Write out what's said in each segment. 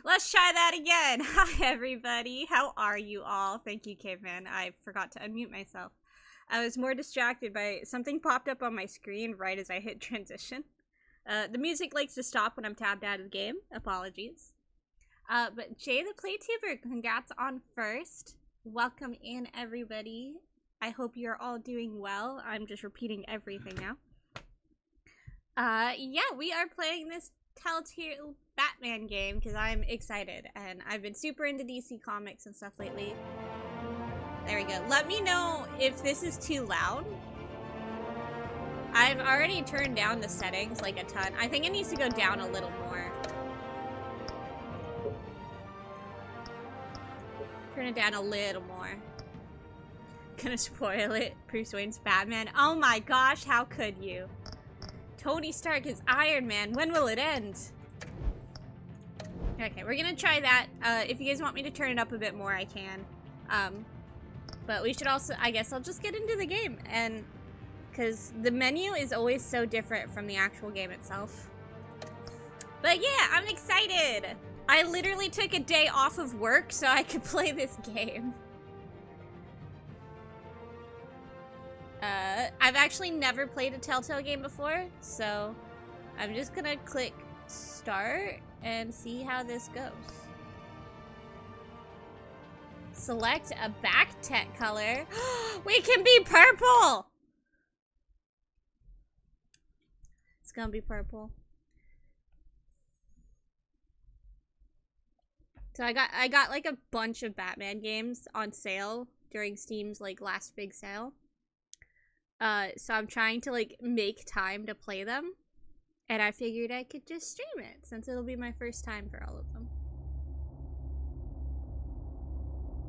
Let's try that again. Hi, everybody. How are you all? Thank you, Caveman. I forgot to unmute myself. I was more distracted by something popped up on my screen right as I hit transition. The music likes to stop when I'm tabbed out of the game. Apologies. But Jay the Playtuber, congrats on first. Welcome in, everybody. I hope you're all doing well. I'm just repeating everything now. Yeah, we are playing this Telltale Batman game because I'm excited and I've been super into DC Comics and stuff lately. There we go. Let me know if this is too loud. I've already turned down the settings like a ton. I think it needs to go down a little more. Turn it down a little more. Gonna spoil it. Bruce Wayne's Batman. Oh my gosh, how could you? Tony Stark is Iron Man. When will it end? Okay, we're gonna try that. If you guys want me to turn it up a bit more, I can. But we should also, I guess I'll just get into the game. And, because the menu is always so different from the actual game itself. But yeah, I'm excited! I literally took a day off of work so I could play this game. I've actually never played a Telltale game before, so I'm just gonna click start and see how this goes. Select a back tech color. We can be purple! It's gonna be purple. So I got like a bunch of Batman games on sale during Steam's like last big sale. So I'm trying to like make time to play them, and I figured I could just stream it since it'll be my first time for all of them.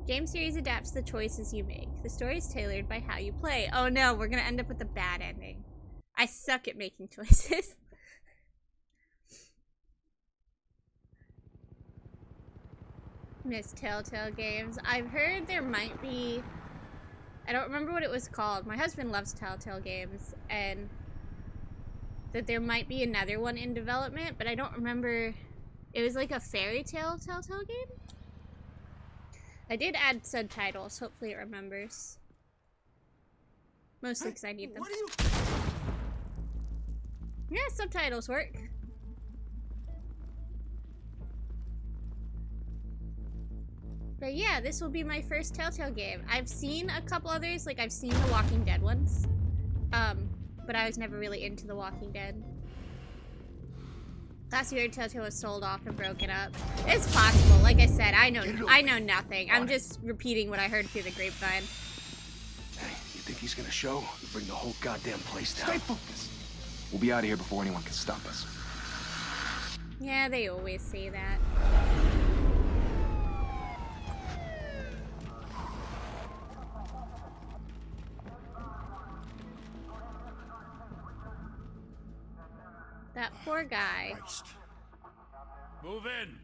Game series adapts the choices you make. The story is tailored by how you play. Oh no, we're gonna end up with a bad ending. I suck at making choices. Miss Telltale games. I've heard there might be... I don't remember what it was called. My husband loves Telltale games, and that there might be another one in development, but I don't remember. It was like a fairy tale Telltale game? I did add subtitles. Hopefully it remembers. Mostly because I need them. What are you... Yeah, subtitles work. But yeah, this will be my first Telltale game. I've seen a couple others, like I've seen the Walking Dead ones. But I was never really into the Walking Dead. Last year, Telltale was sold off and broken up. It's possible. Like I said, I know nothing. I'm just repeating what I heard through the grapevine. Hey, you think he's gonna show? You bring the whole goddamn place down. Stay focused. We'll be out of here before anyone can stop us. Yeah, they always say that. That poor guy. Christ. Move in.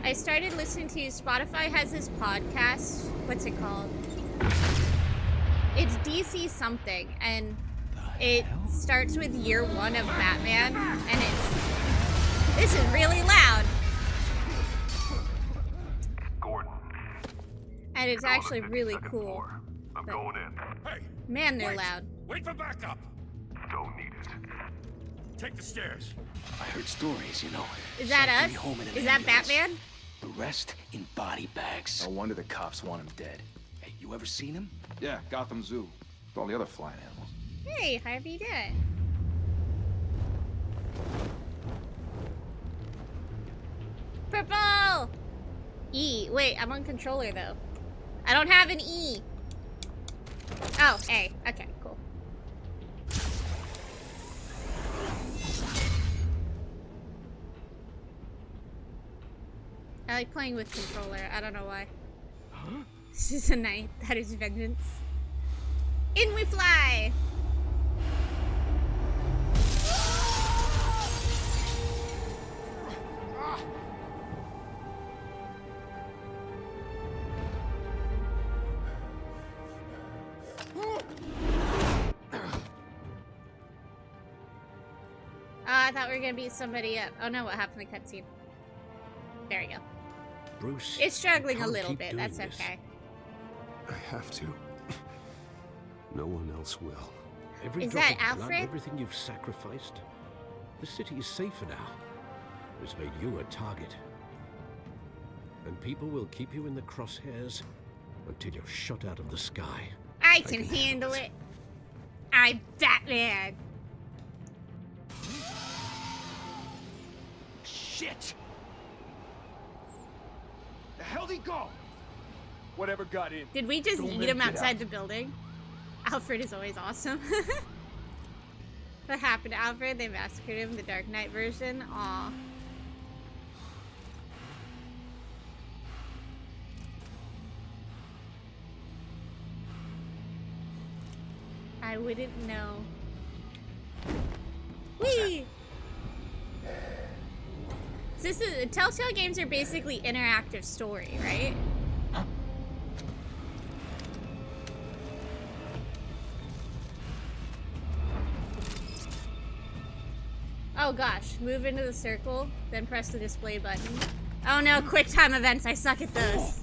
I started listening to Spotify has this podcast. What's it called? It's DC something, and it starts with year one of Batman, and this is really loud. Gordon. And it's actually really cool. I'm But going in. Hey, man, they're wait. loud. Wait for backup. Don't need it. Take the stairs. I heard stories, you know. Is that Sent us? me home in an Is that ambulance. Batman? The rest in body bags. No wonder the cops want him dead. Hey, you ever seen him? Yeah, Gotham Zoo. With all the other flying animals. Hey, how have you doing? Purple! E. Wait, I'm on controller though. I don't have an E. Oh, A. Okay, cool. I like playing with controller. I don't know why. Huh? This is a night. That is vengeance. In we fly! I thought we were gonna beat somebody up. Oh no, what happened in the cutscene? There we go. Bruce, It's struggling you a can't little keep bit. doing That's this. okay. I have to. No one else will. Every Is drop that of blood, Alfred? everything you've sacrificed. The city is safer now. It's made you a target. And people will keep you in the crosshairs until you're shot out of the sky. I can handle it. I'm Batman. Shit! The hell'd he go? Whatever got in. Did we just Don't eat let him it get outside out. the building? Alfred is always awesome. What happened to Alfred? They massacred him, the Dark Knight version. Aw. I wouldn't know. Whee! So this is Telltale games are basically interactive story, right? Oh gosh, move into the circle, then press the display button. Oh no, quick time events, I suck at those.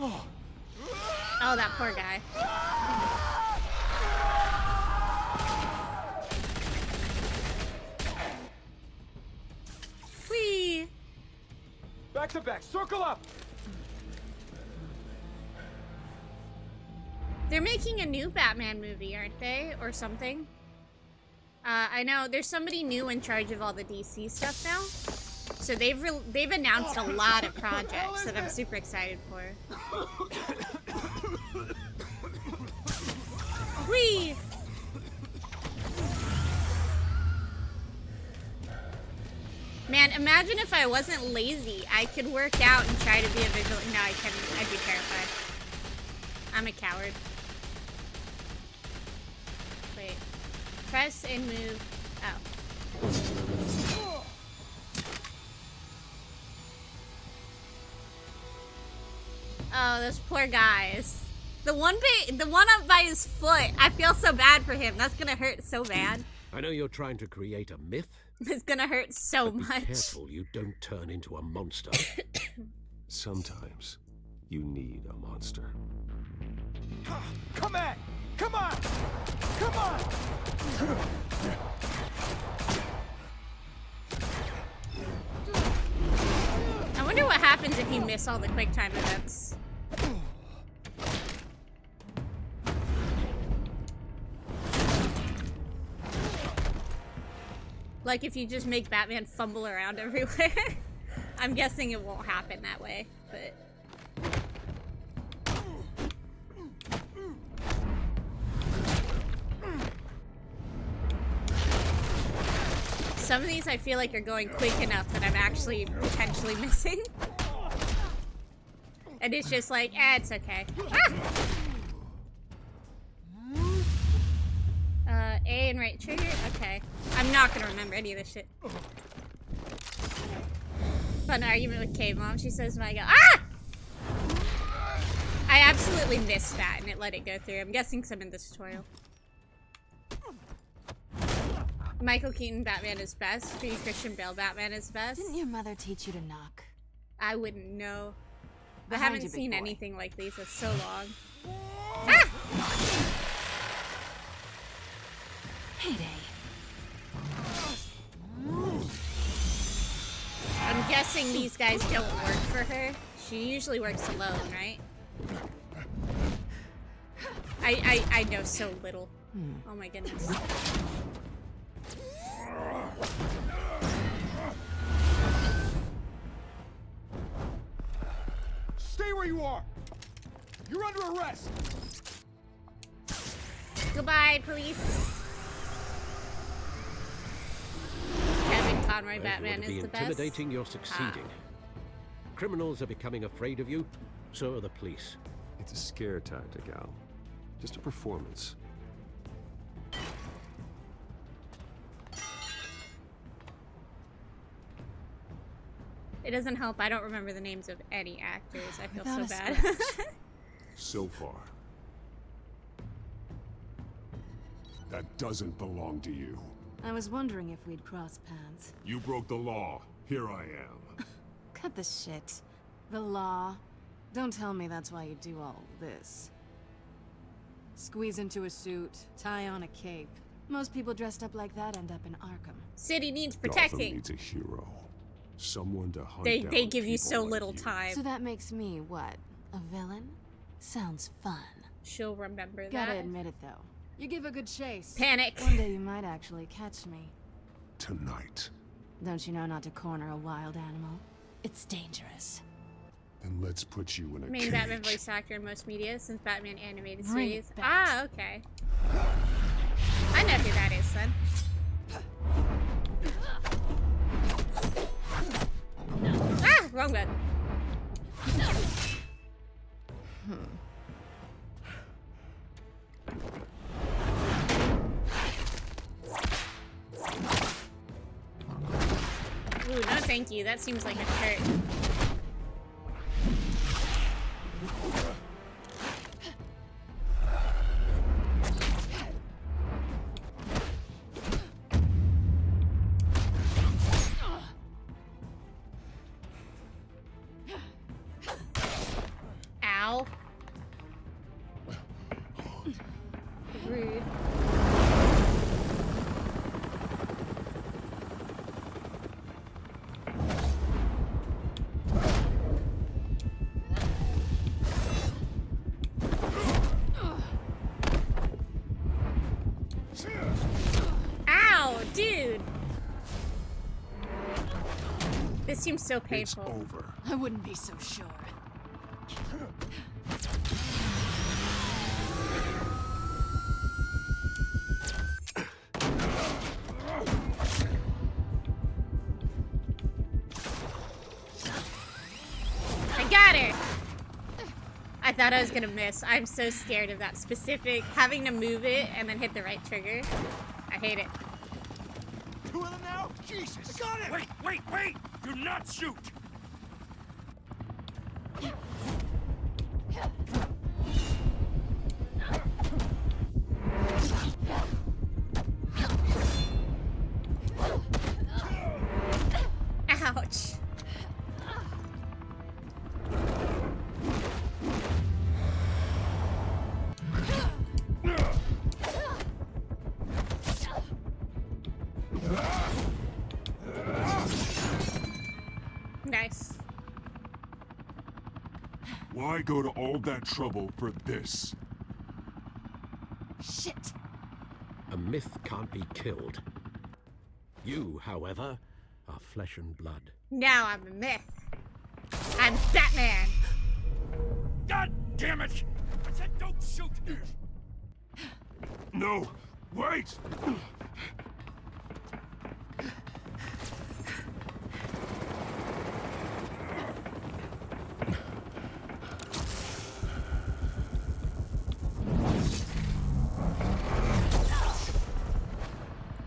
Oh, that poor guy. Whee! Back to back, circle up! They're making a new Batman movie, aren't they? Or something? I know there's somebody new in charge of all the DC stuff now. So they've announced a lot of projects that I'm super excited for. Whee! Man, imagine if I wasn't lazy. I could work out and try to be a visual. No, I couldn't. I'd be terrified. I'm a coward. Wait. Press and move. Oh. Oh, those poor guys. The one up by his foot. I feel so bad for him. That's gonna hurt so bad. I know you're trying to create a myth, It's gonna hurt so but be much. careful you don't turn into a monster. Sometimes you need a monster. Come at! Come on! Come on! I wonder what happens if you miss all the quick time events. Like if you just make Batman fumble around everywhere. I'm guessing it won't happen that way, but... Some of these I feel like are going quick enough that I'm actually potentially missing. And it's just like, it's okay. Ah! A and right trigger? Okay. I'm not gonna remember any of this shit. Fun argument with K-Mom. She says, my god. Ah! I absolutely missed that and it let it go through. I'm guessing because I'm in the tutorial. Michael Keaton Batman is best. B. Christian Bale Batman is best. Didn't your mother teach you to knock? I wouldn't know. I Behind haven't you, big seen boy. anything like these in so long. Ah! Heyday. I'm guessing these guys don't work for her. She usually works alone, right? I know so little. Oh my goodness. Stay where you are! You're under arrest! Goodbye, police. Kevin Conroy If Batman you want to is be the best. intimidating, you're succeeding. Criminals are becoming afraid of you, so are the police. It's a scare tactic, Al. Just a performance. It doesn't help. I don't remember the names of any actors. I feel Without so a bad. scratch. So far. That doesn't belong to you. I was wondering if we'd cross paths. You broke the law. Here I am. Cut the shit. The law. Don't tell me that's why you do all this. Squeeze into a suit, tie on a cape. Most people dressed up like that end up in Arkham. City needs Gotham protecting. needs a hero. Someone to hunt They down give you people so like little you. time. So that makes me, what, a villain? Sounds fun. She'll remember Gotta that. admit it, though. You give a good chase. Panic. One day you might actually catch me. Tonight. Don't you know not to corner a wild animal? It's dangerous. Then let's put you in a Main cage. Batman voice actor in most media since Batman animated Bring series. it back. Ah, okay. I know who that is, son. Ah, wrong button. Ooh, no thank you. That seems like a hurt. Ow. Rude. Ow, dude. This seems so It's painful. over. I wouldn't be so sure. I got her! I thought I was gonna miss. I'm so scared of that specific having to move it and then hit the right trigger. I hate it. Two of them now? Jesus! I got it! Wait! Do not shoot! Ouch. Nice. Why go to all that trouble for this? Shit! A myth can't be killed. You, however, are flesh and blood. Now I'm a myth. I'm Batman. God damn it! I said don't shoot! No! Wait!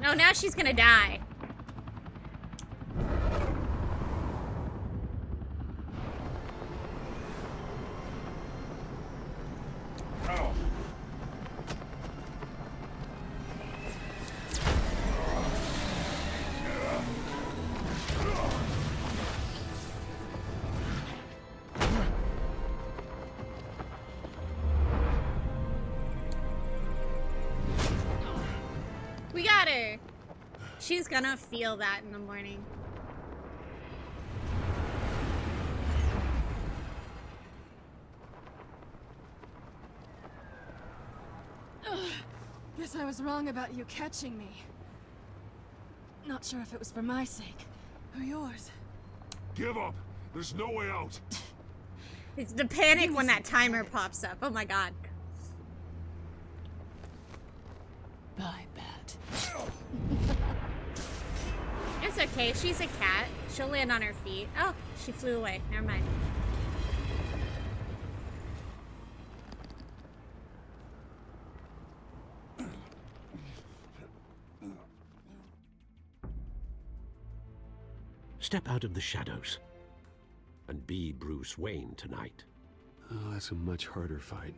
No, now she's gonna die. Ow! We got her. She's gonna feel that in the morning. Guess I was wrong about you catching me. Not sure if it was for my sake or yours. Give up! There's no way out! It's the panic when that timer pops up. Oh my god. Bye, Bat. It's okay. She's a cat. She'll land on her feet. Oh, she flew away. Never mind. Step out of the shadows and be Bruce Wayne tonight. Oh, that's a much harder fight.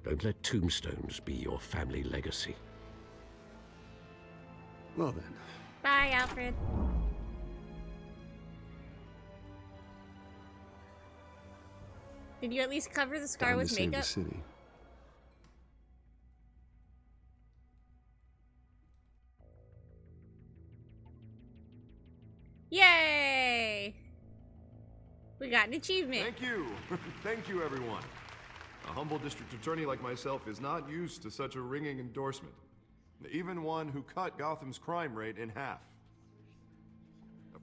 Don't let tombstones be your family legacy. Well then, Bye, Alfred. Did you at least cover the scar time to with save the makeup? city. Yay! We got an achievement. Thank you. Thank you, everyone. A humble district attorney like myself is not used to such a ringing endorsement. Even one who cut Gotham's crime rate in half.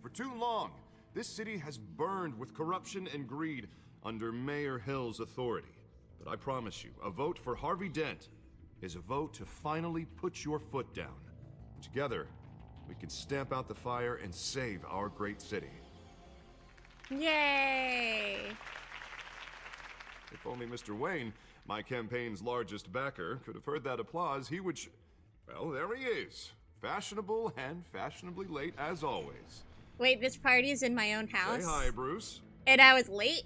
For too long, this city has burned with corruption and greed under Mayor Hill's authority. But I promise you, a vote for Harvey Dent is a vote to finally put your foot down. Together, we can stamp out the fire and save our great city. Yay! If only Mr. Wayne, my campaign's largest backer, could have heard that applause, he would well, there he is. Fashionable and fashionably late as always. Wait, this party's in my own house? Say hi, Bruce. And I was late?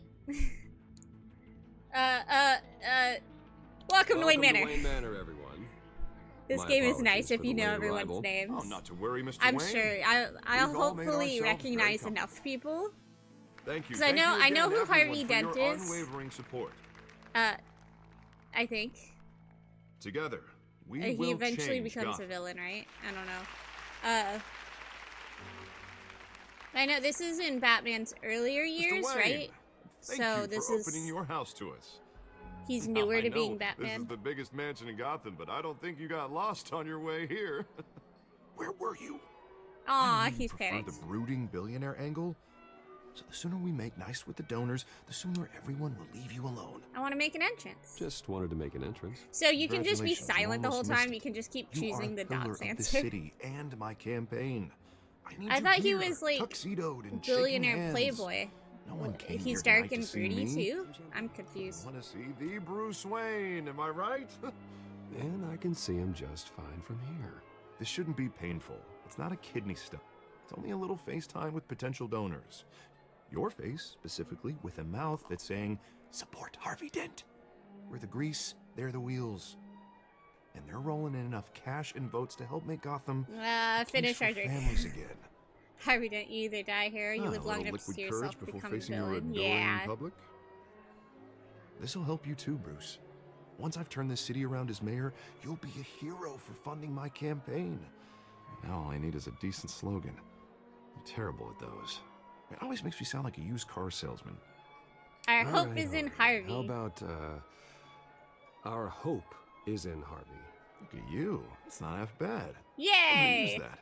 Welcome to Wayne Manor. Wayne Manor, everyone. This My game is apologies nice if for you the know late everyone's arrival. names. Oh, not to worry, Mr. I'm Wayne. sure. I'll We've all made hopefully ourselves recognize very enough people. Thank you. 'Cause I Thank know- you I know again, who Harvey everyone, for Dent your is. unwavering support. I think. Together, we He will eventually change becomes Gotham. a villain, right? I don't know. I know this is in Batman's earlier years, Mr. Wayne, right? Thank So you this for is opening your house to us. he's Now, newer I to know being This is Batman. the biggest mansion in Gotham, but I don't think you got lost on your way here. Where were you? Aw, I know you he's prefer panicked. the brooding billionaire angle. So the sooner we make nice with the donors, the sooner everyone will leave you alone. I want to make an entrance. Just wanted to make an entrance. So you can just be Congratulations, you silent the whole almost time. missed You it. can just keep You choosing are the a pillar dog's of answer. the city and my campaign. I I you thought he here, was, like, tuxedoed and shaking Billionaire hands. playboy. No one came He's here dark tonight and to see broody me. too. I'm confused. Want to see the Bruce Wayne? Am I right? And I can see him just fine from here. This shouldn't be painful. It's not a kidney stone. It's only a little FaceTime with potential donors. Your face, specifically, with a mouth that's saying, support Harvey Dent. We're the grease, they're the wheels. And they're rolling in enough cash and votes to help make Gotham a place Finish for our drink. families again. Harvey Dent, you either die here or you Ah, live a long little enough to see liquid yourself courage before become a facing your villain. adoring Yeah. public. This'll help you too, Bruce. Once I've turned this city around as mayor, you'll be a hero for funding my campaign. Now all I need is a decent slogan. I'm terrible at those. It always makes me sound like a used car salesman. Our All hope right, is in all right. Harvey. How about, our hope is in Harvey? Look at you. It's not half bad. I'm gonna Yay! use that.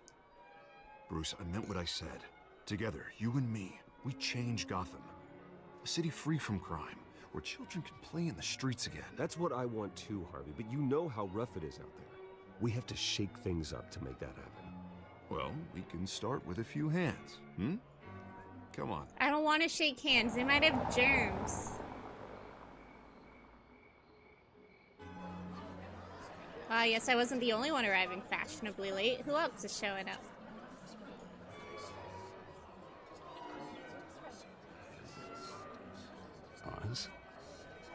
Bruce, I meant what I said. Together, you and me, we change Gotham. A city free from crime, where children can play in the streets again. That's what I want too, Harvey, but you know how rough it is out there. We have to shake things up to make that happen. Well, we can start with a few hands, hmm? Come on. I don't want to shake hands. They might have germs. Yes, I wasn't the only one arriving fashionably late. Who else is showing up? Oz?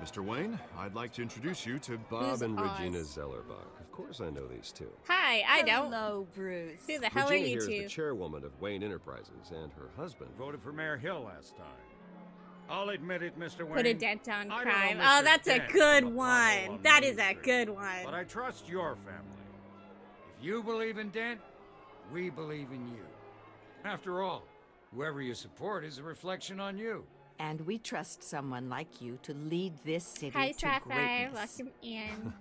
Mr. Wayne, I'd like to introduce you to Bob Who's and Oz? Regina Zellerbach. Of course I know these two. Hi, I don't. Hello, Bruce. Who the hell Regina are you here is two? the chairwoman of Wayne Enterprises, and her husband. Voted for Mayor Hill last time. I'll admit it, Mr. Wayne. Put a dent on I don't know crime. Mr. Oh, that's a Dent good from a pothole one. on That Main is a Street, good But one. I trust your family. If you believe in Dent, we believe in you. After all, whoever you support is a reflection on you. And we trust someone like you to lead this city Hi, to Sapphire. greatness. Welcome in.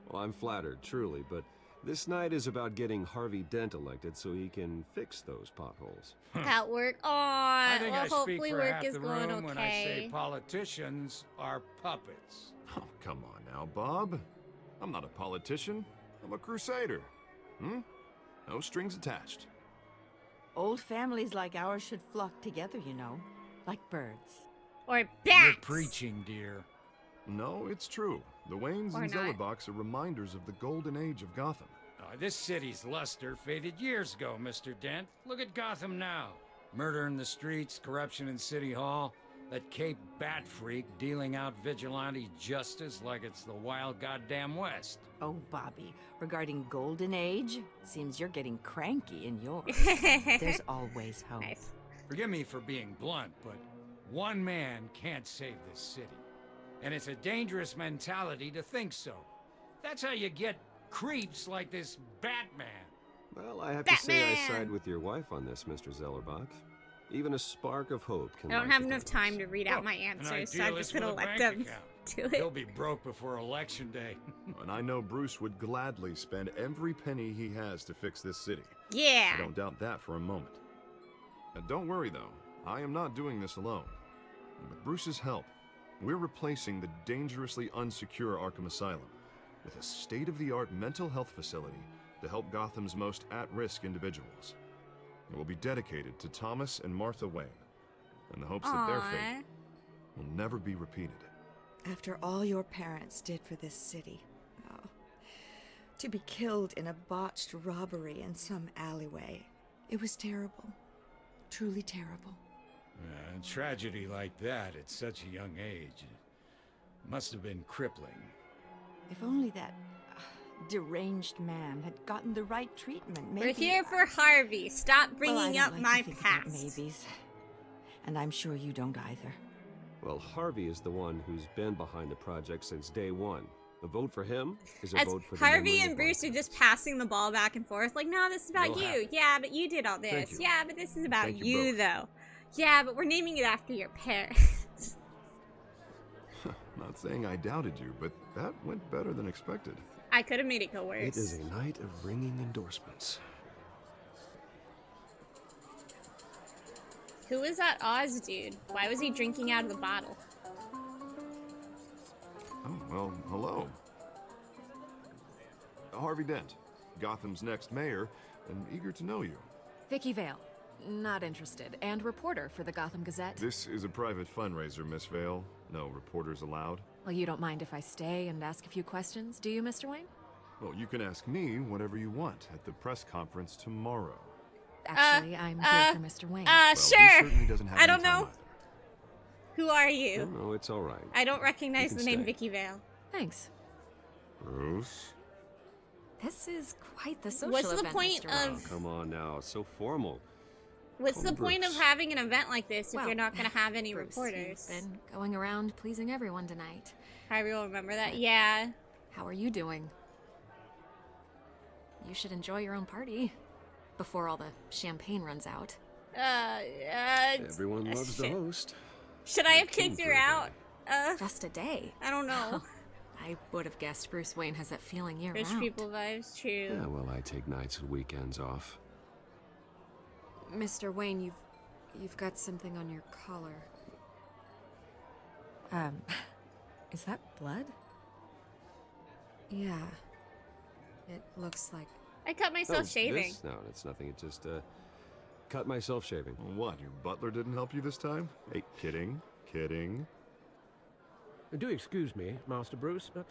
Well, I'm flattered, truly, but this night is about getting Harvey Dent elected so he can fix those potholes. At work. I Aw, think well, I speak hopefully for work half is the going room when I say okay. politicians are puppets. Oh, come on now, Bob. I'm not a politician. I'm a crusader. Hmm? No strings attached. Old families like ours should flock together, you know, like birds. Or You're bats. preaching, dear. No, it's true. The Waynes Or and not. Zellerbachs are reminders of the golden age of Gotham. This city's luster faded years ago, Mr. Dent. Look at Gotham now. Murder in the streets, corruption in City Hall. That Cape Bat freak dealing out vigilante justice like it's the wild goddamn West. Oh, Bobby, regarding Golden Age, seems you're getting cranky in yours. There's always hope. Nice. Forgive me for being blunt, but one man can't save this city. And it's a dangerous mentality to think so. That's how you get creeps like this Batman. Well, I have to say I Batman! side with your wife on this, Mr. Zellerbach. Even a spark of hope can I don't light have the enough darkness. time to read out my An answers, so I'm just idealist with gonna a let bank them account. do He'll it. be broke before election day. And I know Bruce would gladly spend every penny he has to fix this city. Yeah. I don't doubt that for a moment. And don't worry, though. I am not doing this alone. With Bruce's help, we're replacing the dangerously unsecure Arkham Asylum with a state-of-the-art mental health facility to help Gotham's most at-risk individuals. It will be dedicated to Thomas and Martha Wayne, in the hopes that their fate will never be repeated. After all your parents did for this city, oh, to be killed in a botched robbery in some alleyway, it was terrible. Truly terrible. A tragedy like that at such a young age must have been crippling. If only that deranged man had gotten the right treatment, maybe... We're here for Harvey. Stop Well, I bringing don't up like my to think about past. maybes. And I'm sure you don't either. Well, Harvey is the one who's been behind the project since day one. A vote for him is a As vote for the Harvey memory and of Bruce our are just past. passing the ball back and forth, like, no, this is about You'll you. have it. Yeah, but you did all Thank this. you. Yeah, but this is about Thank you you, both. though. Yeah, but we're naming it after your parents. Not saying I doubted you, but that went better than expected. I could have made it go worse. It is a night of ringing endorsements. Who was that Oz dude? Why was he drinking out of the bottle? Oh, well, hello. Harvey Dent, Gotham's next mayor, and eager to know you. Vicky Vale. Not interested. And reporter for the Gotham Gazette. This is a private fundraiser, Miss Vale. No reporters allowed. Well, you don't mind if I stay and ask a few questions, do you, Mr. Wayne? Well, you can ask me whatever you want at the press conference tomorrow. Actually, I'm here for Mr. Wayne. Well, he Sure. certainly doesn't have I any don't time know. either. Who are you? No, it's all right. I don't recognize You the can name stay. Vicky Vale. Thanks. Bruce? This is quite the social What's the event, point Mr. Wayne. of- Oh, come on now. It's so formal. What's the Call point of Bruce. having an event like this if Well, you're not going to have any Bruce, reporters? You've been going around pleasing everyone tonight. Harvey will remember that. Yeah. How are you doing? You should enjoy your own party before all the champagne runs out. Everyone loves the shit. host. Should I have King kicked for her a out? Just a day. I don't know. I would have guessed Bruce Wayne has that feeling year Rich round. people vibes, true. Yeah, well, I take nights and weekends off. Mr. Wayne, you've got something on your collar. Is that blood? Yeah. It looks like... I cut myself Oh, shaving. this? No, it's nothing. It just, cut myself shaving. What, your butler didn't help you this time? Hey, kidding. Kidding. Do excuse me, Master Bruce, but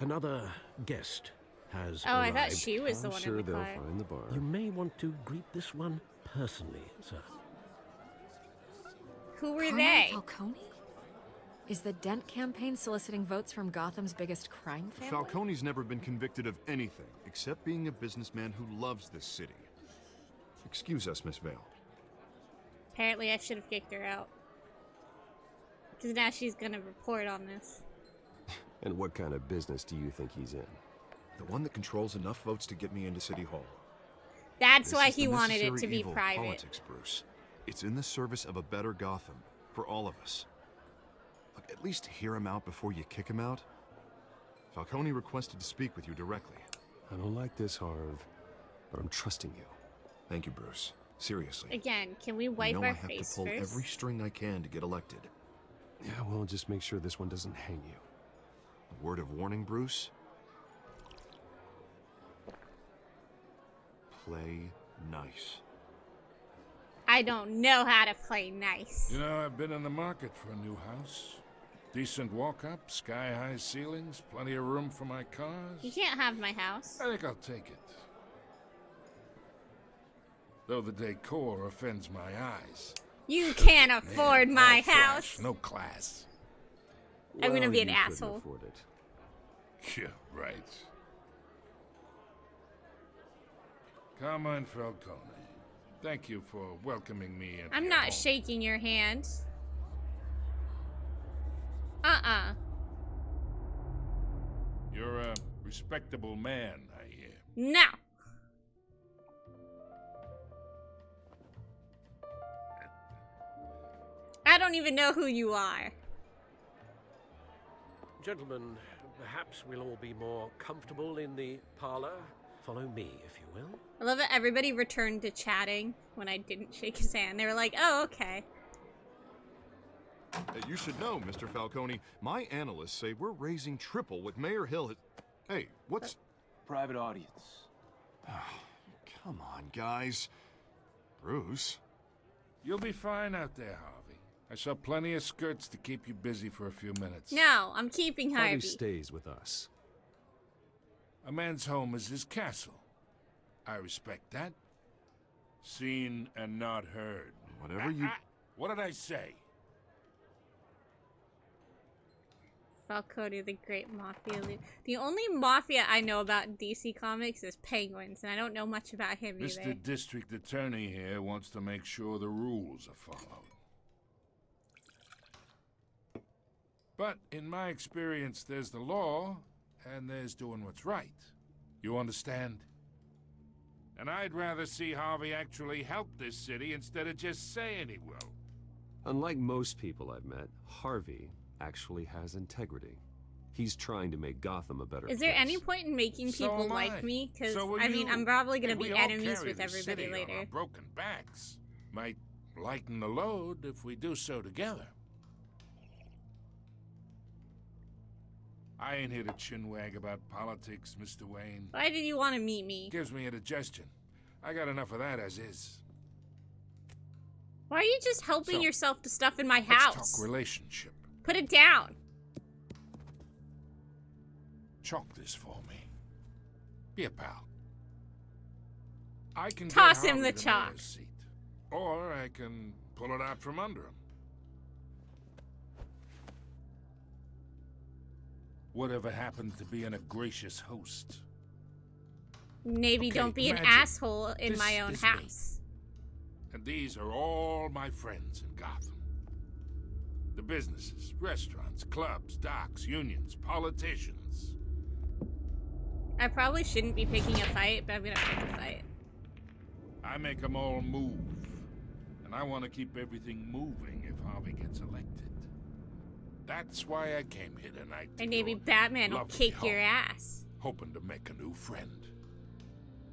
another guest has Oh, I arrived. thought she was the I'm one sure in the they'll car. find the bar. You may want to greet this one personally, sir. Who were Carmine they? Falcone? Is the Dent campaign soliciting votes from Gotham's biggest crime family? Falcone's never been convicted of anything except being a businessman who loves this city. Excuse us, Miss Vale. Apparently I should have kicked her out. Because now she's going to report on this. And what kind of business do you think he's in? The one that controls enough votes to get me into City Hall. That's This why is he the wanted it necessary to be evil of private. Politics, Bruce. It's in the service of a better Gotham for all of us. Look, at least hear him out before you kick him out. Falcone requested to speak with you directly. I don't like this, Harv, but I'm trusting you. Thank you, Bruce. Seriously. Again, can we I wipe know our I have face to pull first? every string I can to get elected. Yeah, well, just make sure this one doesn't hang you. A word of warning, Bruce. Play nice. I don't know how to play nice. You know, I've been in the market for a new house. Decent walk-up, sky-high ceilings, plenty of room for my cars. You can't have my house. I think I'll take it. Though the decor offends my eyes. You can't afford Man, my all flash, house. no class. I'm gonna Well, be an you couldn't asshole. afford it. Yeah, right. Carmine Falcone, thank you for welcoming me into I'm your not home. shaking your hand. You're a respectable man, I hear. No. I don't even know who you are. Gentlemen, perhaps we'll all be more comfortable in the parlor. Follow me, if you will. I love that everybody returned to chatting when I didn't shake his hand. They were like, oh, okay. You should know, Mr. Falcone, my analysts say we're raising triple what Mayor Hill has... Hey, what's... Private audience. Come on, guys. Bruce? You'll be fine out there, Harvey. I saw plenty of skirts to keep you busy for a few minutes. No, I'm keeping Harvey Harvey. stays with us. A man's home is his castle. I respect that. Seen and not heard. Whatever you... What did I say? Falcone, the great mafia leader. The only mafia I know about in DC Comics is Penguins, and I don't know much about him either. Mr. District Attorney here wants to make sure the rules are followed. But in my experience, there's the law, and there's doing what's right. You understand? And I'd rather see Harvey actually help this city instead of just saying he will. Unlike most people I've met, Harvey actually has integrity. He's trying to make Gotham a better place. Is there any point in making So people am like I. me? Because, So will I mean, you. I'm probably going Hey, to be we all enemies carry with the everybody city on later. our broken backs. Might lighten the load if we do so together. I ain't here to chinwag about politics, Mr. Wayne. Why did you want to meet me? Gives me indigestion. I got enough of that as is. Why are you just helping So, yourself to stuff in my Let's house? talk relationship. Put it down. Chalk this for me. Be a pal. I can Toss get him Harvey the chalk. mayor's seat, or I can pull it out from under him. Whatever happened to being a gracious host? Maybe Okay, don't be an imagine asshole in this my own is me. house. And these are all my friends in Gotham. The businesses, restaurants, clubs, docks, unions, politicians. I probably shouldn't be picking a fight, but I'm gonna pick a fight. I make them all move. And I want to keep everything moving if Harvey gets elected. That's why I came here tonight. And maybe Batman will lovely kick your home. ass. Hoping to make a new friend.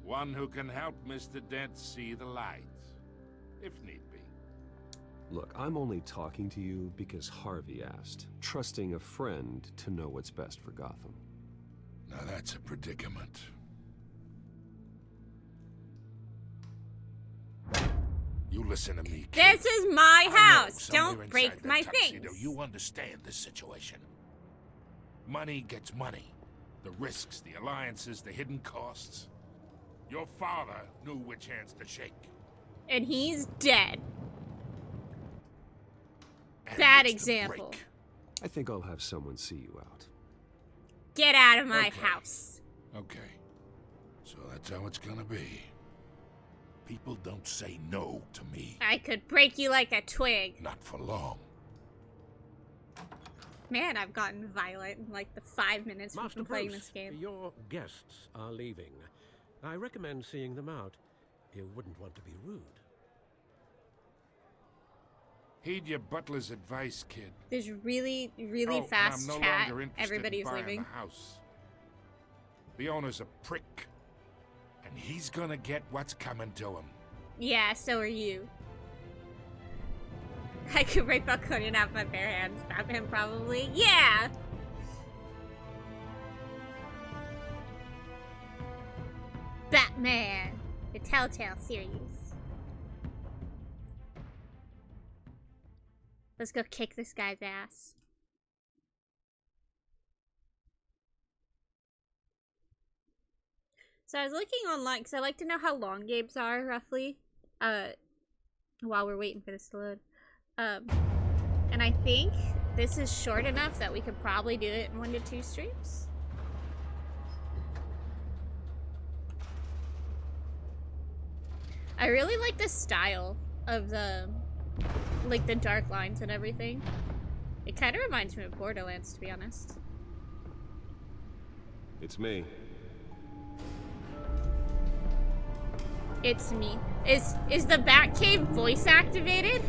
One who can help Mr. Dent see the light, if need be. Look, I'm only talking to you because Harvey asked, trusting a friend to know what's best for Gotham. Now that's a predicament. You listen to me, kid. This is my I know house. somewhere Don't inside break that my tuxedo, things. You understand this situation. Money gets money. The risks, the alliances, the hidden costs. Your father knew which hands to shake. And he's dead. And Bad which to example. break. I think I'll have someone see you out. Get out of my Okay. house. Okay. So that's how it's gonna be. People don't say no to me. I could break you like a twig. Not for long. Man, I've gotten violent in like the 5 minutes we've Master been playing Bruce, this game. your guests are leaving. I recommend seeing them out. You wouldn't want to be rude. Heed your butler's advice, kid. There's really, really Oh, and fast I'm no chat. longer interested Everybody's in buying leaving. the house. The owner's a prick, and he's gonna get what's coming to him. Yeah, so are you. I could break Falcone out my bare hands. Batman probably. Yeah! Batman! The Telltale series. Let's go kick this guy's ass. So I was looking online because I like to know how long games are roughly. While we're waiting for this to load. And I think this is short enough that we could probably do it in 1 to 2 streams. I really like the style of the, like, the dark lines and everything. It kind of reminds me of Borderlands, to be honest. It's me. It's me. Is the Batcave voice activated?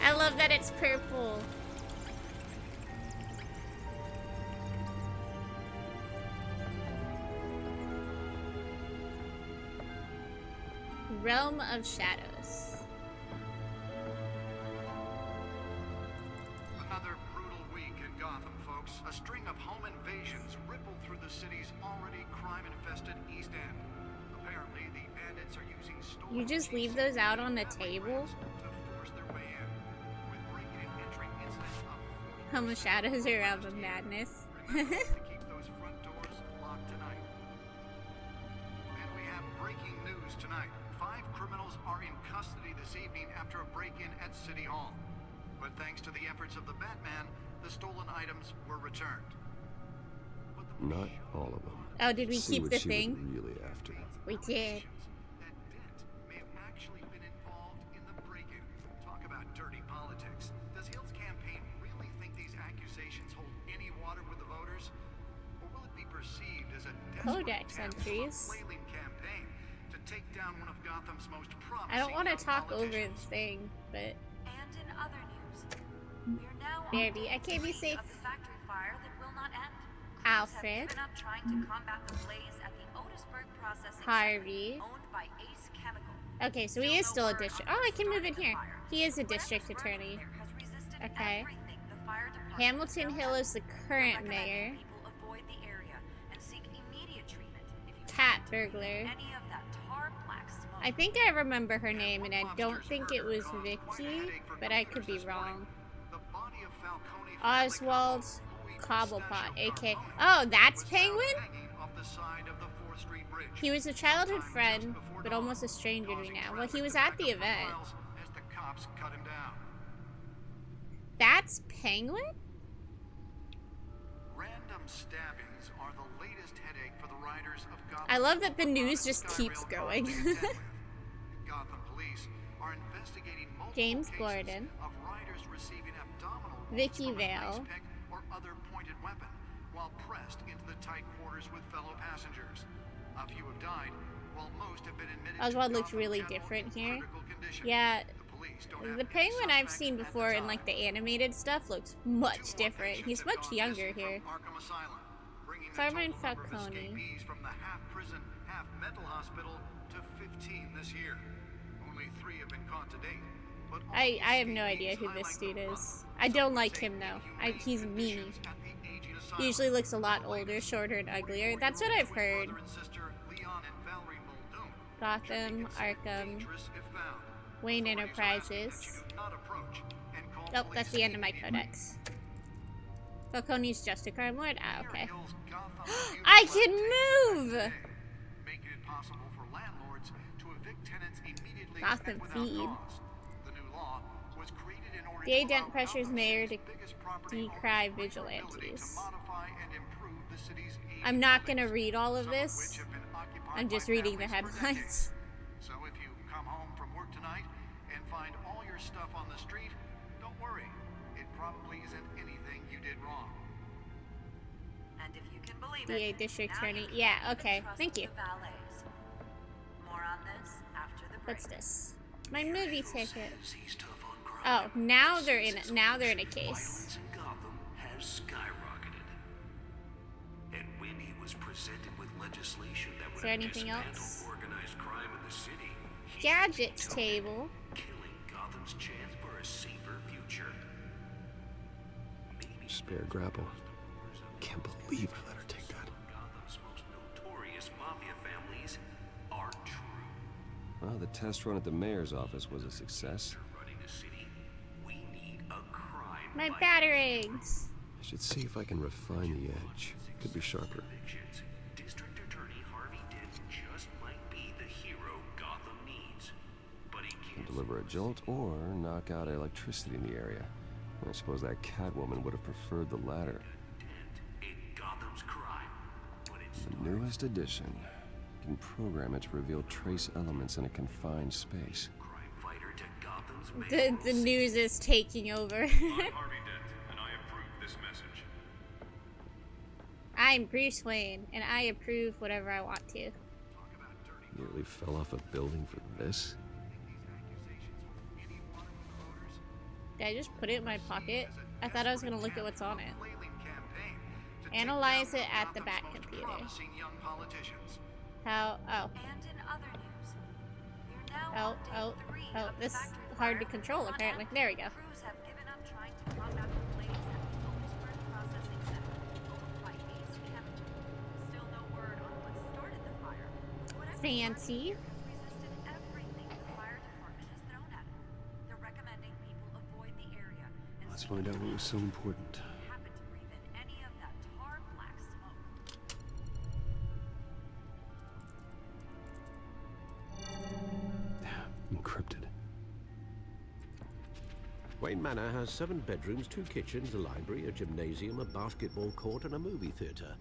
I love that it's purple. Realm of Shadows. Another brutal week in Gotham, folks. A string of home invasions rippled through the city's already crime-infested East End. Apparently, the bandits are using stolen You just leave those out on the table? Realm of Shadows or Realm of Madness? Keep those front doors locked tonight. And we have breaking news tonight. 5 criminals are in custody this evening after a break-in at City Hall. But thanks to the efforts of the Batman, the stolen items were returned. Not all of them. Oh, did we See keep what the she thing? was really after. We did. That Dent may have actually been involved in the break-in. Talk about dirty politics. Does Hill's campaign really think these accusations hold any water with the voters? Or will it be perceived as a Codex entries. flailing campaign to take down one of Gotham's most promising I don't want to young talk over politicians? the thing, but And in other news, we are now Baby, I on can't be day 3 safe. of the factory fire that will not end. Alfred. Crews have given up trying to combat the blaze at the Otisburg processing Harvey. center owned by Ace Chemical. Okay, so he is still a district. Oh, I can move in here. He is a district attorney. Okay. Hamilton Hill is the current mayor. People avoid the area and seek immediate treatment if you Cat burglar. any of that tar black smoke. I think I remember her name, and I don't think it was Vicky, but I could be wrong. Oswald Cobblepot, aka. Oh, that's Penguin? He was a childhood friend, but almost a stranger to me now. Well, he was at the event. As the cops cut him down. That's Penguin? Random stabbings are the latest headache for the riders of Gotham. I love that the news just keeps going. Gotham police are investigating multiple James cases Gordon. of riders receiving abdominal wounds Vicky from a Vale. ice pick or other pointed weapon while pressed into the tight quarters with fellow passengers. A few have died, while most have been admitted Oswald to looks Gotham really General different in here. critical condition. Yeah, The police don't have the any Penguin I've suspects seen at the before in time. like the animated stuff looks much different. He's much younger here. Arkham Asylum, bringing the Carmen total number of Falcone. escapees from the half-prison, half-mental hospital to 15 this year. Only 3 have been caught to date. But all I have no escapees idea who this highlight dude the is. I don't like him though. He's mean. at the aging asylum. He usually looks a lot older, shorter, and uglier. That's what I've heard. Brother and sister Leon and Valerie Muldoon Gotham, Arkham, dangerous if found. Wayne Authorities are asking Enterprises. that you do not approach and call Oh, that's police the end of my immediately. codex. Falcone's just a crime lord? Ah, okay. Hills Gotham I can move! making it possible for landlords to evict tenants immediately Gotham and without feed. cause. The new law was created in order DA to Dent allow pressures Gotham mayor to City's biggest property decry owners the ability to vigilantes. modify and improve the city's aging I'm not gonna buildings, read all of some this. which have been occupied I'm just by reading the families for headlines. decades. So if you come home from work tonight and find all your stuff on the street, don't worry. It probably isn't anything you did wrong. And if you can believe DA it, District now Attorney. you can Yeah, even okay. trust Thank the you. valets. More on this after the break. What's this? My movie ticket. Oh, now they're in a case. Violence in Gotham has skyrocketed. And when he was presented with legislation that Is would there anything dismantle else? organized crime in the city, he Gadgets vetoed it, table. killing Gotham's chance for a safer future. Spare grapple. Can't believe I let her take that. Gotham's most notorious mafia families are true. Well, the test run at the mayor's office was a success. Running the city, we need a crime My fighter. batarangs. I should see if I can refine the edge. Could be sharper. District Attorney Harvey Dent just might deliver a jolt or knock out electricity in the area. I suppose that Catwoman would have preferred the latter. Gotham's crime. The newest addition. You can program it to reveal trace elements in a confined space. The news is taking over. I'm Harvey Dent, and I approve this message. I'm Bruce Wayne, and I approve whatever I want to. Nearly fell off a building for this? Did I just put it in my pocket? I thought I was gonna look at what's on it. Analyze it at the back computer. How? Oh. Oh, this is hard to control apparently. There we go. Fancy. Let's find out what was so important. Encrypted. Wayne Manor has 7 bedrooms, 2 kitchens, a library, a gymnasium, a basketball court, and a movie theater.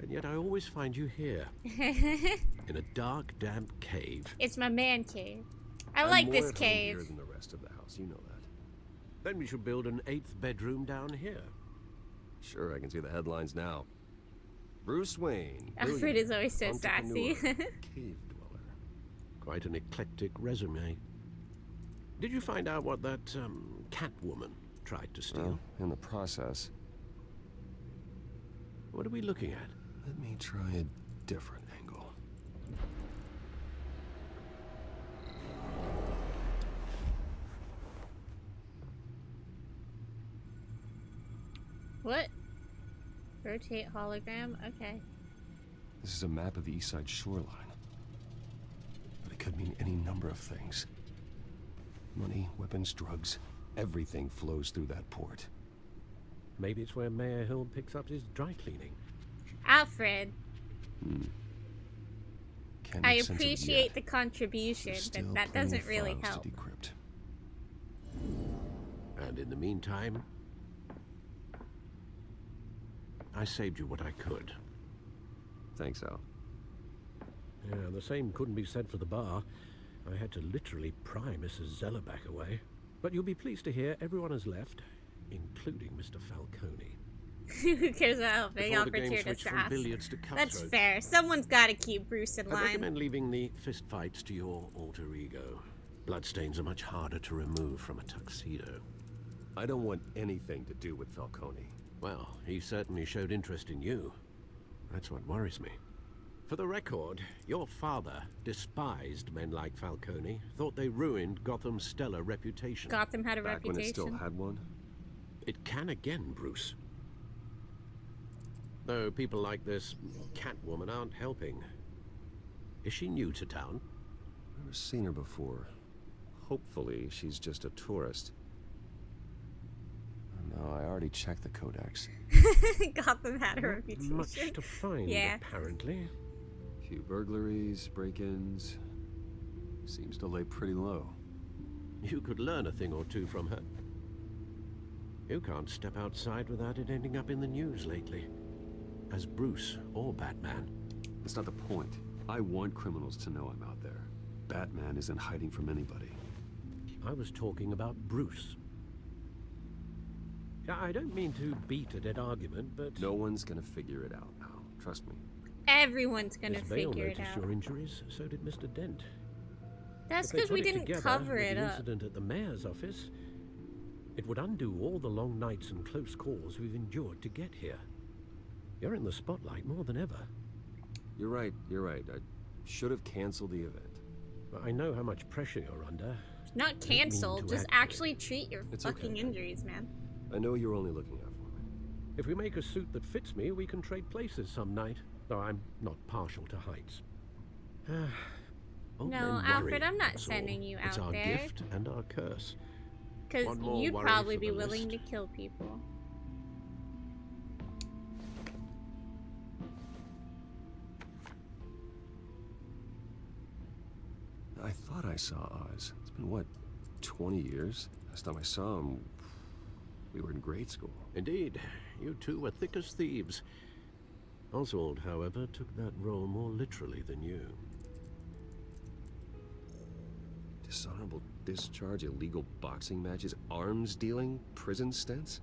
And yet I always find you here. In a dark, damp cave. It's my man cave. I like this cave. More than the rest of the house, you know that. Then we should build an 8th bedroom down here. Sure, I can see the headlines now. Bruce Wayne. Alfred is always so sassy. Cave dweller. Quite an eclectic resume. Did you find out what that Catwoman tried to steal? Well, in the process. What are we looking at? Let me try a different angle. What? Rotate hologram? Okay. This is a map of the East Side shoreline. But it could mean any number of things. Money, weapons, drugs, everything flows through that port. Maybe it's where Mayor Hill picks up his dry cleaning. Alfred. I make sense of it appreciate yet. the contribution, There's but still that plenty doesn't of really files help. to decrypt. And in the meantime, I saved you what I could. Thanks, Al. Yeah, the same couldn't be said for the bar. I had to literally pry Mrs. Zellerback away. But you'll be pleased to hear everyone has left, including Mr. Falcone. Who cares about helping? Before the Alfred's game here to switched from sass. billiards to That's cutthroat. fair. Someone's got to keep Bruce in I line. recommend leaving the fistfights to your alter ego. Bloodstains are much harder to remove from a tuxedo. I don't want anything to do with Falcone. Well, he certainly showed interest in you. That's what worries me. For the record, your father despised men like Falcone, thought they ruined Gotham's stellar reputation. Gotham had a Back reputation. when it still had one? It can again, Bruce. Though people like this Catwoman aren't helping. Is she new to town? Never seen her before. Hopefully, she's just a tourist. No, I already checked the codex. Gotham had a reputation. Much to find, Yeah. apparently. Few burglaries, break-ins. Seems to lay pretty low. You could learn a thing or two from her. You can't step outside without it ending up in the news lately. As Bruce or Batman. That's not the point. I want criminals to know I'm out there. Batman isn't hiding from anybody. I was talking about Bruce. I don't mean to beat a dead argument, but... No one's gonna figure it out now. Trust me. Everyone's gonna Miss Vale figure it noticed out. your injuries, so did Mr. Dent. That's If they because we put it didn't together cover with it the up. incident at the mayor's office, it would undo all the long nights and close calls we've endured to get here. You're in the spotlight more than ever. You're right. I should have canceled the event. I know how much pressure you're under. Not Don't mean cancelled, to just add to it. actually treat your It's fucking okay. injuries, man. I know you're only looking out for me. If we make a suit that fits me, we can trade places some night. Though I'm not partial to heights. Old No, men worry, Alfred, I'm not that's sending all. you It's out our there. gift and our curse. Because One more you'd worry probably for be the willing list. to kill people. I thought thought I saw Oz. It's been, what, 20 years? Last time I saw him, we were in grade school. Indeed, you two were thick as thieves. Oswald, however, took that role more literally than you. Dishonorable discharge, illegal boxing matches, arms dealing, prison stints?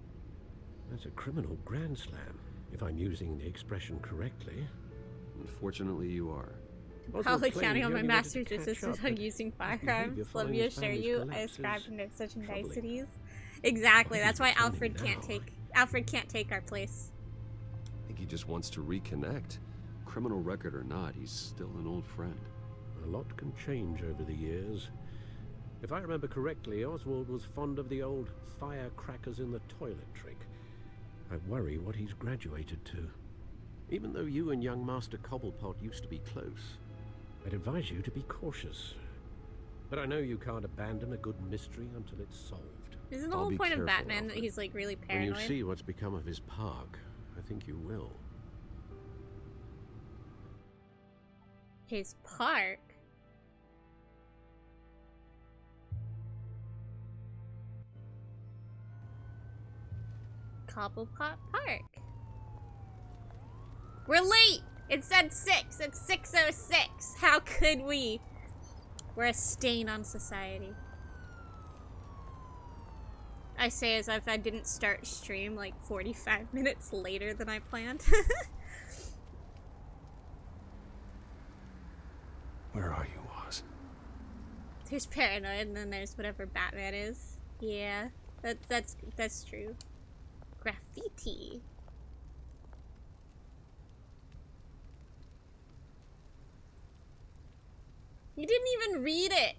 That's a criminal grand slam, if I'm using the expression correctly. Unfortunately, you are. Probably counting on my master's assistant on using firearms. Let me assure you, I ascribe to such niceties. Exactly. That's why Alfred can't take our place. I think he just wants to reconnect. Criminal record or not, he's still an old friend. A lot can change over the years. If I remember correctly, Oswald was fond of the old firecrackers in the toilet trick. I worry what he's graduated to. Even though you and young Master Cobblepot used to be close, I'd advise you to be cautious. But I know you can't abandon a good mystery until it's solved. Isn't the whole point of Batman that he's like really paranoid? When you see what's become of his park, I think you will. His park? Cobblepot Park. We're late! It said 6. It's 6:06. How could we? We're a stain on society. I say as if I didn't start stream like 45 minutes later than I planned. Where are you, Oz? There's paranoid, and then there's whatever Batman is. Yeah, that's true. Graffiti. You didn't even read it.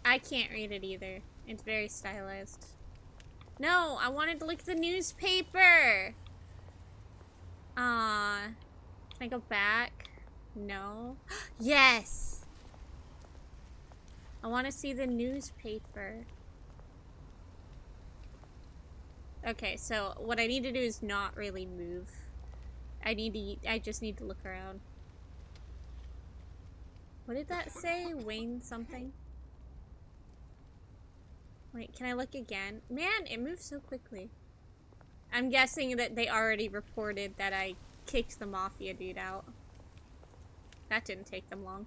I can't read it either. It's very stylized. No, I wanted to look at the newspaper. Can I go back? No. Yes. I want to see the newspaper. Okay, so what I need to do is not really move. I just need to look around. What did that say? Wayne something? Wait, can I look again? Man, it moves so quickly. I'm guessing that they already reported that I kicked the mafia dude out. That didn't take them long.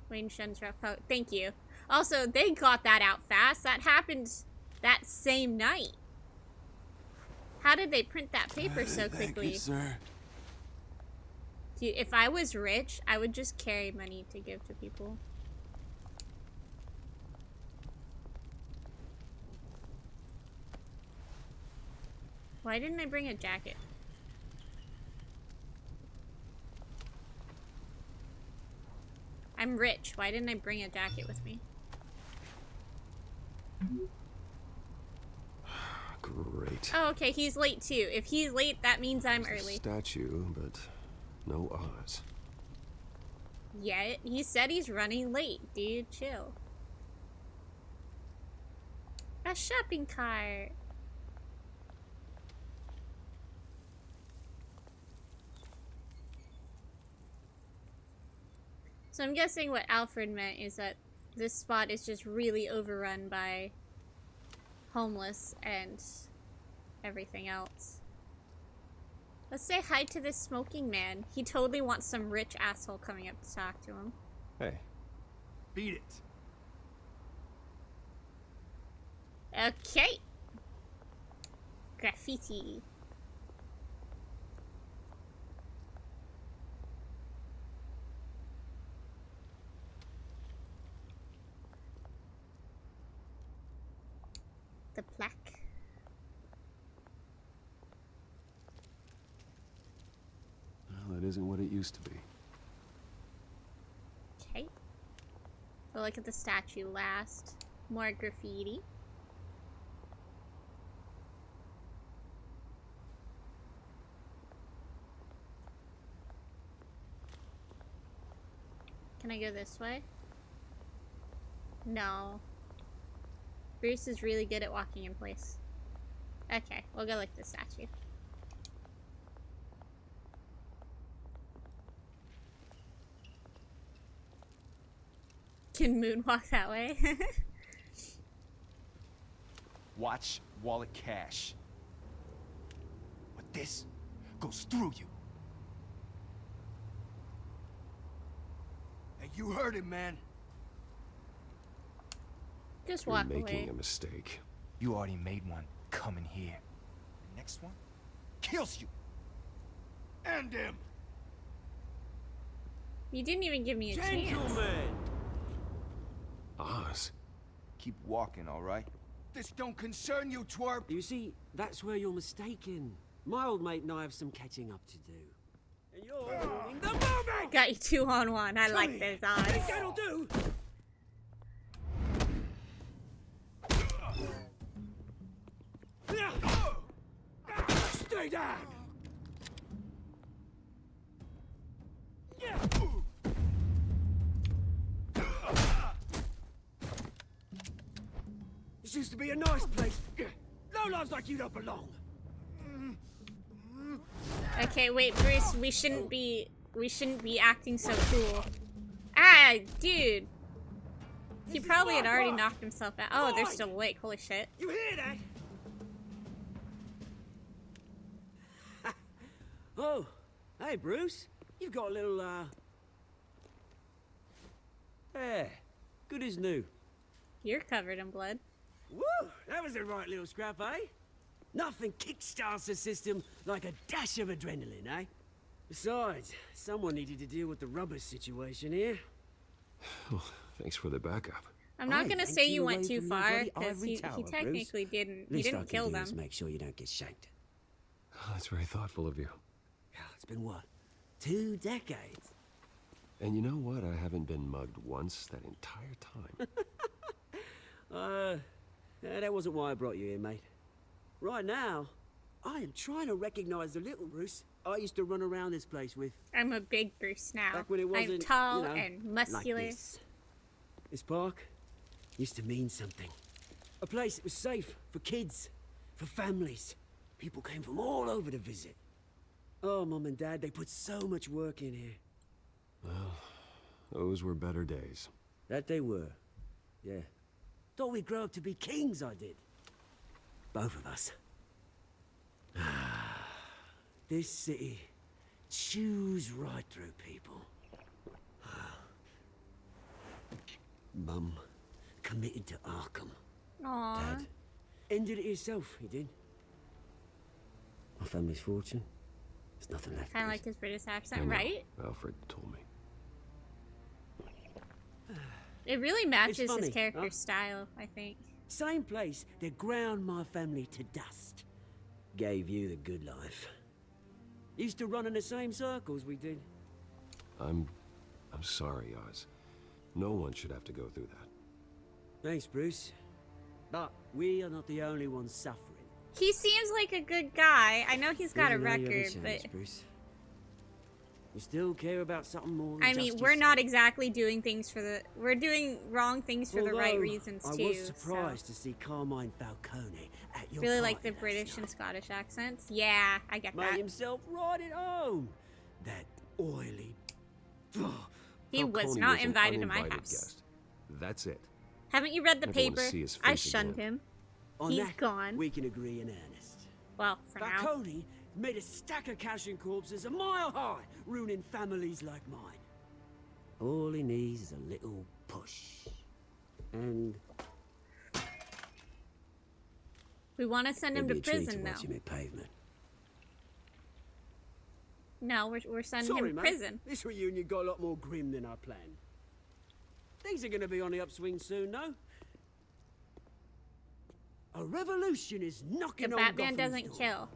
Wayne Shen's rough out. Thank you. Also, they got that out fast. That happened that same night. How did they print that paper so quickly? Thank you, sir. Dude, if I was rich, I would just carry money to give to people. Why didn't I bring a jacket? I'm rich. Why didn't I bring a jacket with me? Great. Oh, okay. He's late too. If he's late, that means I'm There's a early. statue, but no Oz. Yeah, he said he's running late, dude. Chill. A shopping cart. So I'm guessing what Alfred meant is that this spot is just really overrun by homeless and everything else. Let's say hi to this smoking man. He totally wants some rich asshole coming up to talk to him. Hey. Beat it. Okay. Graffiti. The plaque. Well, that isn't what it used to be. Okay. We'll look at the statue last. More graffiti. Can I go this way? No. Bruce is really good at walking in place. Okay, we'll go look at the statue. Can moonwalk that way? Watch wallet cash. But this goes through you. Hey, you heard it, man. Just You're walk making away. a mistake. You already made one coming here. The next one kills you. And him. You didn't even give me a chance. Oz. Keep walking, all right? This don't concern you, twerp. You see, that's where you're mistaken. My old mate and I have some catching up to do. And you're ruining the moment! Got you 2-on-1. I like this, Oz. Think that'll do? Stay down! This used to be a nice place. No lives like you don't belong. Okay, wait, Bruce, we shouldn't be acting so cool. Ah, dude. He probably had already knocked himself out. Oh, they're still awake. Holy shit. You hear that? Oh, hey, Bruce. You've got a little, There. Good as new. You're covered in blood. Woo! That was a right little scrap, eh? Nothing kickstarts the system like a dash of adrenaline, eh? Besides, someone needed to deal with the rubber situation here. Oh, thanks for the backup. I'm not gonna say you went too from far, your bloody because ivory he tower, technically Bruce. didn't. He Least I didn't can kill do them. is make sure you don't get shanked. Oh, that's very thoughtful of you. It's been what? 2 decades? And you know what? I haven't been mugged once that entire time. That wasn't why I brought you here, mate. Right now, I am trying to recognize the little Bruce I used to run around this place with. I'm a big Bruce now. Back when it wasn't, I'm tall you know, and muscular. Like this. This park used to mean something. A place that was safe for kids, for families. People came from all over to visit. Oh, Mum and Dad, they put so much work in here. Well, those were better days. That they were. Yeah. Thought we'd grow up to be kings, I did. Both of us. This city chews right through people. Mum committed to Arkham. Aww. Dad ended it himself, he did. My family's fortune. There's nothing left. Kind of like his British accent, I know. right? Alfred told me. It really matches It's funny, his character huh? style, I think. Same place that ground my family to dust. Gave you the good life. Used to run in the same circles we did. I'm sorry, Oz. No one should have to go through that. Thanks, Bruce. But we are not the only ones suffering. He seems like a good guy. I know he's got a Even though you have record, chance, but Bruce. You still care about something more than I mean, justice? we're not exactly doing things for the. We're doing wrong things for the right Although, reasons I too. was surprised to see Carmine Falcone at your Really like party the last British night. and Scottish accents. Yeah, I get Made that. himself right at home. That oily. He was Falcone not an invited to my uninvited house. guest. That's it. Haven't you read the Never wanna paper? see his I face shunned again. him. On He's that, gone. we can agree in earnest. Well, for now. Falcone made a stack of cashing corpses a mile high, ruining families like mine. All he needs is a little push. And We want to send him to it'd be a treat prison to now. watch him at pavement. No, we're sending Sorry, him to mate. prison. This reunion got a lot more grim than I planned. Things are gonna be on the upswing soon, no? A revolution is knocking The on Batman Gotham's doesn't door. kill.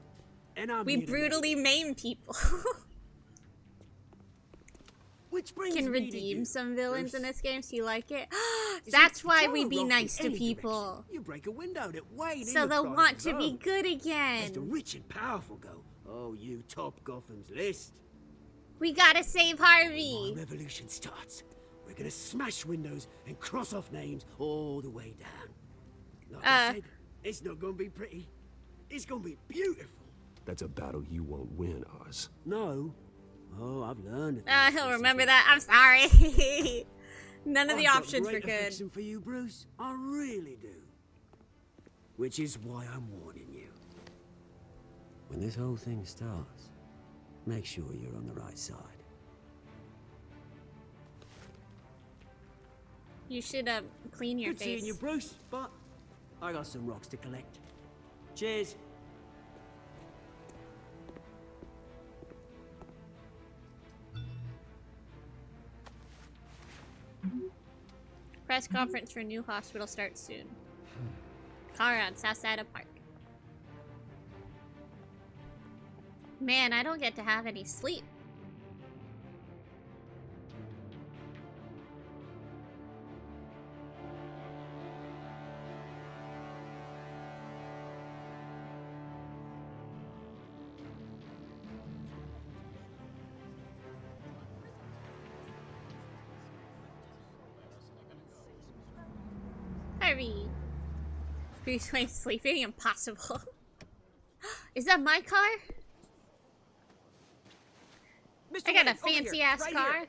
And I'm We here to make brutally maim people. Which brings Can me to redeem you, some villains Bruce. in this game. So you like it? Is That's it why tower we be rock in nice to any people. direction? You break a window that Wayne So they'll Enterprises want to be own. good As the again. rich and powerful go, oh, you top Gotham's list. We gotta save My Harvey. revolution starts. We're gonna smash windows and cross off names all the way down. Like I said, it's not gonna be pretty. It's gonna be beautiful. That's a battle you won't win, Oz. No. Oh, I've learned. He'll remember that. I'm sorry. None of the I've got options were great good. affection for you, Bruce. I really do. Which is why I'm warning you. When this whole thing starts, make sure you're on the right side. You should clean your Good seeing face. you, Bruce, but I got some rocks to collect. Cheers. Press conference for new hospital starts soon. Conrad, Southside Park. Man, I don't get to have any sleep. Harvey. Bruce Wayne sleeping? Impossible. Is that my car? Mr. I got a Wayne, over here, fancy ass right car. here.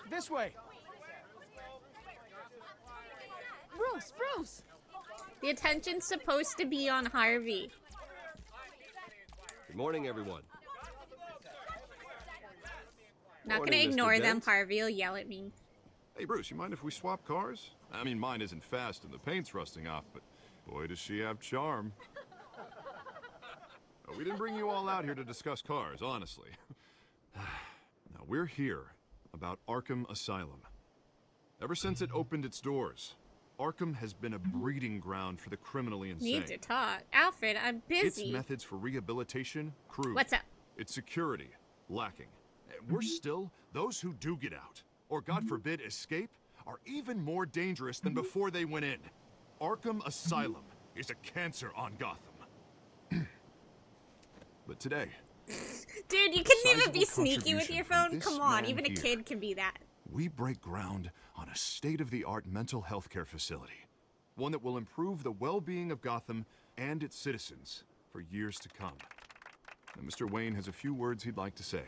This way. Bruce! The attention's supposed to be on Harvey. Good morning, everyone. Not Morning, gonna Mr. ignore them. Dent. Harvey will yell at me. Hey, Bruce, you mind if we swap cars? I mean, mine isn't fast and the paint's rusting off, but boy, does she have charm. We didn't bring you all out here to discuss cars, honestly. Now, we're here about Arkham Asylum. Ever since it opened its doors, Arkham has been a breeding ground for the criminally insane. Need to talk. Alfred, I'm busy. Its methods for rehabilitation, crude. What's up? Its security, lacking. And we're still, those who do get out, or God forbid escape, are even more dangerous than before they went in. Arkham Asylum is a cancer on Gotham. But today... Dude, you couldn't even be Sizable sneaky with your contribution from phone? this Come on, man even a here. kid can be that. we break ground on a state-of-the-art mental health care facility. One that will improve the well-being of Gotham and its citizens for years to come. Now, Mr. Wayne has a few words he'd like to say.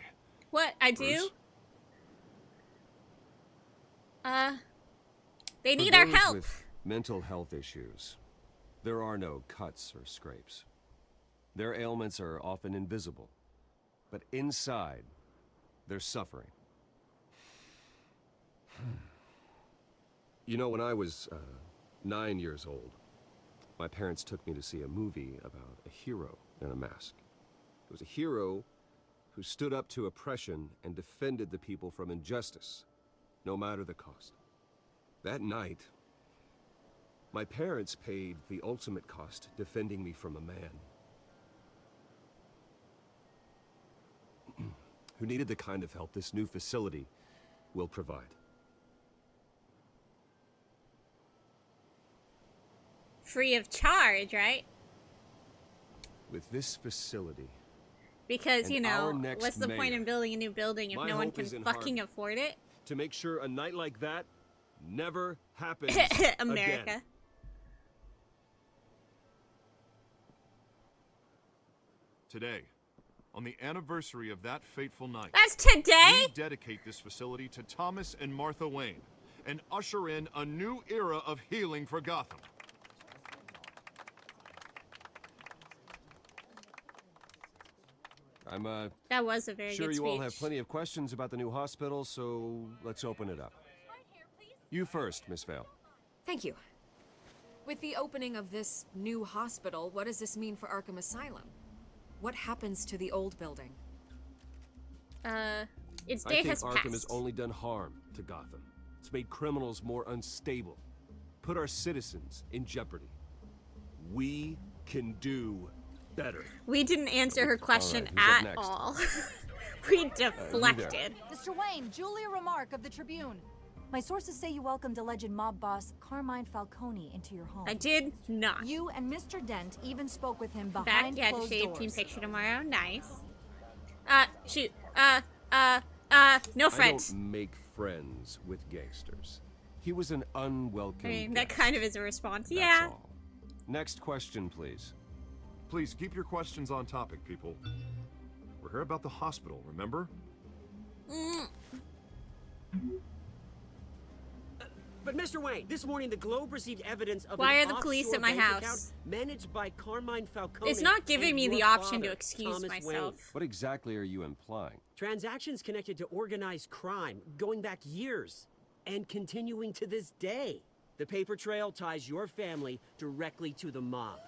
What? I do? Bruce? They For need our those help. with mental health issues, there are no cuts or scrapes. Their ailments are often invisible, but inside, they're suffering. You know, when I was 9 years old, my parents took me to see a movie about a hero in a mask. It was a hero who stood up to oppression and defended the people from injustice, no matter the cost. That night, my parents paid the ultimate cost defending me from a man who needed the kind of help this new facility will provide. Free of charge, right? With this facility, Because, and you our know, next what's the point mayor, in building a new building if my no one hope can is in fucking Harvey. afford it? to make sure a night like that never happens America. again. Today, on the anniversary of that fateful night, That's today? we dedicate this facility to Thomas and Martha Wayne and usher in a new era of healing for Gotham. I'm That was a very sure good you all have speech. plenty of questions about the new hospital, so let's open it up. You first, Miss Vale. Thank you. With the opening of this new hospital, what does this mean for Arkham Asylum? What happens to the old building? Its I day think has Arkham passed. has only done harm to Gotham. It's made criminals more unstable, put our citizens in jeopardy. We can do better. We didn't answer her question who's up at next? all. We deflected. Mr. Wayne, Julia Remark of the Tribune. My sources say you welcomed alleged mob boss Carmine Falcone into your home. I did not. You and Mr. Dent even spoke with him Back, behind yeah, closed shave doors. team picture tomorrow. Nice. Shoot. No I friends. don't make friends with gangsters. He was an unwelcome I mean, that guest. kind of is a response. That's Yeah. all. Next question, please. Please keep your questions on topic, people. We're here about the hospital, remember? But Mr. Wayne, this morning the Globe received evidence of Why an are the police offshore at my bank house? account managed by Carmine Falcone. It's not giving and me the your option to father, excuse Thomas myself. Wayne. What exactly are you implying? Transactions connected to organized crime, going back years, and continuing to this day. The paper trail ties your family directly to the mob.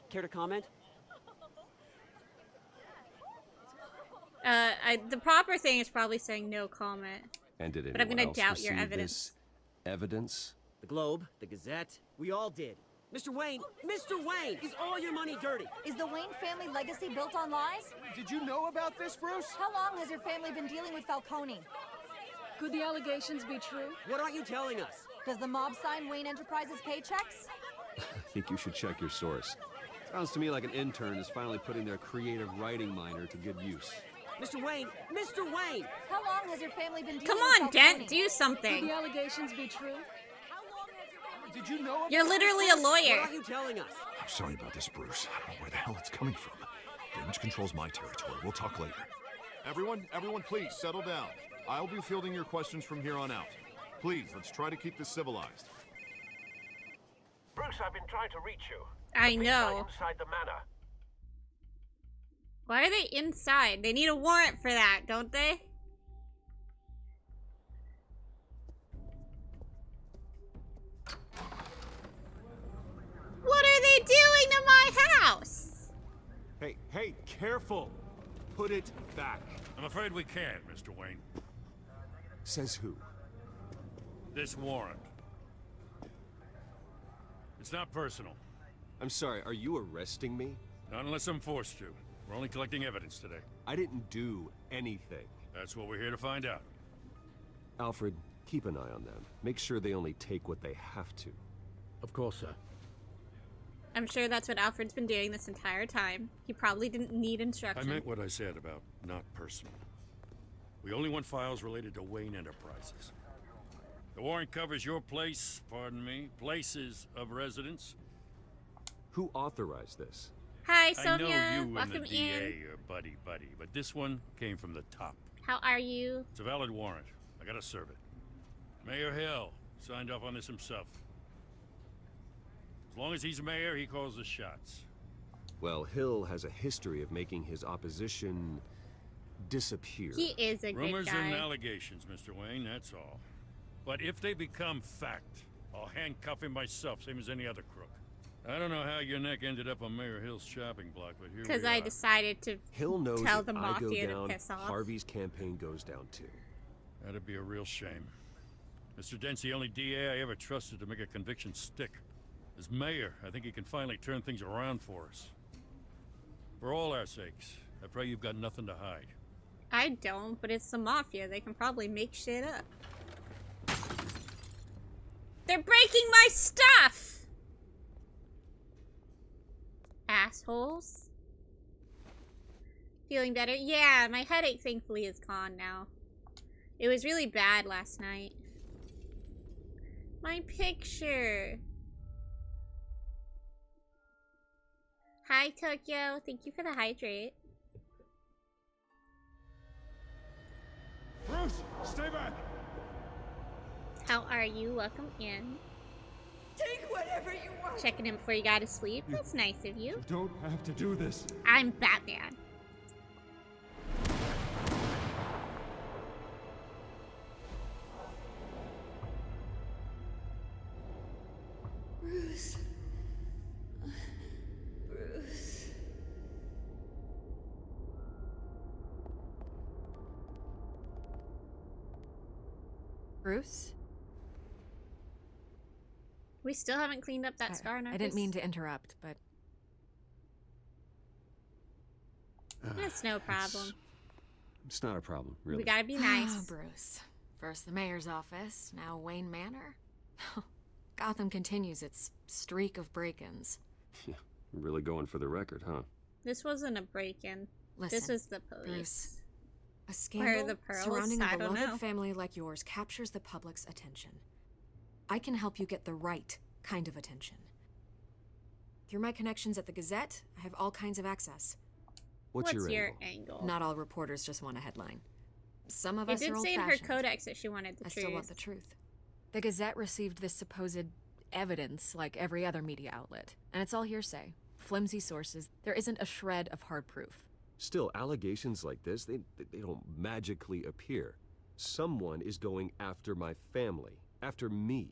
Care to comment? The proper thing is probably saying no comment. And did But I'm anyone gonna else doubt your receive evidence. this evidence? The Globe, the Gazette, we all did. Mr. Wayne, is all your money dirty? Is the Wayne family legacy built on lies? Did you know about this, Bruce? How long has your family been dealing with Falcone? Could the allegations be true? What aren't you telling us? Does the mob sign Wayne Enterprises paychecks? I think you should check your source. Sounds to me like an intern is finally putting their creative writing minor to good use. Mr. Wayne! How long has your family been dealing Come with on, Falcone? Dent, do something. Could the allegations be true? Did you know about You're literally a lawyer. What aren't you telling us? I'm sorry about this, Bruce. I don't know where the hell it's coming from. Damage control's my territory. We'll talk later. Everyone, please settle down. I'll be fielding your questions from here on out. Please, let's try to keep this civilized. Bruce, I've been trying to reach you. I The police know. are inside the manor. Why are they inside? They need a warrant for that, don't they? What are they doing to my house? Hey, careful. Put it back. I'm afraid we can't, Mr. Wayne. Says who? This warrant. It's not personal. I'm sorry, are you arresting me? Not unless I'm forced to. We're only collecting evidence today. I didn't do anything. That's what we're here to find out. Alfred, keep an eye on them. Make sure they only take what they have to. Of course, sir. I'm sure that's what Alfred's been doing this entire time. He probably didn't need I instruction. meant what I said about not personal. We only want files related to Wayne Enterprises. The warrant covers your place, pardon me, places of residence. Who authorized this? Hi, I Sonia. know you Welcome and the DA in. are buddy-buddy, but this one came from the top. How are you? It's a valid warrant. I gotta serve it. Mayor Hill signed off on this himself. As long as he's mayor, he calls the shots. Well, Hill has a history of making his opposition disappear. He is a Rumors good guy. and allegations, Mr. Wayne, that's all. But if they become fact, I'll handcuff him myself, same as any other crook. I don't know how your neck ended up on Mayor Hill's shopping block, but here we are. Because I decided to Hill knows tell if the I go mafia down, to piss off. Harvey's campaign goes down too. That'd be a real shame. Mr. Dent's the only DA I ever trusted to make a conviction stick. As mayor, I think he can finally turn things around for us. For all our sakes, I pray you've got nothing to hide. I don't, but it's the mafia. They can probably make shit up. They're breaking my stuff! Assholes. Feeling better? Yeah, my headache thankfully is gone now. It was really bad last night. My picture. Hi, Tokyo. Thank you for the hydrate. Bruce, stay back. How are you? Welcome in. Take whatever you want. Checking in before you go to sleep. That's nice of you. You don't have to do this. I'm Batman. Bruce. Bruce. Bruce? We still haven't cleaned up that scar on our I didn't face. mean to interrupt, but That's no problem. It's not a problem, really. We gotta be nice. Bruce. First the mayor's office, now Wayne Manor. Gotham continues its streak of break-ins. Yeah, really going for the record, huh? This wasn't a break-in. This Listen, was the police. Bruce, a Where are scandal the pearls? surrounding a I don't beloved know. family like yours captures the public's attention. I can help you get the right kind of attention. Through my connections at the Gazette, I have all kinds of access. What's your angle? Not all reporters just want a headline. Some of It us did are say in her old-fashioned. codex that she wanted the I truth. still want the truth. The Gazette received this supposed evidence like every other media outlet, and it's all hearsay. Flimsy sources. There isn't a shred of hard proof. Still, allegations like this, they don't magically appear. Someone is going after my family, after me.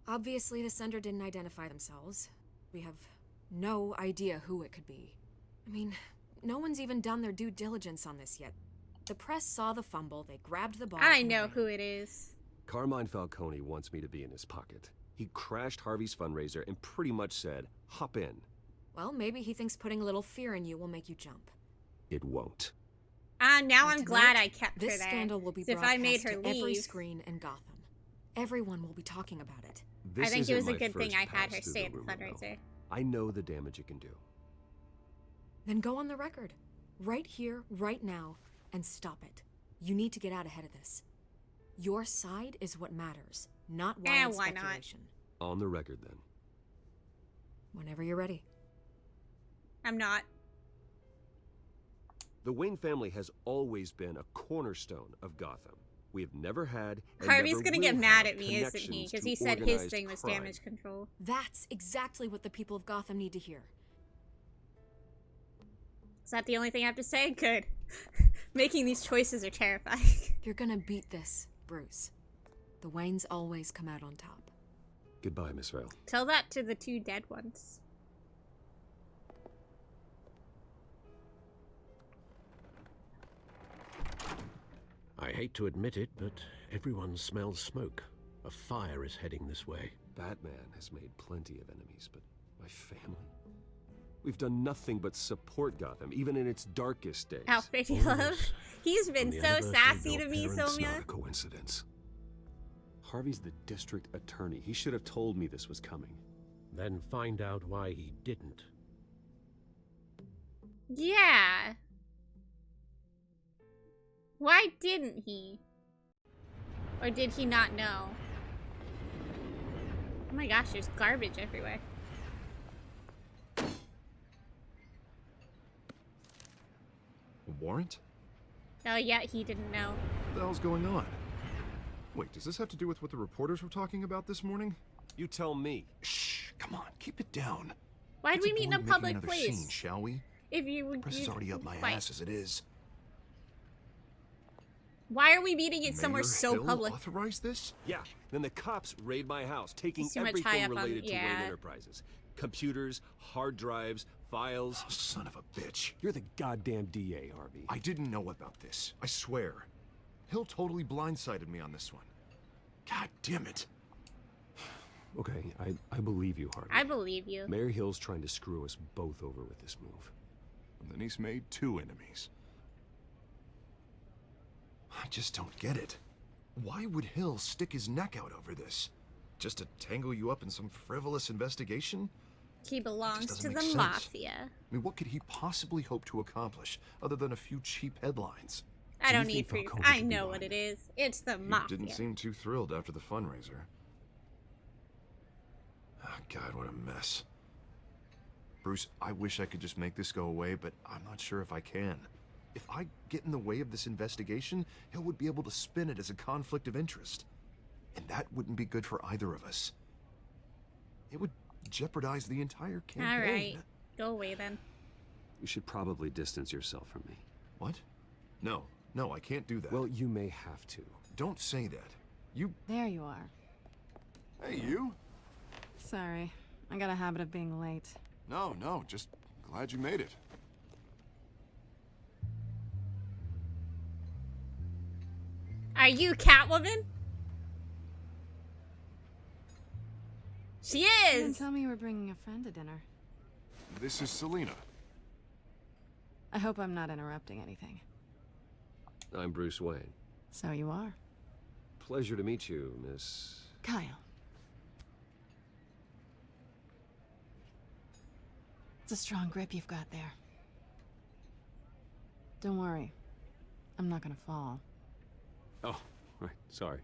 Obviously, the sender didn't identify themselves. We have no idea who it could be. I mean, no one's even done their due diligence on this yet. The press saw the fumble, they grabbed the ball. I know who it is. Carmine Falcone wants me to be in his pocket. He crashed Harvey's fundraiser and pretty much said, hop in. Well, maybe he thinks putting a little fear in you will make you jump. It won't. Now I'm glad I kept her This there. scandal will be 'Cause if broadcast I made her to leave, every screen in Gotham. Everyone will be talking about it. This I think it was isn't a my good thing first I had pass her through stay the at the rumor mill. fundraiser. I know the damage it can do. Then go on the record. Right here, right now, and stop it. You need to get out ahead of this. Your side is what matters, not wild why not? speculation. On the record, then. Whenever you're ready. I'm not. The Wayne family has always been a cornerstone of Gotham. We have never had and Harvey's never gonna will get mad have at me, isn't he? connections Because to he said his organized thing was crime. damage control. That's exactly what the people of Gotham need to hear. Is that the only thing I have to say? Good. Making these choices are terrifying. You're gonna beat this, Bruce. The Waynes always come out on top. Goodbye, Miss Vale. Tell that to the two dead ones. I hate to admit it, but everyone smells smoke. A fire is heading this way. Batman has made plenty of enemies, but my family? We've done nothing but support Gotham, even in its darkest days. Alfred, you love? He's been so sassy to me, It's Somia. not a coincidence. Harvey's the district attorney. He should have told me this was coming. Then find out why he didn't. Yeah. Why didn't he? Or did he not know? Oh my gosh, there's garbage everywhere. A warrant? Oh yeah, he didn't know. What the hell's going on? Wait, does this have to do with what the reporters were talking about this morning? You tell me. Shh, come on, keep it down. Why'd we meet in a Avoid making public another place? Scene, shall we? If you would, Press is already up my ass as it is. Why are we meeting it somewhere Mayor so Hill public? authorized this? Yeah, then the cops raid my house, taking It's too much high everything up on- related to yeah. Wayne Enterprises. Computers, hard drives, files. Oh, son of a bitch. You're the goddamn DA, Harvey. I didn't know about this. I swear. Hill totally blindsided me on this one. God damn it. Okay, I believe you, Harvey. I believe you. Mayor Hill's trying to screw us both over with this move. And then he's made 2 enemies. I just don't get it. Why would Hill stick his neck out over this? Just to tangle you up in some frivolous investigation? He belongs doesn't to make the sense. mafia. I mean, what could he possibly hope to accomplish other than a few cheap headlines? I don't need proof. I know what it is. It's the He mafia. didn't seem too thrilled after the fundraiser. Oh, God, what a mess. Bruce, I wish I could just make this go away, but I'm not sure if I can. If I get in the way of this investigation, Hill would be able to spin it as a conflict of interest. And that wouldn't be good for either of us. It would jeopardize the entire campaign. All right. Go away then. You should probably distance yourself from me. What? No, I can't do that. Well, you may have to. Don't say that. You... There you are. Hey, you? Sorry. I got a habit of being late. No, just glad you made it. Are you Catwoman? She You didn't is! tell me you were bringing a friend to dinner. This is Selina. I hope I'm not interrupting anything. I'm Bruce Wayne. So you are. Pleasure to meet you, Miss... Kyle. It's a strong grip you've got there. Don't worry. I'm not gonna fall. Oh, right, sorry.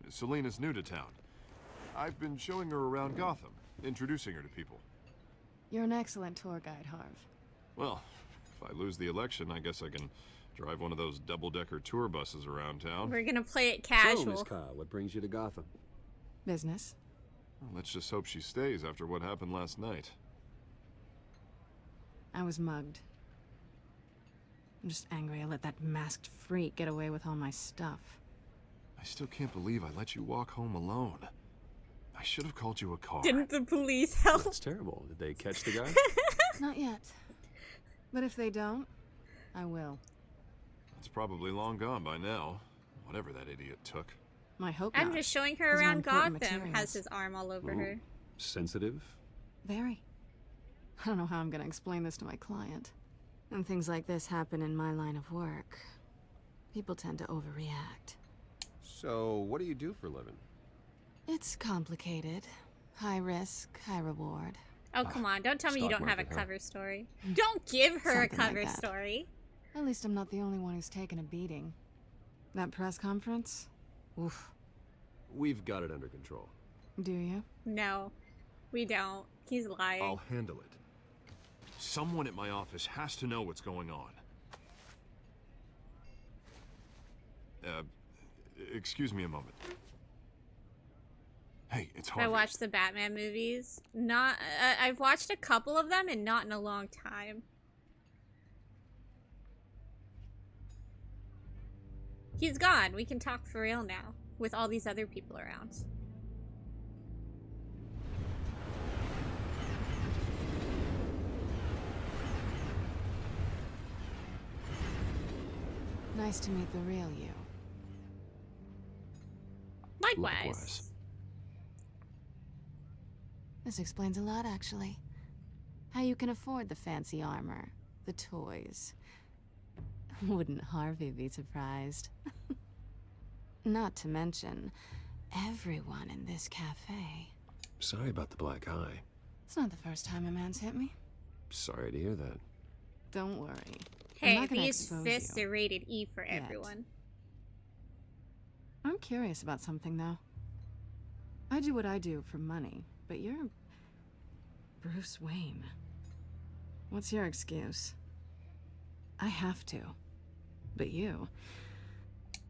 Selina's new to town. I've been showing her around Gotham, introducing her to people. You're an excellent tour guide, Harv. Well, if I lose the election, I guess I can Drive one of those double-decker tour buses around town. We're gonna play it So, casual. Miss Carr, what brings you to Gotham? Business. Well, let's just hope she stays after what happened last night. I was mugged. I'm just angry I let that masked freak get away with all my stuff. I still can't believe I let you walk home alone. I should have called you a car. Didn't the police help? That's terrible. Did they catch the guy? Not yet. But if they don't, I will. It's probably long gone by now. Whatever that idiot took. My hope I'm not. just showing her These are around important Gotham. materials. Has his arm all over her. Sensitive? Very. I don't know how I'm gonna explain this to my client. When things like this happen in my line of work, people tend to overreact. So, what do you do for a living? It's complicated. High risk, high reward. Oh, come on. Don't tell me you stock don't have a market, huh? cover story. Don't give her Something a like cover that. story. At least I'm not the only one who's taken a beating. That press conference? Oof. We've got it under control. Do you? No, we don't. He's lying. I'll handle it. Someone at my office has to know what's going on. Excuse me a moment. Hey, it's Harvey. I watched the Batman movies. Not. I've watched a couple of them and not in a long time. He's gone. We can talk for real now with all these other people around. Nice to meet the real you. Likewise. This explains a lot, actually. How you can afford the fancy armor, the toys. Wouldn't Harvey be surprised? Not to mention, everyone in this cafe. Sorry about the black eye. It's not the first time a man's hit me. Sorry to hear that. Don't worry. I'm Hey, not gonna these expose fists you. are rated E for Yet. everyone. I'm curious about something, though. I do what I do for money, but you're Bruce Wayne. What's your excuse? I have to. But you...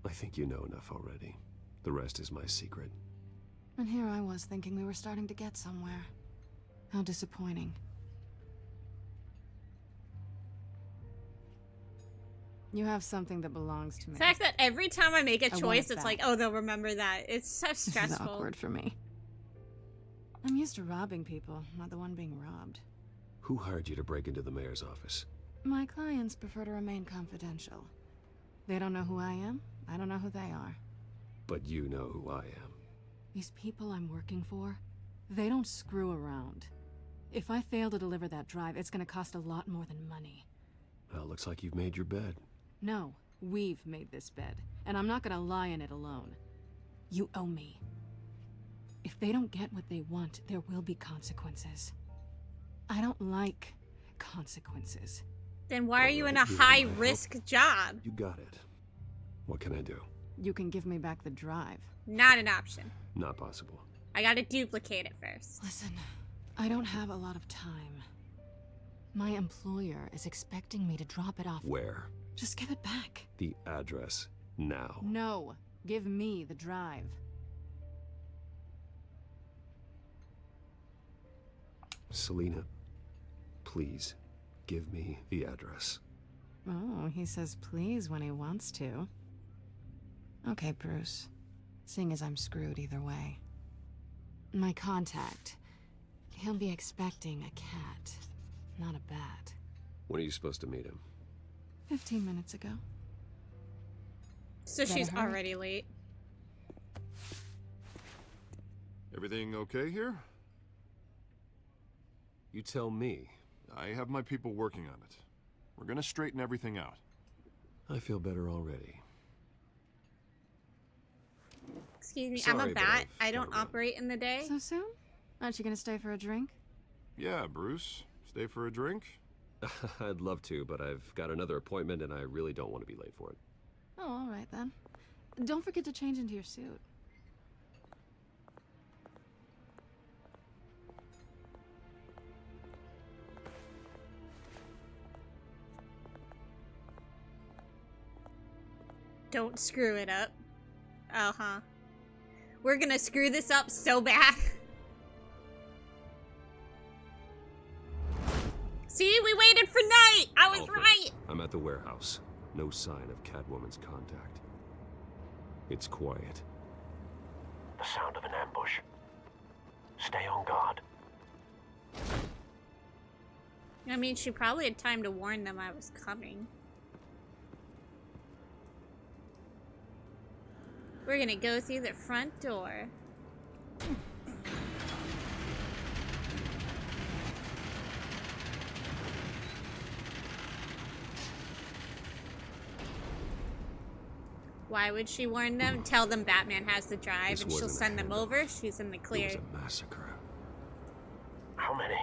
I think you know enough already. The rest is my secret. And here I was thinking we were starting to get somewhere. How disappointing. You have something that belongs to me. The fact that every time I make a I want choice, it it's back. like, oh, they'll remember that. It's so This is stressful. awkward for me. I'm used to robbing people, not the one being robbed. Who hired you to break into the mayor's office? My clients prefer to remain confidential. They don't know who I am. I don't know who they are. But you know who I am. These people I'm working for, they don't screw around. If I fail to deliver that drive, it's gonna cost a lot more than money. Well, looks like you've made your bed. No, we've made this bed, and I'm not gonna lie in it alone. You owe me. If they don't get what they want, there will be consequences. I don't like consequences. Then why are you in a Alright, you want my high-risk job? You got it. What can I do? You can give me back the drive. Not an option. Not possible. I gotta duplicate it first. Listen, I don't have a lot of time. My employer is expecting me to drop it off. Where? Just give it back. The address. Now. No, give me the drive. Selina, please, give me the address. Oh, he says please when he wants to. Okay, Bruce. Seeing as I'm screwed either way. My contact. He'll be expecting a cat, not a bat. When are you supposed to meet him? 15 minutes ago. So Better she's hurry. already late. Everything okay here? You tell me. I have my people working on it. We're gonna straighten everything out. I feel better already. Excuse me, I'm a Sorry, but bat. I've I don't gotta run. operate in the day. So soon? Aren't you gonna stay for a drink? Yeah, Bruce. Stay for a drink? I'd love to, but I've got another appointment and I really don't want to be late for it. Oh, all right then. Don't forget to change into your suit. Don't screw it up. Uh-huh. We're gonna screw this up so bad. See, we waited for night! I was Alfred, right! I'm at the warehouse. No sign of Catwoman's contact. It's quiet. The sound of an ambush. Stay on guard. I mean, she probably had time to warn them I was coming. We're gonna go through the front door. Why would she warn them? Tell them Batman has the drive This and she'll wasn't a send them handoff. over. She's in the clear. It was a massacre. How many?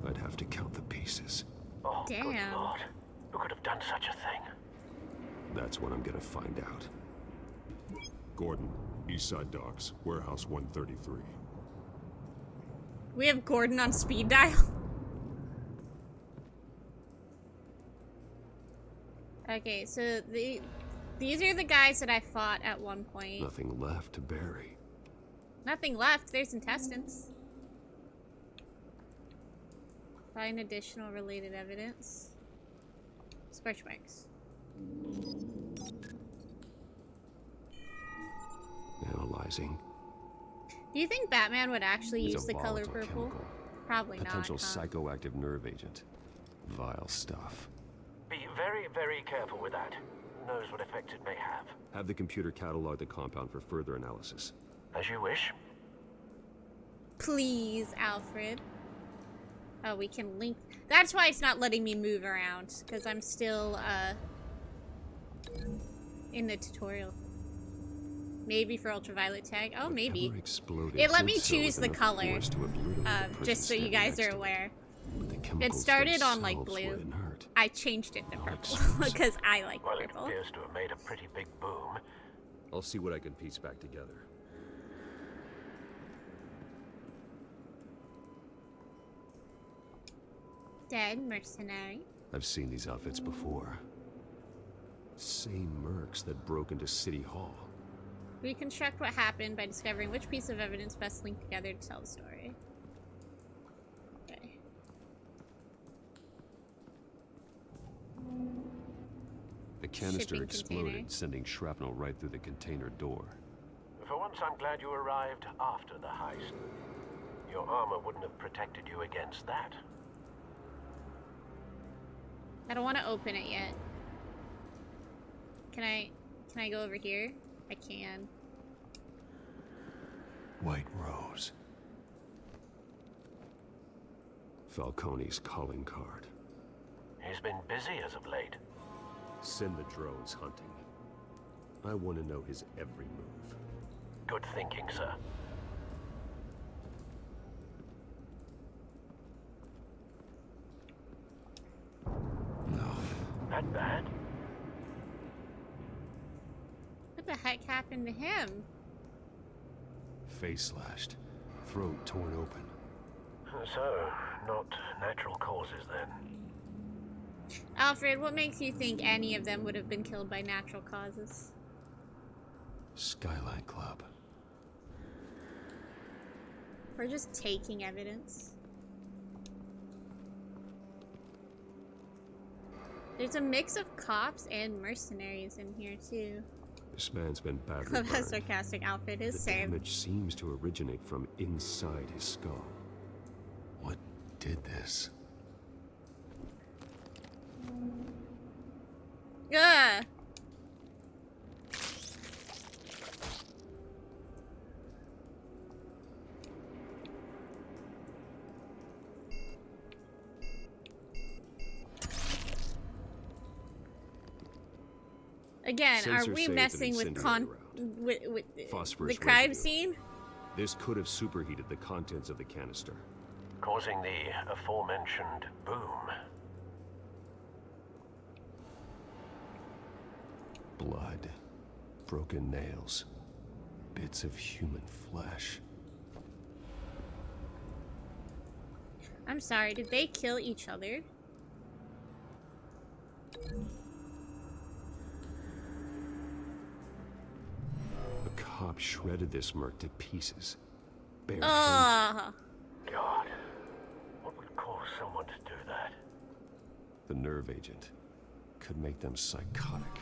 I'd have to count the pieces. Oh, good Damn. Lord. Who could have done such a thing? That's what I'm gonna find out. Gordon, Eastside Docks, Warehouse 133. We have Gordon on speed dial. Okay, so these are the guys that I fought at one point. Nothing left to bury. Nothing left. There's intestines. Find additional related evidence. Scorch marks. Analyzing. Do you think Batman would actually It's use a the color volatile purple? chemical. Probably Potential not. Huh? psychoactive nerve agent. Vile stuff. Be very, very careful with that. Who knows what effects it may have? Have the computer catalog the compound for further analysis. As you wish. Please, Alfred. Oh, we can link. That's why it's not letting me move around, because I'm still in the tutorial. Maybe for ultraviolet tag. Oh, maybe. It let me choose the color, just so you guys are aware. It started on like blue. I changed it to purple because I like Well, it purple. appears to have made a pretty big boom. I'll see what I can piece back together. Dead mercenary. I've seen these outfits before. Same mercs that broke into City Hall. Reconstruct what happened by discovering which piece of evidence best linked together to tell the story. Okay. The canister Shipping exploded, container. sending shrapnel right through the container door. For once, I'm glad you arrived after the heist. Your armor wouldn't have protected you against that. I don't want to open it yet. Can I go over here? I can. White Rose. Falcone's calling card. He's been busy as of late. Send the drones hunting. I want to know his every move. Good thinking, sir. No. That bad? What the heck happened to him? Face slashed. Throat torn open. So, not natural causes then. Alfred, what makes you think any of them would have been killed by natural causes? Skyline Club. We're just taking evidence. There's a mix of cops and mercenaries in here, too. This man's been badly Clubhouse burned. sarcastic outfit is The same. damage seems to originate from inside his skull. What did this? Ugh! Again, Sensors are say we it's an messing with incendiary the Phosphorus crime residue. scene? This could have superheated the contents of the canister. Causing the aforementioned boom. Blood, broken nails, bits of human flesh. I'm sorry, did they kill each other? cop shredded this merc to pieces. Barehanded. Ugh. God, what would cause someone to do that? The nerve agent could make them psychotic.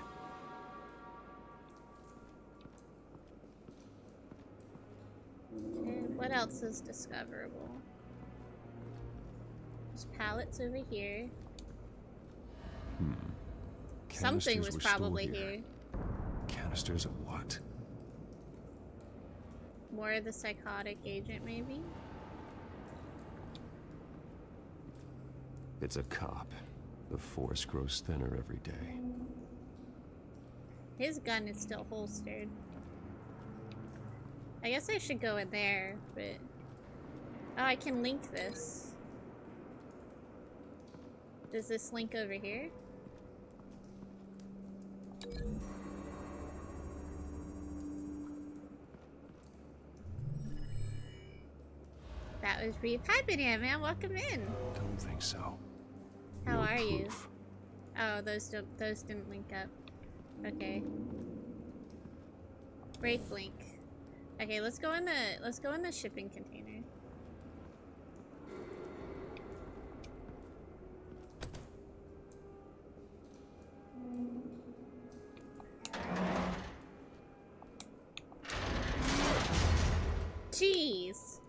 Okay, what else is discoverable? There's pallets over here. Something Canisters was were probably stored here. Canisters of what? More of the psychotic agent, maybe? It's a cop. The force grows thinner every day. His gun is still holstered. I guess I should go in there, but... Oh, I can link this. Does this link over here? That was pretty piping in, man. Welcome in. Don't think so. How No are you? proof. Oh, those didn't link up. Okay. Break link. Okay, let's go in the shipping container. Jeez.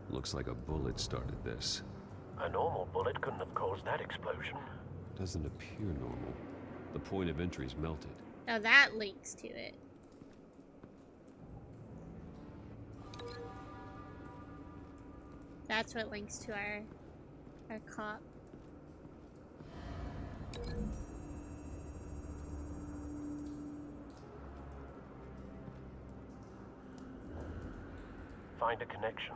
Looks like a bullet started this. A normal bullet couldn't have caused that explosion. Doesn't appear normal. The point of entry's melted. Oh, that links to it. That's what links to our cop. Find a connection.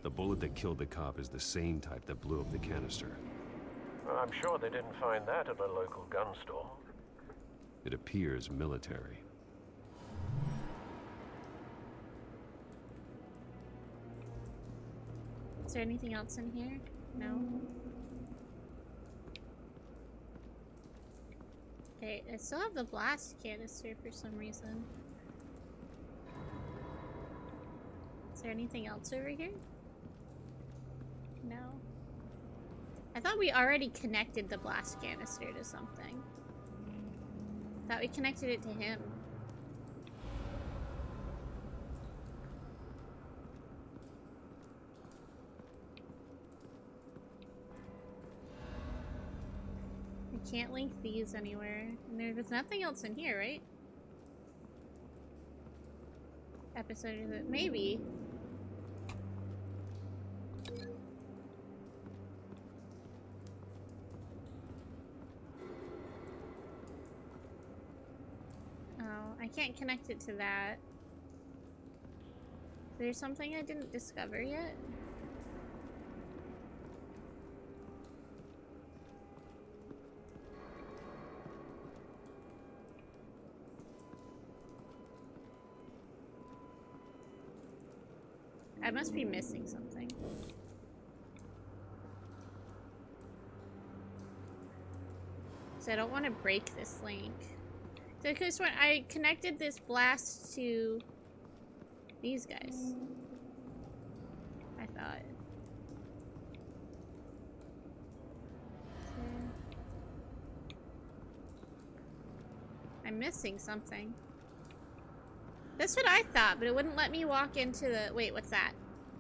The bullet that killed the cop is the same type that blew up the canister. I'm sure they didn't find that at a local gun store. It appears military. Is there anything else in here? No. Okay, I still have the blast canister for some reason. Is there anything else over here? No. I thought we already connected the blast canister to something. Thought we connected it to him. I can't link these anywhere. And there's nothing else in here, right? Episode of it. Maybe. Oh, I can't connect it to that. There's something I didn't discover yet? I must be missing something. So I don't want to break this link. So because when I connected this blast to these guys, I thought. I'm missing something. That's what I thought, but it wouldn't let me walk into the... Wait, what's that?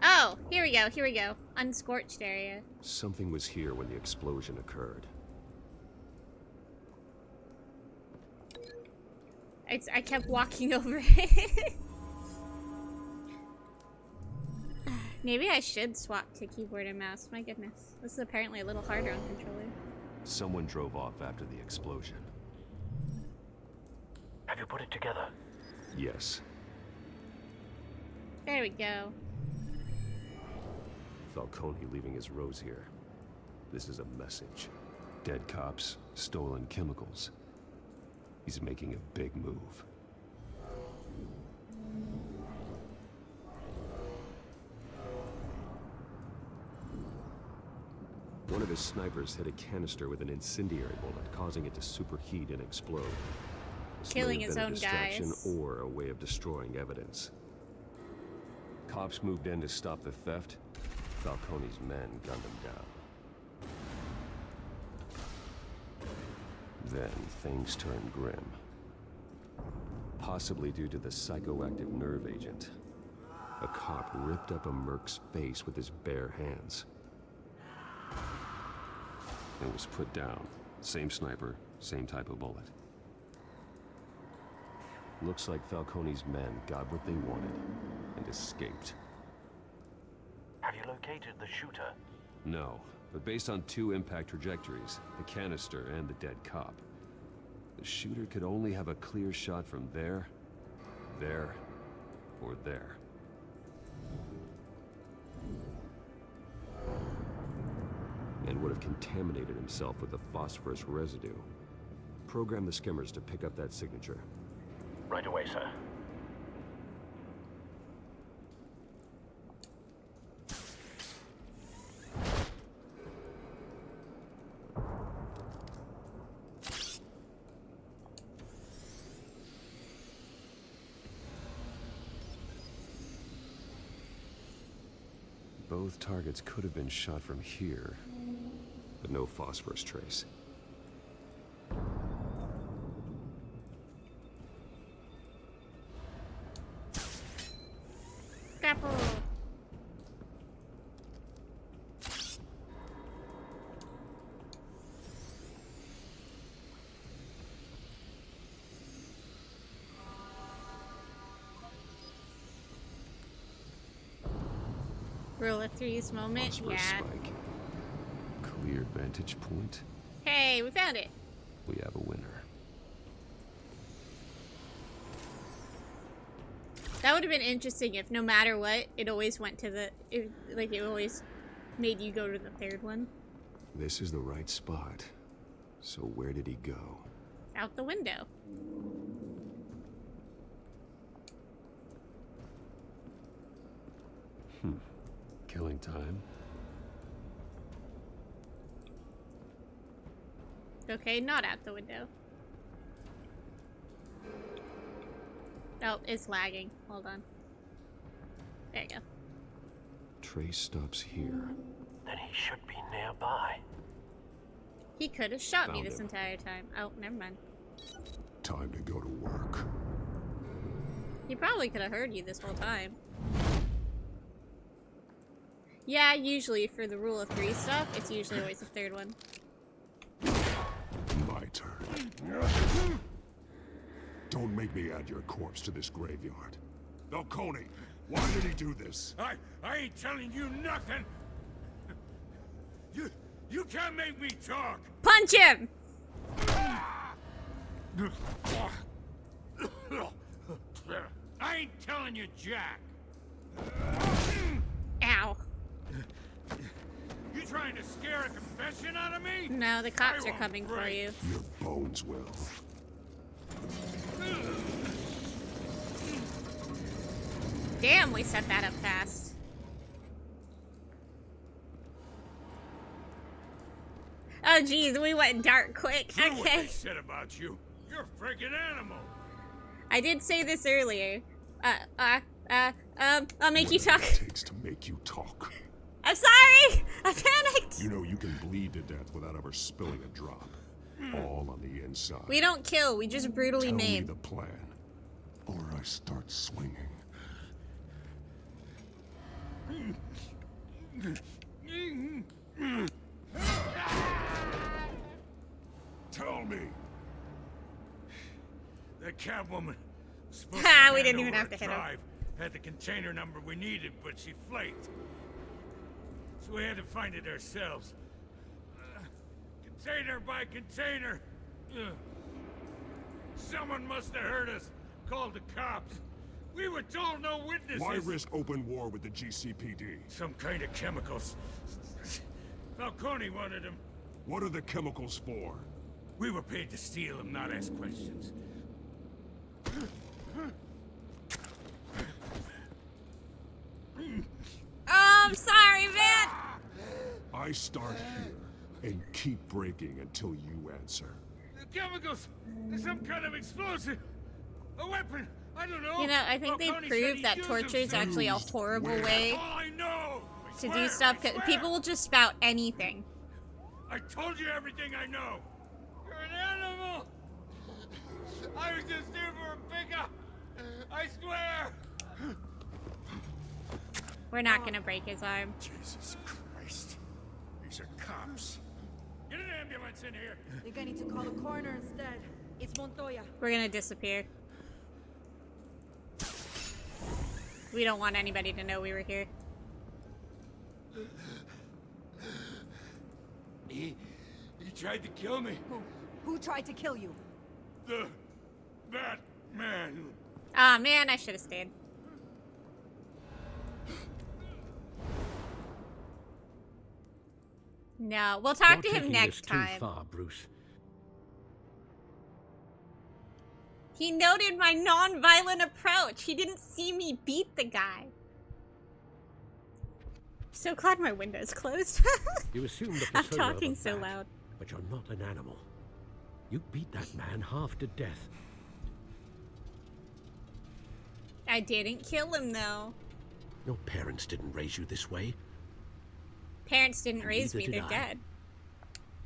Oh, here we go, here we go. Unscorched area. Something was here when the explosion occurred. I kept walking over it. Maybe I should swap to keyboard and mouse. My goodness. This is apparently a little harder on controller. Someone drove off after the explosion. Have you put it together? Yes. There we go. Falcone leaving his rose here. This is a message. Dead cops, stolen chemicals. He's making a big move. One of his snipers hit a canister with an incendiary bullet, causing it to superheat and explode. This Killing may have his been a own distraction guys. or a way of destroying evidence. Cops moved in to stop the theft. Falcone's men gunned him down. Then things turned grim. Possibly due to the psychoactive nerve agent. A cop ripped up a merc's face with his bare hands. It was put down. Same sniper, same type of bullet. Looks like Falcone's men got what they wanted and escaped. Have you located the shooter? No, but based on 2 impact trajectories, the canister and the dead cop, the shooter could only have a clear shot from there, or there. And would have contaminated himself with the phosphorus residue. Program the skimmers to pick up that signature. Right away, sir. Both targets could have been shot from here, but no phosphorus trace. Scrapple. Rule of threes moment, Phosphorus yeah. spike. Clear vantage point. Hey, we found it. We have a winner. That would have been interesting if no matter what, it always went to the, it always made you go to the third one. This is the right spot. So where did he go? Out the window. Killing time. Okay, not out the window. Oh, it's lagging. Hold on. There you go. Trace stops here. Then he should be nearby. He could have shot me Found this him. entire time. Oh, never mind. Time to go to work. He probably could have heard you this whole time. Yeah, usually for the rule of three stuff, it's usually always the third one. My turn. Don't make me add your corpse to this graveyard. Falcone, why did he do this? I ain't telling you nothing. You can't make me talk. Punch him! I ain't telling you, Jack. Ow. You trying to scare a confession out of me? No, the cops are coming for you. Your bones will. Damn, we set that up fast. Oh, geez, we went dark quick. True what they Okay. said about you. You're a freaking animal. I did say this earlier. I'll make you talk. It takes to make you talk. I'm sorry! I panicked! You know you can bleed to death without ever spilling a drop. All on the inside. We don't kill, we just brutally Tell me maim. the plan, or I start swinging. Tell me. The Catwoman was supposed Ha, to we hand didn't even over have to a hit him. drive, had the container number we needed, but she flaked. So we had to find it ourselves. Container by container. Someone must have heard us. Called the cops. We were told no witnesses. Why risk open war with the GCPD? Some kind of chemicals. Falcone wanted them. What are the chemicals for? We were paid to steal them, not ask questions. Oh, I'm sorry, man! I start here and keep breaking until you answer. The chemicals! There's some kind of explosive! A weapon! I don't know! You know, I think they Falcone said proved he that used torture is them. actually a horrible way All I know! to do stuff. Cause people will just spout anything. I told you everything I know! You're an animal! I was just here for a pickup! I swear! We're not gonna break his arm. Jesus Christ. These are cops. Get an ambulance in here! I think I need to call the coroner instead. It's Montoya. We're gonna disappear. We don't want anybody to know we were here. He tried to kill me. Who tried to kill you? That man. Ah, man, I should have stayed. No, we'll talk to him next time. Too far, Bruce. He noted my non-violent approach. He didn't see me beat the guy. So glad my window's closed. You assume the I'm persona talking of a so bat, loud. but you're not an animal. You beat that man half to death. I didn't kill him, though. Your parents didn't raise you this way. Parents didn't raise me, Neither they're did I. dead.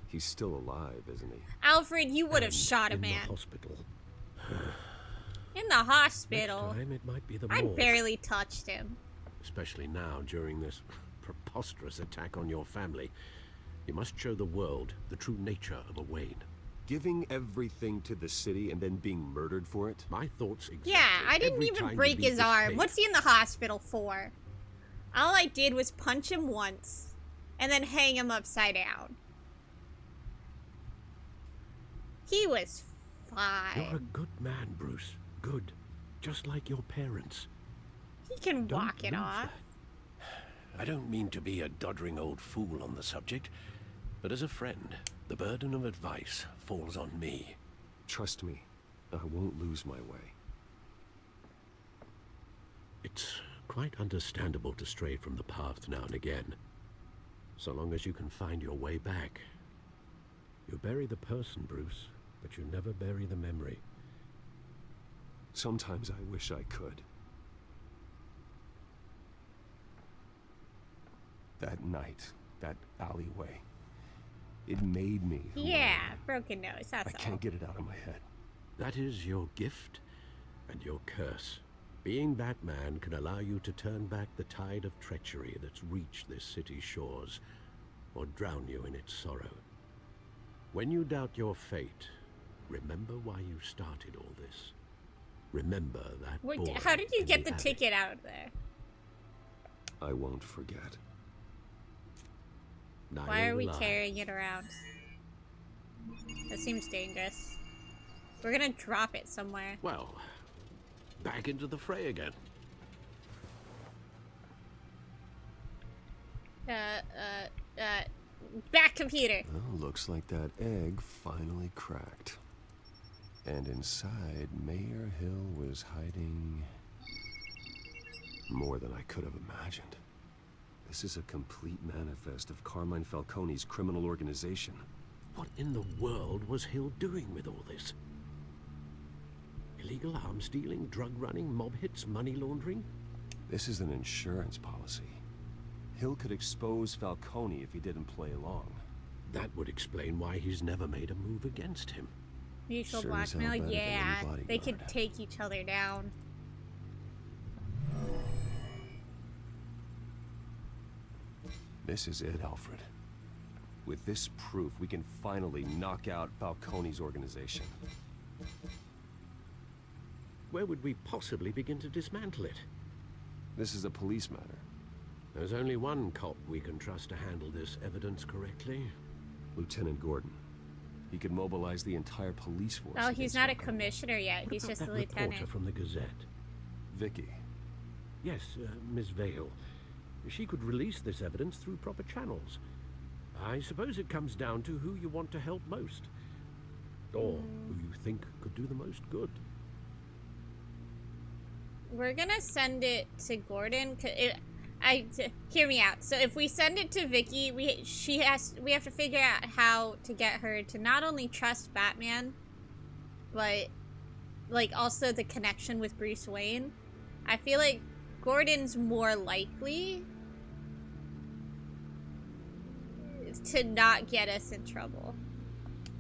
He's still alive, isn't he? Alfred, you would have And shot a in man. the hospital. In the hospital. Next time, it might be the I morgue. barely touched him. Especially now, during this preposterous attack on your family. You must show the world the true nature of a Wayne. Giving everything to the city and then being murdered for it? My thoughts exactly. Yeah, I didn't Every even time you break leave his this arm. cave. What's he in the hospital for? All I did was punch him once and then hang him upside down. He was fine. You're a good man, Bruce. Good. Just like your parents. He can Don't walk it lose off. that. I don't mean to be a doddering old fool on the subject, but as a friend, the burden of advice falls on me. Trust me, I won't lose my way. It's quite understandable to stray from the path now and again, so long as you can find your way back. You bury the person, Bruce, but you never bury the memory. Sometimes I wish I could. That night, that alleyway, it made me who I Yeah, am. broken nose, that's I can't get it out of my head. That is your gift and your curse. Being Batman can allow you to turn back the tide of treachery that's reached this city's shores, or drown you in its sorrow. When you doubt your fate, remember why you started all this. Remember that Wait, boy how did you in get the alley. ticket out of there? I won't forget. Why are we Neither will I. carrying it around? That seems dangerous. We're gonna drop it somewhere. Well, back into the fray again. Back computer. Well, looks like that egg finally cracked. And inside, Mayor Hill was hiding more than I could have imagined. This is a complete manifest of Carmine Falcone's criminal organization. What in the world was Hill doing with all this? Illegal arms dealing, drug running, mob hits, money laundering? This is an insurance policy. Hill could expose Falcone if he didn't play along. That would explain why he's never made a move against him. Mutual Sure as hell blackmail? better than Yeah. any They could bodyguard. take each other down. This is it, Alfred. With this proof, we can finally knock out Falcone's organization. Where would we possibly begin to dismantle it? This is a police matter. There's only one cop we can trust to handle this evidence correctly. Lieutenant Gordon. He could mobilize the entire police force. Oh, he's against not a Falcone. commissioner yet. What He's about just a that reporter lieutenant. from the Gazette? Vicky. Yes, Miss Vale. She could release this evidence through proper channels. I suppose it comes down to who you want to help most. Or who you think could do the most good. We're gonna send it to Gordon. Hear me out. So if we send it to Vicky, we have to figure out how to get her to not only trust Batman, but like also the connection with Bruce Wayne. I feel like Gordon's more likely to not get us in trouble.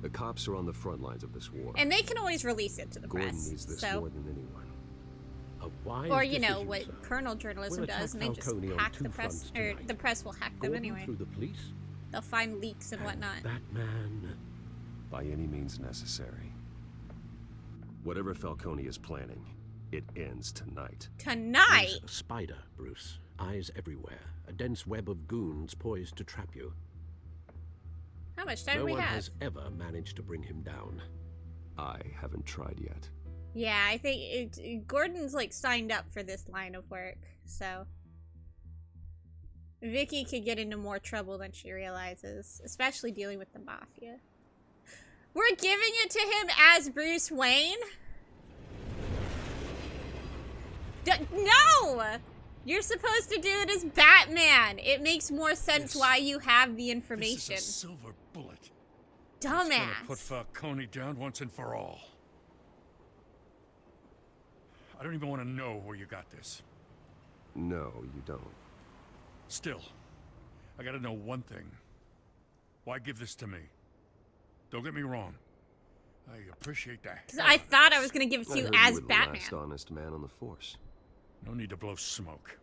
The cops are on the front lines of this war. And they can always release it to the Gordon press. needs this so. more than anyone. A wise Or, you know, decision, what sir. Colonel Journalism We'll does, and attack they just Falcone on hack two the press, fronts or tonight. the press will hack them Gordon anyway. through the police. They'll find leaks and whatnot. Batman. By any means necessary. Whatever Falcone is planning, it ends tonight. Tonight? He's a spider, Bruce. Eyes everywhere. A dense web of goons poised to trap you. How much time no do we one have? has ever managed to bring him down. I haven't tried yet. Yeah, I think Gordon's like signed up for this line of work, so Vicky could get into more trouble than she realizes, especially dealing with the mafia. We're giving it to him as Bruce Wayne? No! You're supposed to do it as Batman. It makes more sense why you have the information. This is a silver bullet. Dumbass. It's gonna put Falcone down once and for all. I don't even want to know where you got this. No, you don't. Still, I gotta know one thing. Why give this to me? Don't get me wrong. I appreciate that. Because I thought I was going to give it to I you heard as were the Batman. last honest man on the force. No need to blow smoke.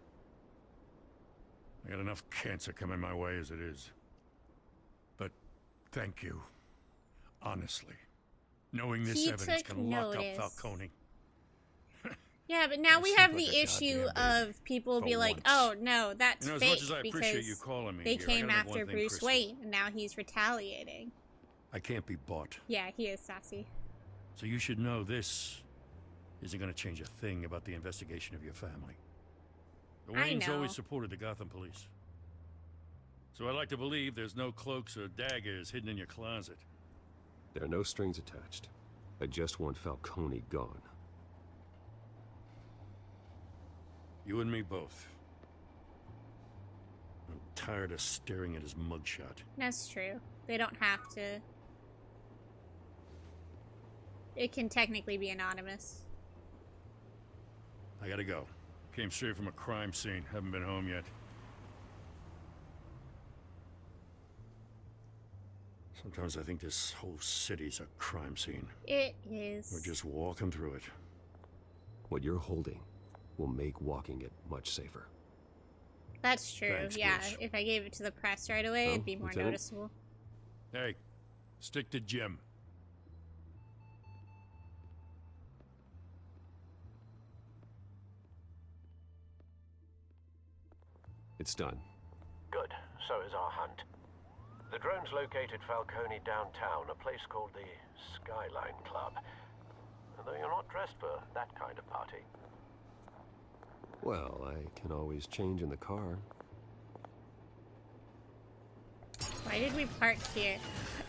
I got enough cancer coming my way as it is. But thank you. Honestly. Knowing this He evidence took can lock notice. up Falcone. Yeah, but now we seems have like the a issue goddamn of people For be like, once. oh no, that's You know, as fake much as I appreciate because you calling me they here, I came gotta make after one thing Bruce crystal. Wayne and now he's retaliating. I can't be bought. Yeah, he is sassy. So you should know this isn't going to change a thing about the investigation of your family. The I Waynes know. always supported the Gotham police. So I'd like to believe there's no cloaks or daggers hidden in your closet. There are no strings attached. I just want Falcone gone. You and me both. I'm tired of staring at his mugshot. That's true. They don't have to. It can technically be anonymous. I gotta go. Came straight from a crime scene. Haven't been home yet. Sometimes I think this whole city's a crime scene. It is. We're just walking through it. What you're holding will make walking it much safer. That's true. Thanks, yeah, Bruce. if I gave it to the press right away, it'd be more Lieutenant? noticeable. Hey, stick to Jim. It's done. Good. So is our hunt. The drones located Falcone downtown, a place called the Skyline Club. Though you're not dressed for that kind of party. Well, I can always change in the car. Why did we park here?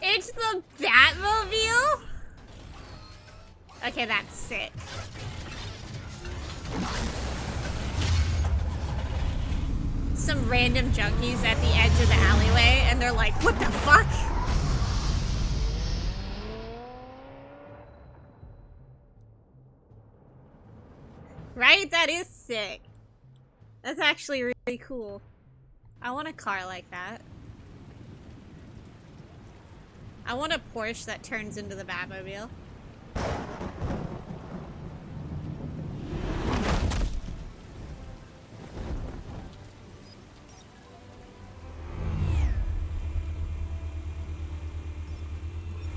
It's the Batmobile? Okay, that's sick. Some random junkies at the edge of the alleyway, and they're like, what the fuck? Right? That is sick. That's actually really cool. I want a car like that. I want a Porsche that turns into the Batmobile.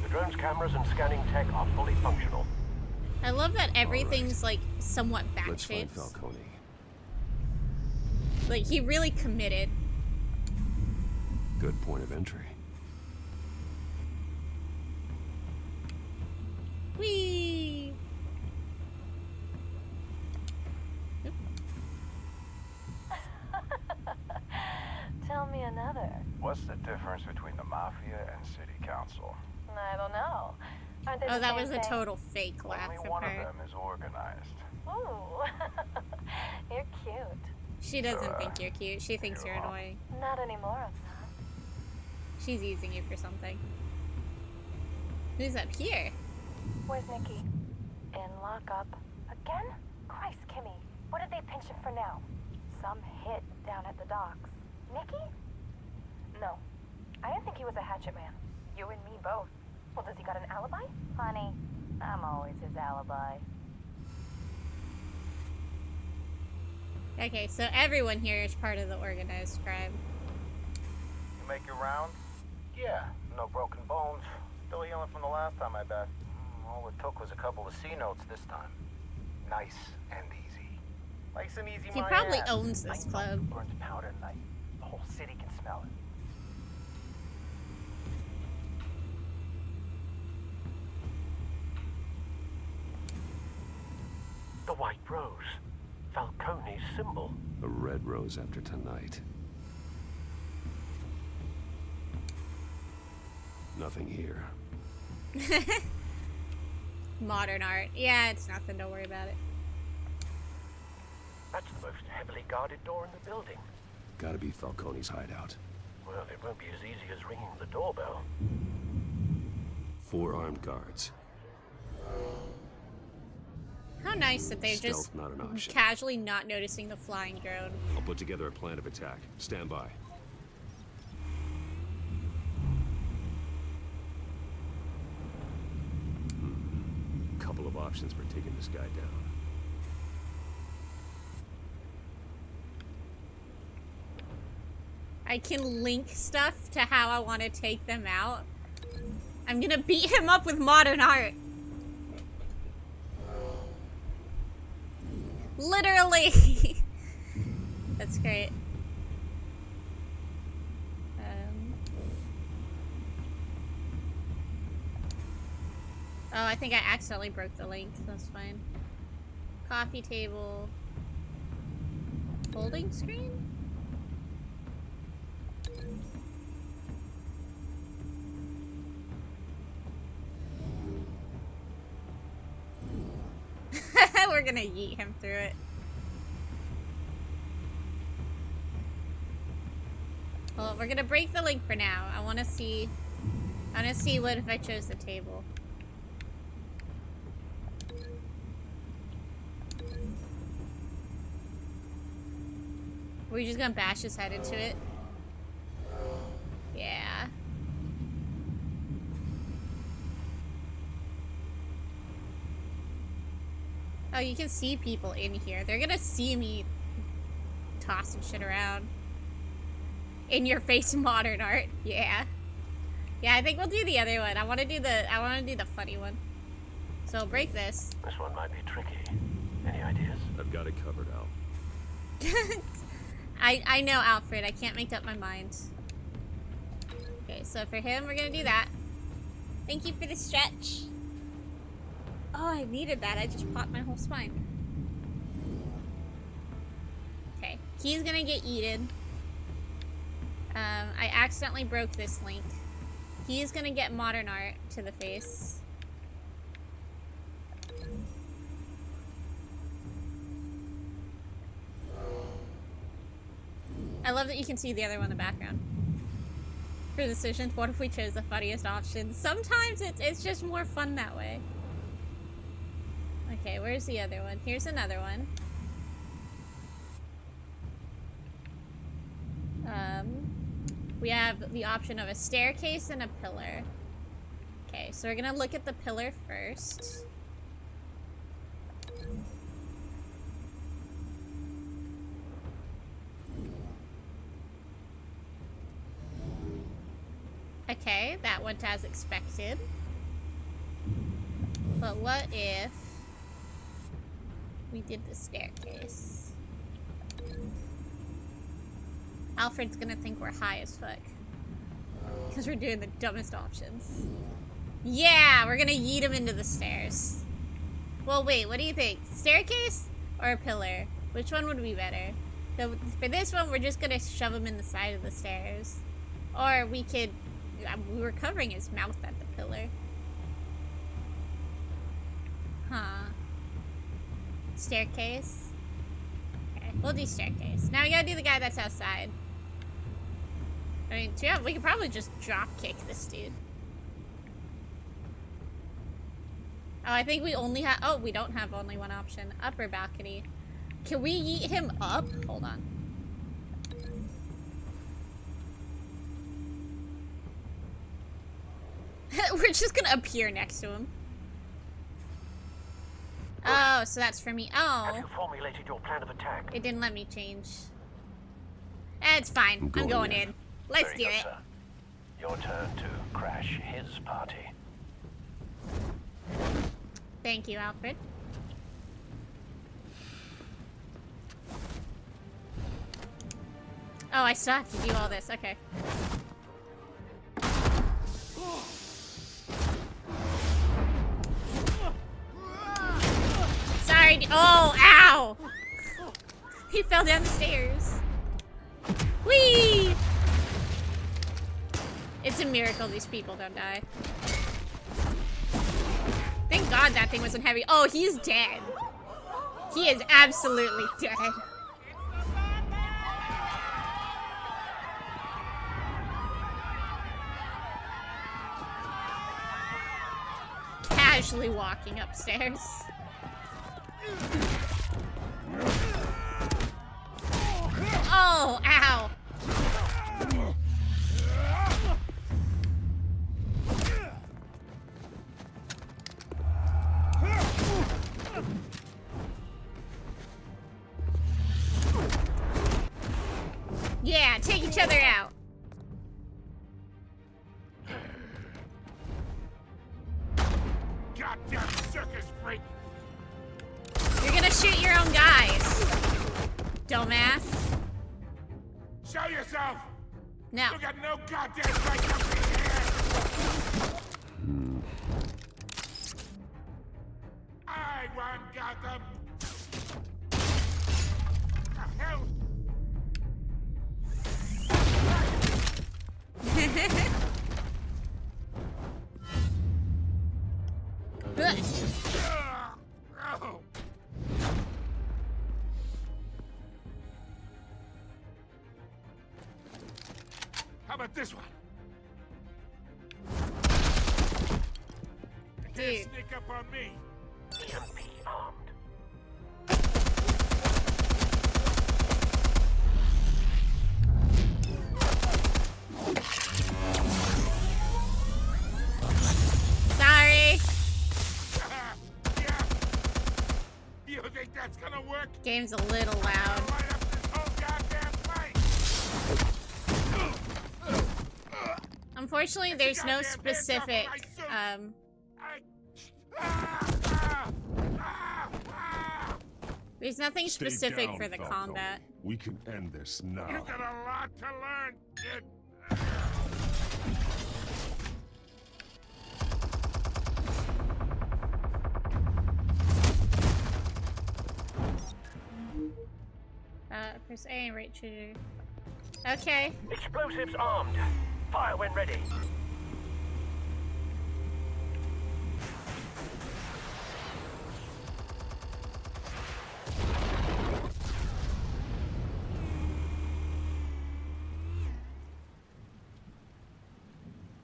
The drone's cameras and scanning tech are fully functional. I love that everything's like somewhat bat Let's find shapes. Falcone. Like he really committed. Good point of entry. Whee! Tell me another. What's the difference between the Mafia and City Council? I don't know. Aren't they Oh, the that same was a thing? total fake laugh Only of one of her. them is organized. Ooh, you're cute. She doesn't think you're cute. She thinks you're annoying. Not anymore, I'm not. She's using you for something. Who's up here? Where's Nikki? In lockup. Again? Christ, Kimmy. What did they pinch him for now? Some hit down at the docks. Nikki? No. I didn't think he was a hatchet man. You and me both. Well, does he got an alibi? Honey, I'm always his alibi. Okay, so everyone here is part of the organized crime. You make your rounds? Yeah, no broken bones. Still healing from the last time, I bet. All it took was a couple of C notes this time. Nice and easy. Nice and easy, He my probably ass. owns this club. Burns powder night. The whole city can smell it. The white rose. Falcone's symbol. A red rose after tonight. Nothing here. Modern art. Yeah, it's nothing. Don't worry about it. That's the most heavily guarded door in the building. Gotta be Falcone's hideout. Well, it won't be as easy as ringing the doorbell. 4 armed guards. How nice that they're Stealth just not an option. casually not noticing the flying drone. I'll put together a plan of attack. Stand by. Couple of options for taking this guy down. I can link stuff to how I want to take them out. I'm gonna beat him up with modern art. Literally. That's great. Oh, I think I accidentally broke the link. That's fine. Coffee table. Folding screen? We're gonna yeet him through it. Well, we're gonna break the link for now. I wanna see what if I chose the table. We're just gonna bash his head into it. Yeah. Oh, you can see people in here. They're gonna see me tossing shit around. In your face modern art. Yeah. Yeah, I think we'll do the other one. I wanna do the funny one. So break this. This one might be tricky. Any ideas? I've got it covered, Al. I know, Alfred. I can't make up my mind. Okay, so for him, we're gonna do that. Thank you for the stretch. Oh, I needed that. I just popped my whole spine. Okay, he's gonna get eaten. I accidentally broke this link. He's gonna get modern art to the face. I love that you can see the other one in the background. For decisions, what if we chose the funniest option? Sometimes it's just more fun that way. Okay, where's the other one? Here's another one. We have the option of a staircase and a pillar. Okay, so we're gonna look at the pillar first. Okay, that went as expected. But what if we did the staircase? Alfred's gonna think we're high as fuck. Because we're doing the dumbest options. Yeah, we're gonna yeet him into the stairs. Well, wait, what do you think? Staircase or a pillar? Which one would be better? So for this one, we're just gonna shove him in the side of the stairs. Or we could... we were covering his mouth at the pillar. Huh. Staircase? Okay. We'll do staircase. Now we gotta do the guy that's outside. I mean, yeah, we could probably just drop kick this dude. Oh, I think we only have. Oh, we don't have only one option. Upper balcony. Can we yeet him up? Hold on. We're just gonna appear next to him. Oh, so that's for me. Have Oh. you formulated your plan of attack? It didn't let me change. It's fine. I'm going in. Let's do it. Sir. Your turn to crash his party. Thank you, Alfred. Oh, I still have to do all this. Okay. Sorry. Oh, ow! He fell down the stairs. Whee! It's a miracle these people don't die. Thank God that thing wasn't heavy. Oh, he's dead. He is absolutely dead. Casually walking upstairs. Oh, ow. Yeah, take each other out. Goddamn circus freak! You're gonna shoot your own guys. Dumbass. Show yourself! No. You got no goddamn right to be here! I want Gotham! The hell? Oh. How about this one? You can't sneak up on me. EMP armed. Sorry. Yeah. You think that's gonna work? Game's a little loud. Light up this whole goddamn place. Unfortunately, there's no specific, there's nothing Stay specific down, for the Falcone. combat. We can end this now. You got a lot to learn, kid. Press A and right trigger. Okay. Explosives armed. Fire when ready.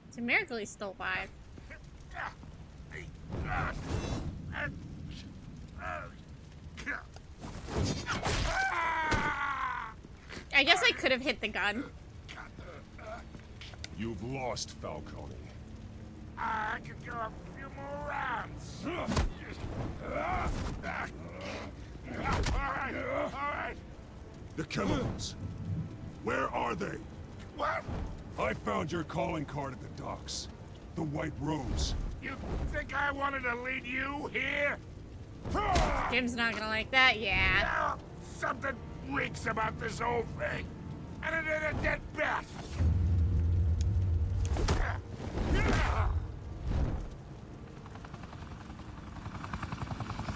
It's a miracle he's still alive. I guess I could have hit the gun. You've lost, Falcone. I can go a few more rounds. All right. The chemicals. Where are they? What? I found your calling card at the docks. The White Rose. You think I wanted to lead you here? Jim's not gonna like that, yeah. Now, something reeks about this whole thing. And it ain't a dead bat.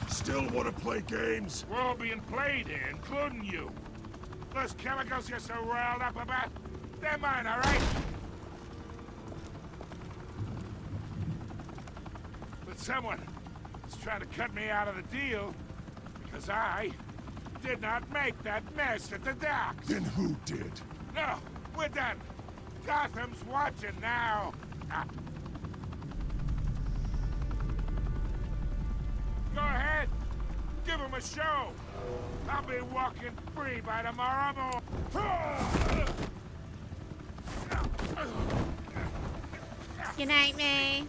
Still want to play games? We're all being played here, including you. Those chemicals you're so riled up about, they're mine, all right? But someone is trying to cut me out of the deal because I did not make that mess at the docks. Then who did? No, we're done. Gotham's watching now. Go ahead. Give him a show. I'll be walking free by tomorrow morning. Good night, May.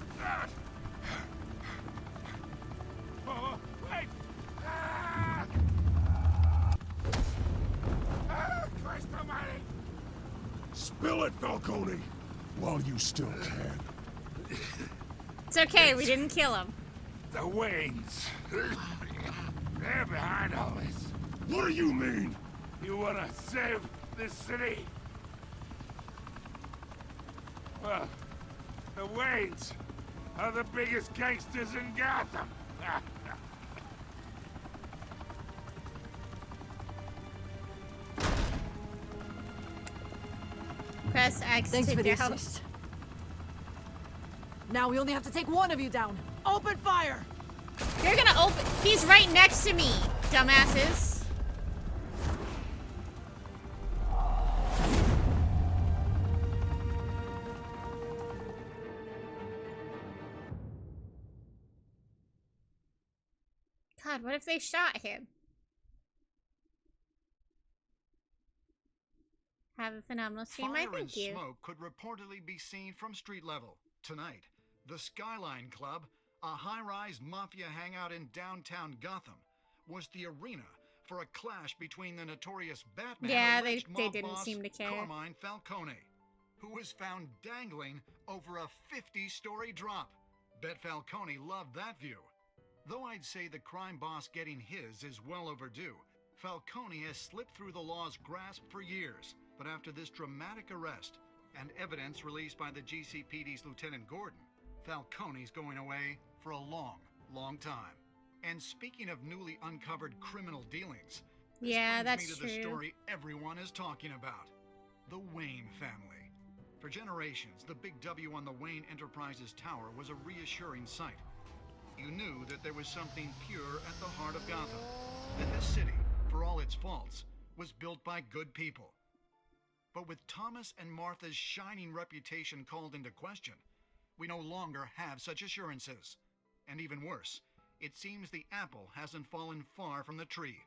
Oh, wait. Christ almighty. Spill it, Falcone! While you still can. It's okay, we didn't kill him. The Waynes. They're behind all this. What do you mean? You wanna save this city? Well, the Waynes are the biggest gangsters in Gotham. Press X Thanks to for the down. assist. Now we only have to take one of you down. Open fire! You're gonna open. He's right next to me, dumbasses. God, what if they shot him? Have a phenomenal stream, I Fire and thank you. smoke could reportedly be seen from street level. Tonight, the Skyline Club, a high-rise mafia hangout in downtown Gotham, was the arena for a clash between the notorious Batman Yeah, alleged they mob didn't boss, seem to care. Carmine Falcone, who was found dangling over a 50-story drop. Bet Falcone loved that view. Though I'd say the crime boss getting his is well overdue, Falcone has slipped through the law's grasp for years. But after this dramatic arrest and evidence released by the GCPD's Lieutenant Gordon, Falcone's going away for a long, long time. And speaking of newly uncovered criminal dealings, this Yeah, brings that's me to the true. story everyone is talking about. The Wayne family. For generations, the big W on the Wayne Enterprises Tower was a reassuring sight. You knew that there was something pure at the heart of Gotham. That this city, for all its faults, was built by good people. But with Thomas and Martha's shining reputation called into question, we no longer have such assurances. And even worse, it seems the apple hasn't fallen far from the tree.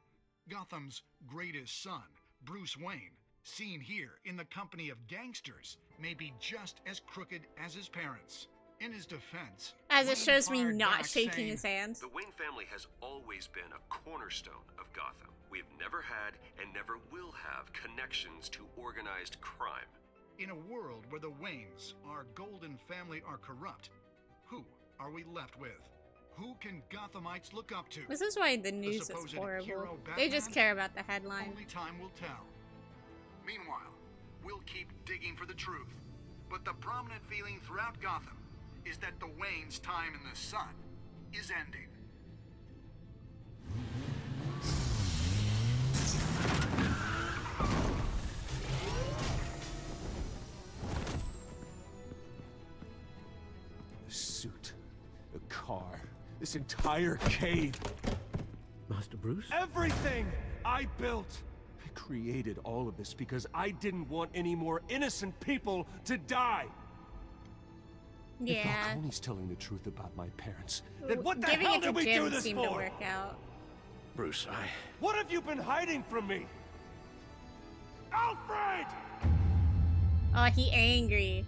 Gotham's greatest son, Bruce Wayne, seen here in the company of gangsters, may be just as crooked as his parents. In his defense, As it Wayne shows me fired not back shaking saying, his hand. The Wayne family has always been a cornerstone of Gotham. We've never had and never will have connections to organized crime. In a world where the Waynes, our golden family, are corrupt, who are we left with? Who can Gothamites look up to? This is why the news is supposed horrible. hero They just Batman? care about the headline. Only time will tell. Meanwhile, we'll keep digging for the truth. But the prominent feeling throughout Gotham is that the Waynes' time in the sun is ending. The suit, the car, this entire cave. Master Bruce? Everything I built. I created all of this because I didn't want any more innocent people to die. If Yeah. Falcone's telling the truth about my parents, then what the Giving hell it to did we Jim do this seemed for? to work out. Bruce, What have you been hiding from me? Alfred! Oh, he angry.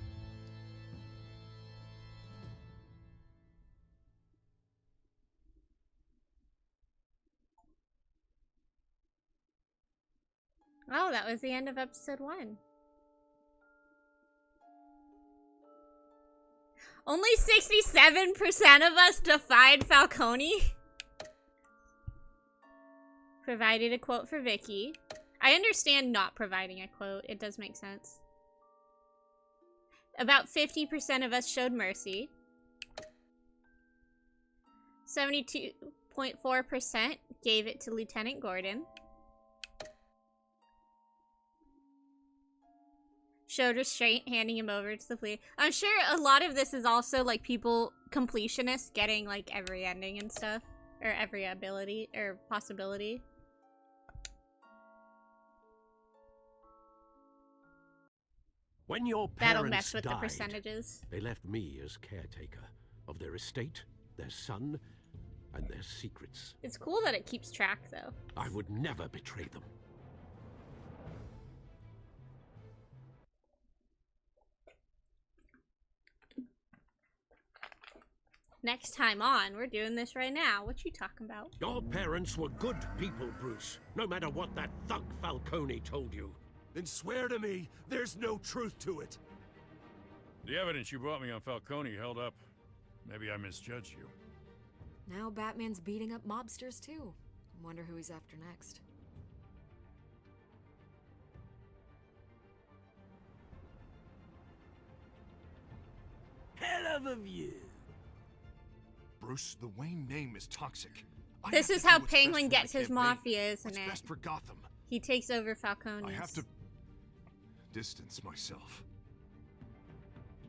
Oh, that was the end of episode 1. Only 67% of us defied Falcone. Provided a quote for Vicky. I understand not providing a quote. It does make sense. About 50% of us showed mercy. 72.4% gave it to Lieutenant Gordon. Showed restraint, handing him over to the police. I'm sure a lot of this is also like people, completionists, getting like every ending and stuff. Or every ability, or possibility. When your That'll parents mess with died, the percentages. they left me as caretaker of their estate, their son, and their secrets. It's cool that it keeps track, though. I would never betray them. Next time on, we're doing this right now. What you talking about? Your parents were good people, Bruce, no matter what that thug Falcone told you. Then swear to me there's no truth to it. The evidence you brought me on Falcone held up. Maybe I misjudged you. Now Batman's beating up mobsters too. Wonder who he's after next. Hell of a view. Bruce, the Wayne name is toxic. This is how Penguin gets his mafia, isn't it? Best for Gotham. He takes over Falcone's. I have to distance myself.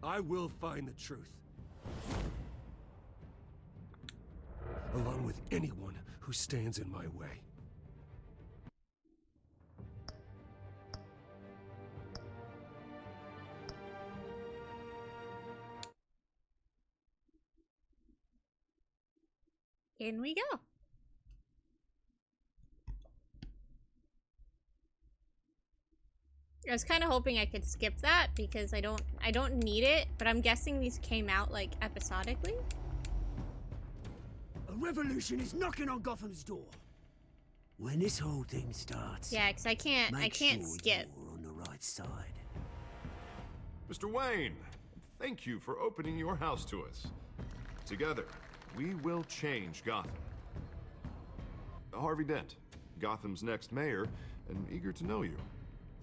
I will find the truth. Along with anyone who stands in my way. In we go. I was kind of hoping I could skip that because I don't need it, but I'm guessing these came out like episodically. A revolution is knocking on Gotham's door. When this whole thing starts, Yeah, because I can't sure skip. you're on the right side. Mr. Wayne, thank you for opening your house to us. Together, we will change Gotham. Harvey Dent, Gotham's next mayor, and eager to know you.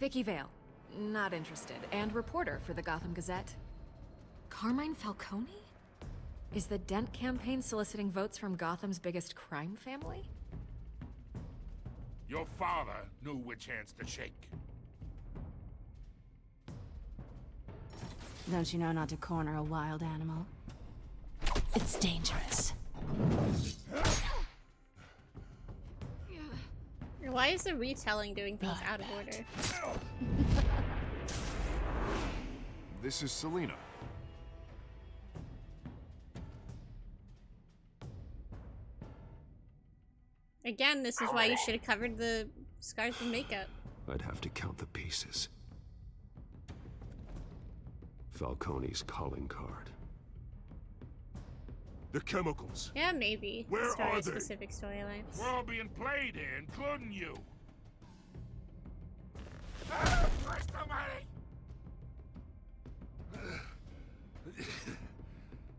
Vicky Vale, not interested, and reporter for the Gotham Gazette. Carmine Falcone? Is the Dent campaign soliciting votes from Gotham's biggest crime family? Your father knew which hands to shake. Don't you know not to corner a wild animal? It's dangerous. Why is the retelling doing things out of order? This is Selina. Again, this is why you should have covered the scars with makeup. I'd have to count the pieces. Falcone's calling card. The chemicals. Yeah, maybe. Where Story are they? specific storylines. We're all being played here, including you. Where's the money?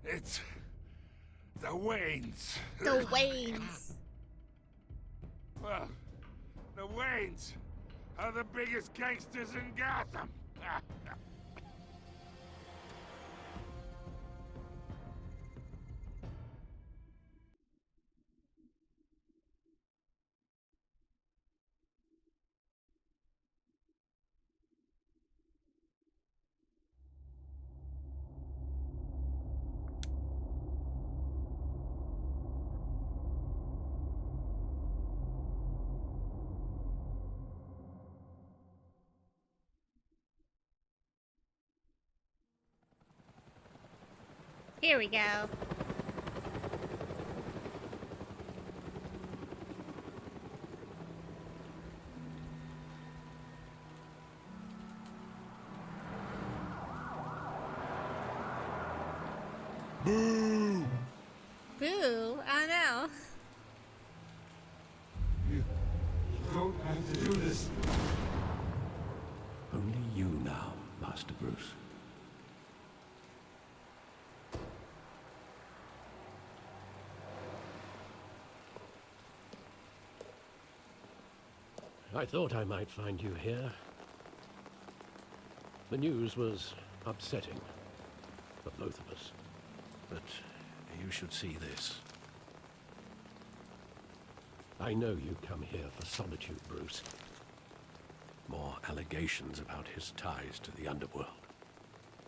It's the Waynes. The Waynes. Well, the Waynes are the biggest gangsters in Gotham. Here we go. Boo! Boo, I know. You don't have to do this. Only you now, Master Bruce. I thought I might find you here. The news was upsetting for both of us. But you should see this. I know you come here for solitude, Bruce. More allegations about his ties to the underworld.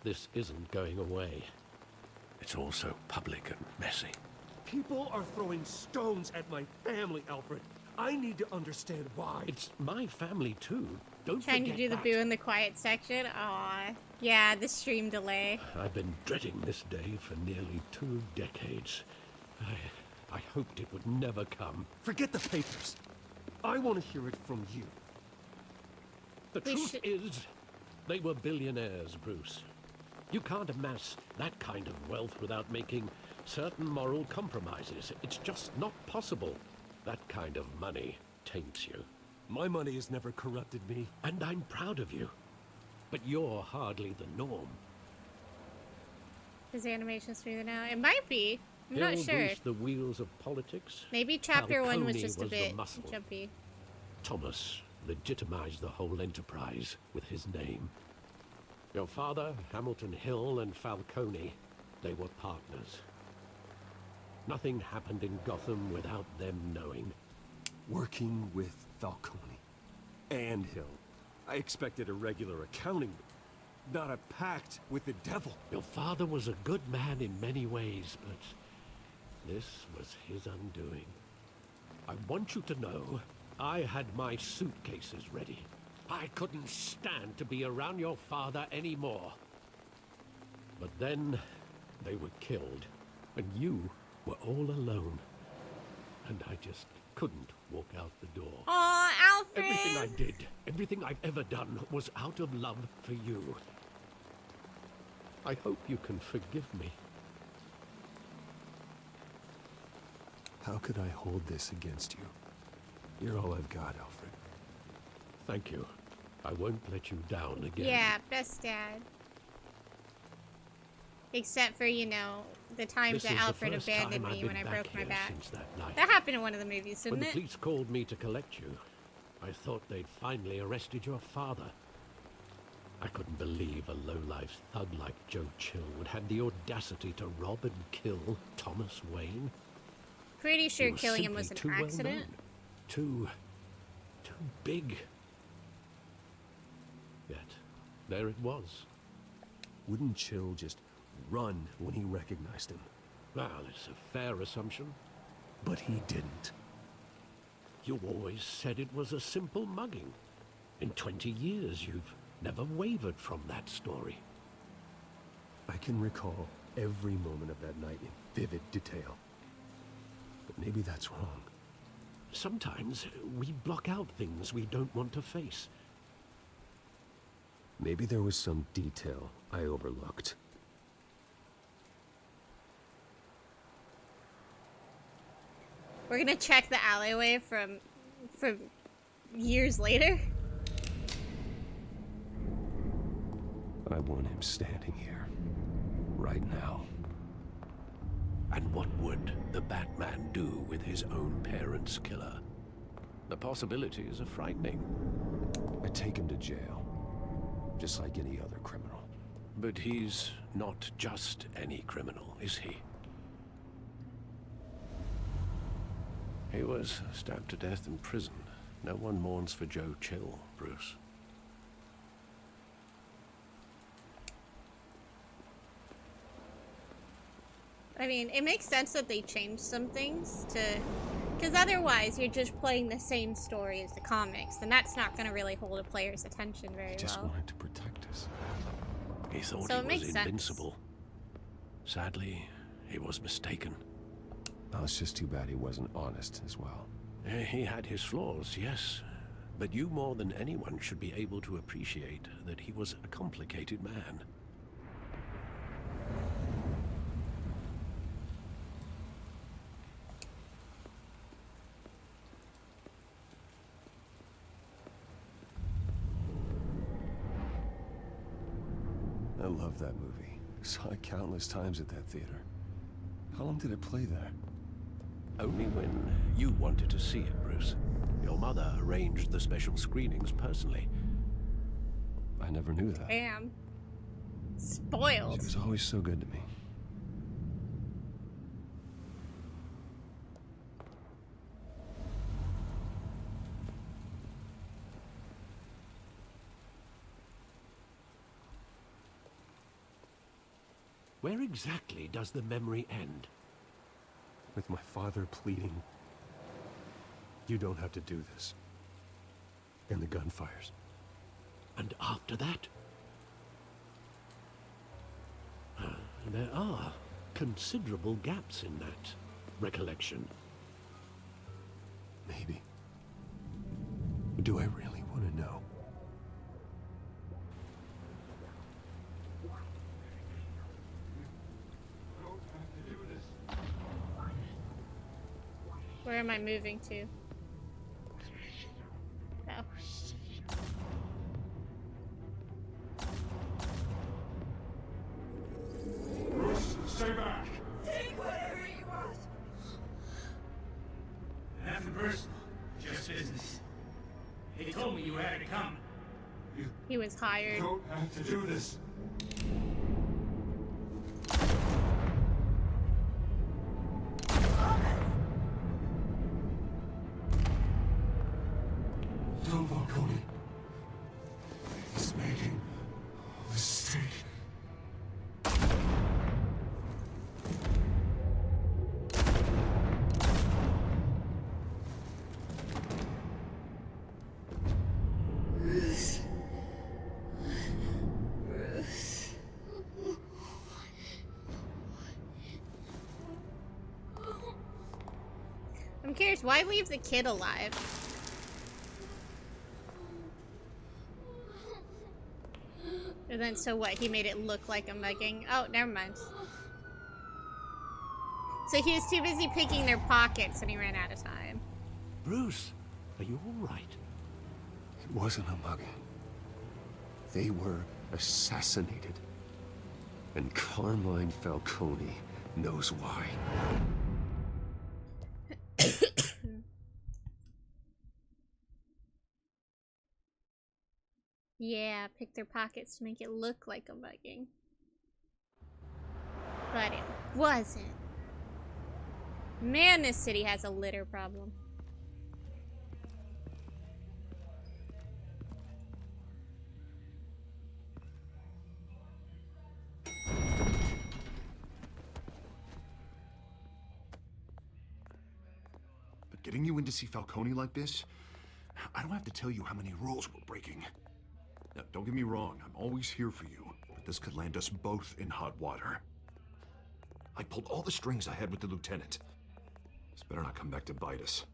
This isn't going away. It's all so public and messy. People are throwing stones at my family, Alfred. I need to understand why. It's my family, too. Don't Trying to forget do the that. boo in the quiet section. Aw. Yeah, the stream delay. I've been dreading this day for nearly 2 decades. I hoped it would never come. Forget the papers. I want to hear it from you. The truth is, they were billionaires, Bruce. You can't amass that kind of wealth without making certain moral compromises. It's just not possible. That kind of money taints you. My money has never corrupted me. And I'm proud of you. But you're hardly the norm. Is the animation smoother now? It might be. I'm He'll not sure. grease the wheels of politics. Maybe chapter 1 was Falcone just a the bit muscle. jumpy. Thomas legitimized the whole enterprise with his name. Your father, Hamilton Hill, and Falcone, they were partners. Nothing happened in Gotham without them knowing. Working with Falcone and Hill. I expected a regular accounting, not a pact with the devil. Your father was a good man in many ways, but this was his undoing. I want you to know, I had my suitcases ready. I couldn't stand to be around your father anymore. But then, they were killed, and you were all alone. And I just couldn't walk out the door. Aw, Alfred! Everything I did, everything I've ever done, was out of love for you. I hope you can forgive me. How could I hold this against you? You're all I've got, Alfred. Thank you. I won't let you down again. Yeah, best dad. Except for, you know, the times This that is the Alfred first abandoned time me I've when I been broke back my here back. since that night. That happened in one of the movies, didn't When the it? police called me to collect you, I thought they'd finally arrested your father. I couldn't believe a low-life thug like Joe Chill would have the audacity to rob and kill Thomas Wayne. Pretty He sure was killing him simply was an too well accident. known. Too big. Yet, there it was. Wouldn't Chill just run when he recognized him? Well, it's a fair assumption. But he didn't. You always said it was a simple mugging. In 20 years, you've never wavered from that story. I can recall every moment of that night in vivid detail. But maybe that's wrong. Sometimes we block out things we don't want to face. Maybe there was some detail I overlooked. We're gonna check the alleyway from years later. I want him standing here, right now. And what would the Batman do with his own parents' killer? The possibilities are frightening. I take him to jail, just like any other criminal. But he's not just any criminal, is he? He was stabbed to death in prison. No one mourns for Joe Chill, Bruce. I mean, it makes sense that they changed some things to... Because otherwise, you're just playing the same story as the comics, and that's not going to really hold a player's attention very He just well. wanted to protect us. He thought So it he makes was sense. invincible. Sadly, he was mistaken. Oh, it's just too bad he wasn't honest as well. He had his flaws, yes. But you more than anyone should be able to appreciate that he was a complicated man. I love that movie. Saw it countless times at that theater. How long did it play there? Only when you wanted to see it, Bruce. Your mother arranged the special screenings personally. I never knew that. Damn. Spoiled. She was always so good to me. Where exactly does the memory end? With my father pleading, "You don't have to do this." And the gunfires. And after that? There are considerable gaps in that recollection. Maybe. Do I really want to know? Where am I moving to? Oh. Bruce, stay back! Take whatever you want. Nothing personal, just business. They told me you had it coming. He was hired. You don't have to do this. No, Falcone. He's making a mistake. Bruce. Bruce. I'm curious, why leave the kid alive? And then, so what? He made it look like a mugging? Oh, never mind. So he was too busy picking their pockets and he ran out of time. Bruce, are you all right? It wasn't a mugging. They were assassinated. And Carmine Falcone knows why. Yeah, pick their pockets to make it look like a mugging. But it wasn't. Man, this city has a litter problem. But getting you in to see Falcone like this, I don't have to tell you how many rules we're breaking. Now, don't get me wrong, I'm always here for you, but this could land us both in hot water. I pulled all the strings I had with the lieutenant. This better not come back to bite us.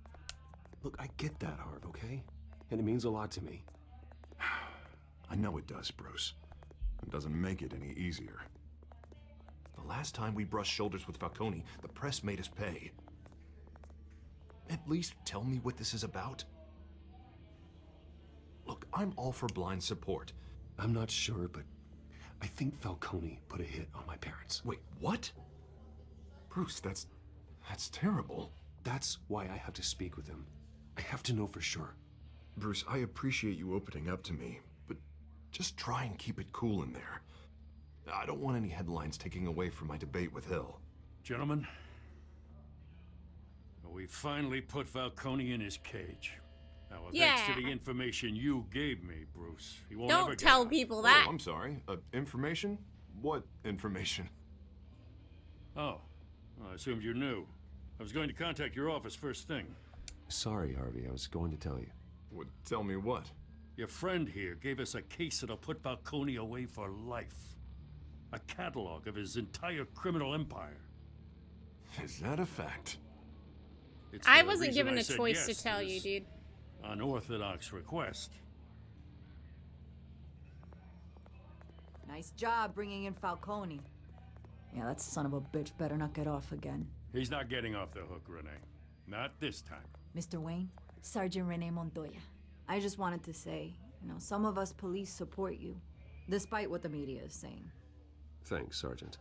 Look, I get that, Harv, okay? And it means a lot to me. I know it does, Bruce. It doesn't make it any easier. The last time we brushed shoulders with Falcone, the press made us pay. At least tell me what this is about. Look, I'm all for blind support. I'm not sure, but I think Falcone put a hit on my parents. Wait, what? Bruce, that's terrible. That's why I have to speak with him. I have to know for sure. Bruce, I appreciate you opening up to me, but just try and keep it cool in there. I don't want any headlines taking away from my debate with Hill. Gentlemen, we finally put Falcone in his cage. Now, thanks to the information you gave me, Bruce, he won't ever Don't get tell out. people that. Oh, I'm sorry. Information? What information? Oh, well, I assumed you knew. I was going to contact your office first thing. Sorry, Harvey. I was going to tell you. Would tell me what? Your friend here gave us a case that'll put Falcone away for life. A catalog of his entire criminal empire. Is that a fact? It's I the wasn't reason given I a said choice yes to tell you, this dude. unorthodox request. Nice job bringing in Falcone. Yeah, that son of a bitch better not get off again. He's not getting off the hook, Renee. Not this time. Mr. Wayne, Sergeant Renee Montoya. I just wanted to say, some of us police support you, despite what the media is saying. Thanks, Sergeant.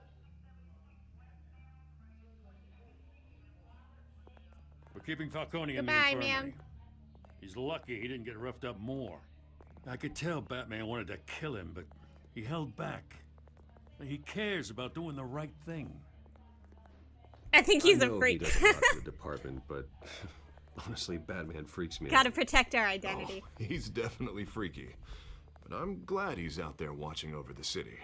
We're keeping Falcone in the Goodbye, infirmary. ma'am. He's lucky he didn't get roughed up more. I could tell Batman wanted to kill him, but he held back. He cares about doing the right thing. I think he's I a know freak. He doesn't work for the department, but honestly, Batman freaks me Gotta out. protect our identity. Oh, he's definitely freaky. But I'm glad he's out there watching over the city.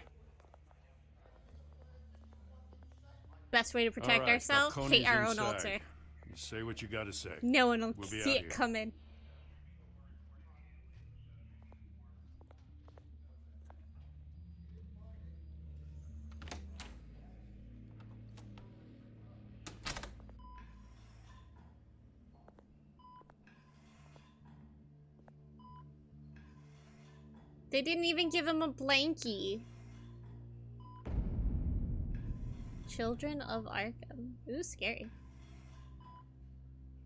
Best way to protect All right, ourselves? Falcone's Hate our own inside. altar. You say what you gotta say. No one will We'll be see out it here. coming. They didn't even give him a blankie. Children of Arkham. Ooh, scary.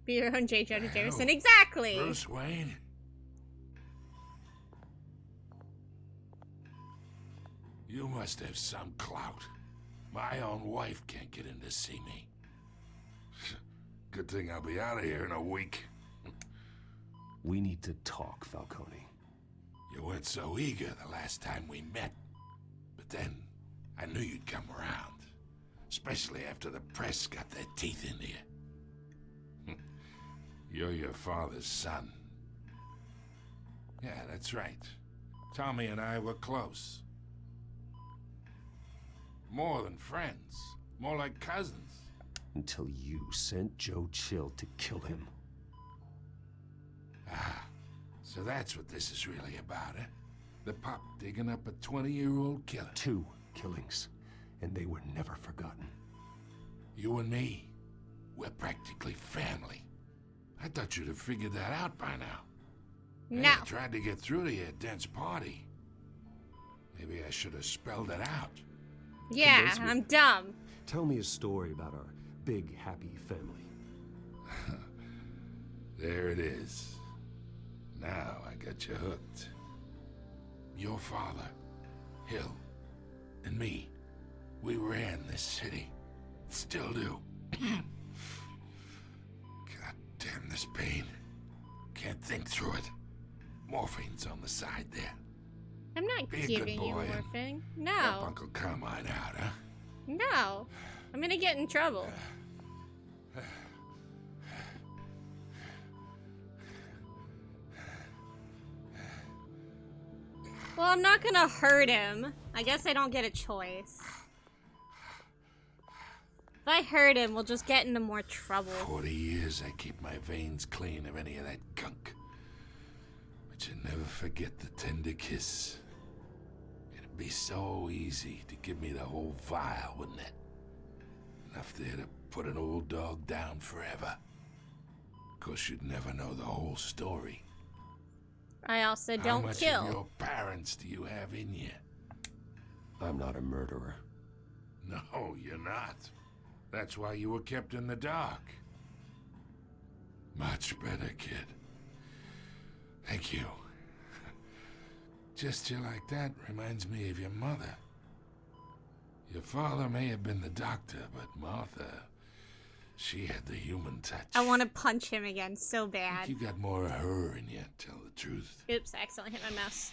Be your own J. Jonah Jameson. Exactly! Bruce Wayne? You must have some clout. My own wife can't get in to see me. Good thing I'll be out of here in a week. We need to talk, Falcone. You weren't so eager the last time we met. But then, I knew you'd come around. Especially after the press got their teeth into you. You're your father's son. Yeah, that's right. Tommy and I were close. More than friends. More like cousins. Until you sent Joe Chill to kill him. Ah, so that's what this is really about, eh? The pup digging up a 20-year-old killer. 2 killings, and they were never forgotten. You and me, we're practically family. I thought you'd have figured that out by now. No. I tried to get through to your dense party. Maybe I should have spelled it out. Yeah, I'm dumb. Tell me a story about our big, happy family. There it is. Now I got you hooked. Your father, Hill, and me, we ran this city. Still do. God damn this pain. Can't think through it. Morphine's on the side there. I'm not Be a giving good you boy morphine. and No. help Uncle Carmine out, huh? No. I'm gonna get in trouble. Well, I'm not gonna hurt him. I guess I don't get a choice. If I hurt him, we'll just get into more trouble. 40 years I keep my veins clean of any of that gunk. But you never forget the tender kiss. It'd be so easy to give me the whole vial, wouldn't it? Enough there to put an old dog down forever. Of course, you'd never know the whole story. I also How don't much kill. of your parents do you have in you? I'm not a murderer. No, you're not. That's why you were kept in the dark. Much better, kid. Thank you. Gesture like that reminds me of your mother. Your father may have been the doctor, but Martha, she had the human touch. I want to punch him again so I bad. think you got more of her in you, tell the truth. Oops, I accidentally hit my mouse.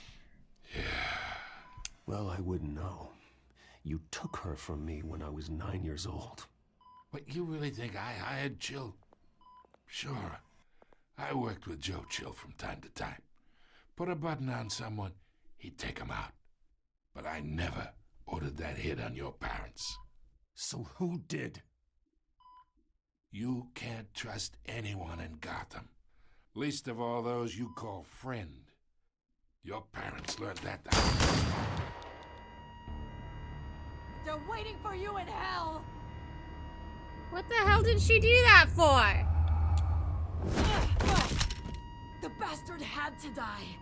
Well, I wouldn't know. You took her from me when I was 9 years old. What, you really think I hired Chill? Sure. I worked with Joe Chill from time to time. Put a button on someone, he'd take him out. But I never ordered that hit on your parents. So who did? You can't trust anyone in Gotham. Least of all those you call friend. Your parents learned that the They're waiting for you in hell! What the hell did she do that for? The bastard had to die.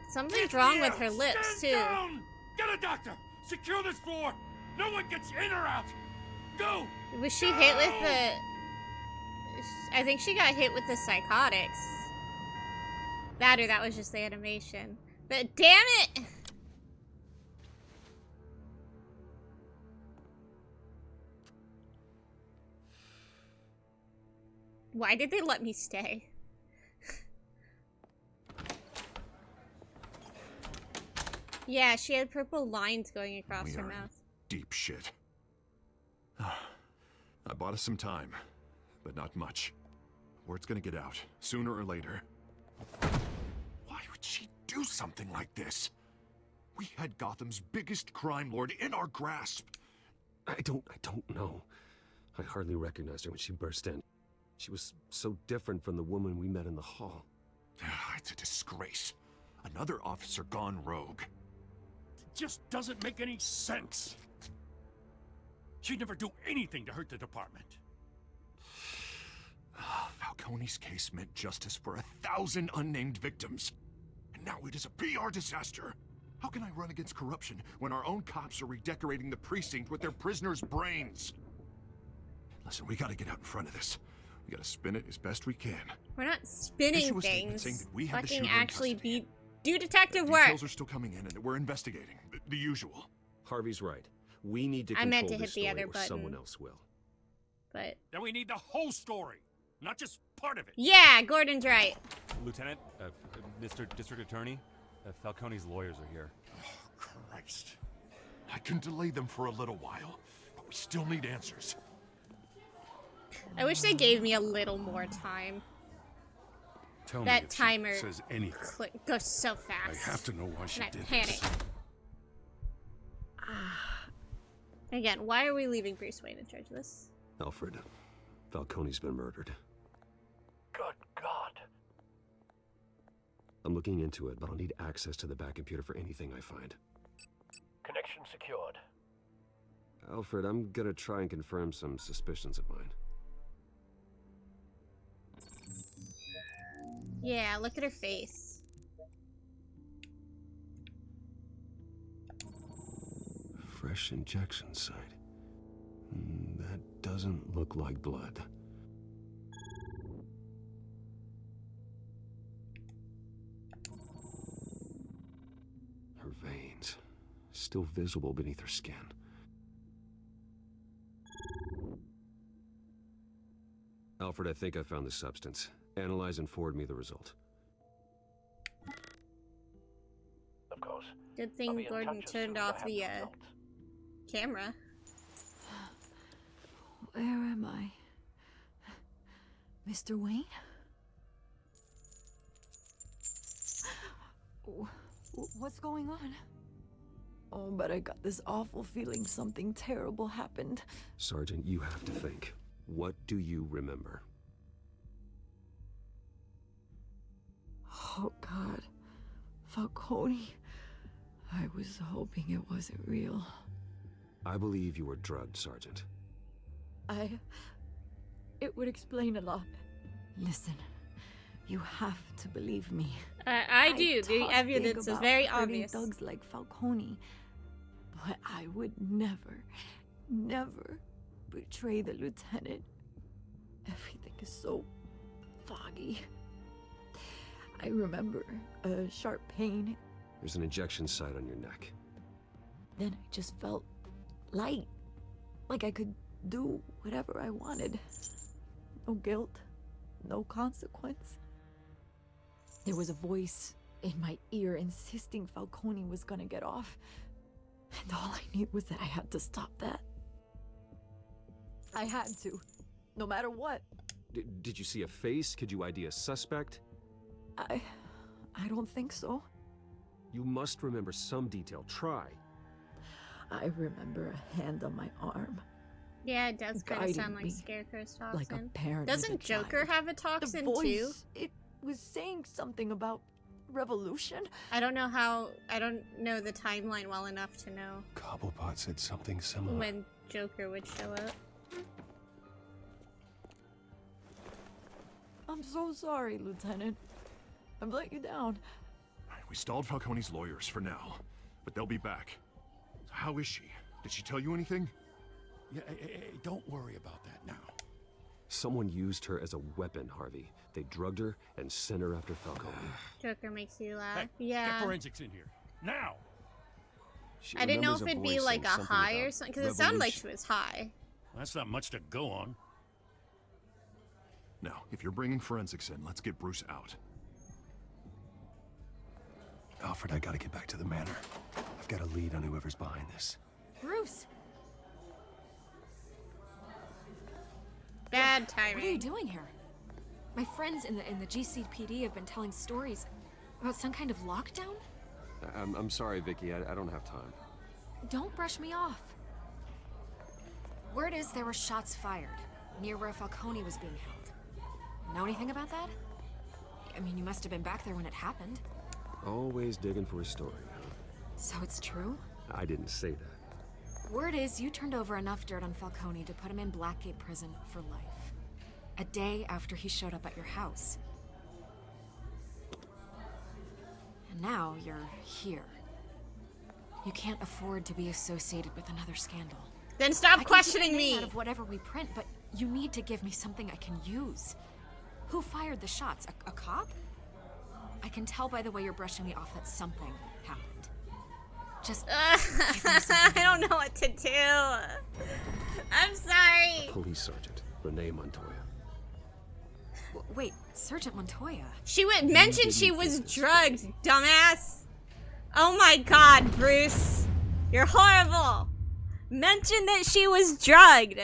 Something's wrong with her lips, too. Down! Get a doctor! Secure this floor! No one gets in or out! Go! Was she hit with the... I think she got hit with the psychotics. That or that was just the animation. But damn it! Why did they let me stay? Yeah, she had purple lines going across her mouth. Deep shit. I bought us some time, but not much. Word's gonna get out, sooner or later. Why would she do something like this? We had Gotham's biggest crime lord in our grasp. I don't know. I hardly recognized her when she burst in. She was so different from the woman we met in the hall. It's a disgrace. Another officer gone rogue. It just doesn't make any sense. She'd never do anything to hurt the department. Falcone's case meant justice for 1,000 unnamed victims. And now it is a PR disaster. How can I run against corruption when our own cops are redecorating the precinct with their prisoners' brains? Listen, we gotta get out in front of this. We gotta spin it as best we can. We're not spinning Issue a statement saying things. that we have the Fucking shooter in actually custody. do detective work. Details are still coming in and that we're investigating. The usual. Harvey's right. We need to I control meant to hit this the story other or button. someone else will. But Then we need the whole story, not just part of it. yeah, Gordon's right. Lieutenant, Mr. District Attorney, Falcone's lawyers are here. Oh, Christ. I can delay them for a little while, but we still need answers. I wish they gave me a little more time. Tell me That if timer she says anything. goes so fast. I have to know why she and I did panic. this. Again, why are we leaving Bruce Wayne in charge of this? Alfred, Falcone's been murdered. Good God. I'm looking into it, but I'll need access to the back computer for anything I find. Connection secured. Alfred, I'm gonna try and confirm some suspicions of mine. Yeah, look at her face. Fresh injection site. That doesn't look like blood. Her veins, still visible beneath her skin. Alfred, I think I found the substance. Analyze and forward me the result. Of course. Good I'll thing be in Gordon touch as soon turned as I off have the results. camera. Where am I? Mr. Wayne? What's going on? Oh, but I got this awful feeling something terrible happened. Sergeant, you have to think. What do you remember? Oh, God. Falcone. I was hoping it wasn't real. I believe you were drugged, Sergeant. It would explain a lot. Listen, you have to believe me. I do. The talk evidence big is about very hurting obvious. thugs like Falcone, but I would never, never betray the lieutenant. Everything is so foggy. I remember a sharp pain. There's an injection site on your neck. Then I just felt light, like I could do whatever I wanted. No guilt, no consequence. There was a voice in my ear insisting Falcone was gonna get off. And all I knew was that I had to stop that. I had to, no matter what. Did you see a face? Could you ID a suspect? I don't think so. You must remember some detail. Try. I remember a hand on my arm. Yeah, it does kind of guiding sound like me, Scarecrow's toxin. like a parent with a Doesn't Joker child. have a toxin the voice, too? It was saying something about revolution. I don't know the timeline well enough to know Cobblepot said something similar. when Joker would show up. I'm so sorry, Lieutenant. I've let you down. We stalled Falcone's lawyers for now, but they'll be back. So how is she? Did she tell you anything? Yeah, hey, don't worry about that now. Someone used her as a weapon, Harvey. They drugged her and sent her after Falcone. Joker makes you laugh. Hey, yeah. get forensics in here. Now! She I didn't know remembers if a it'd be voice like a saying something high or about something, because it sounded like she revolution. was high. That's not much to go on. Now, if you're bringing forensics in, let's get Bruce out. Alfred, I gotta get back to the manor. I've got a lead on whoever's behind this. Bruce! Bad timing. What are you doing here? My friends in the GCPD have been telling stories about some kind of lockdown? I'm sorry, Vicky. I don't have time. Don't brush me off. Word is there were shots fired near where Falcone was being held. Know anything about that? I mean, you must have been back there when it happened. Always digging for a story, huh? So it's true? I didn't say that. Word is you turned over enough dirt on Falcone to put him in Blackgate prison for life. A day after he showed up at your house. And now you're here. You can't afford to be associated with another scandal. Then stop questioning me! Out of whatever we print, but you need to give me something I can use. Who fired the shots? A cop? I can tell by the way you're brushing me off that something happened. Just give me I don't know what to do. I'm sorry. Police Sergeant Renee Montoya. Wait, Sergeant Montoya? She mentioned she was drugged, dumbass. Oh my god, Bruce. You're horrible. Mentioned that she was drugged.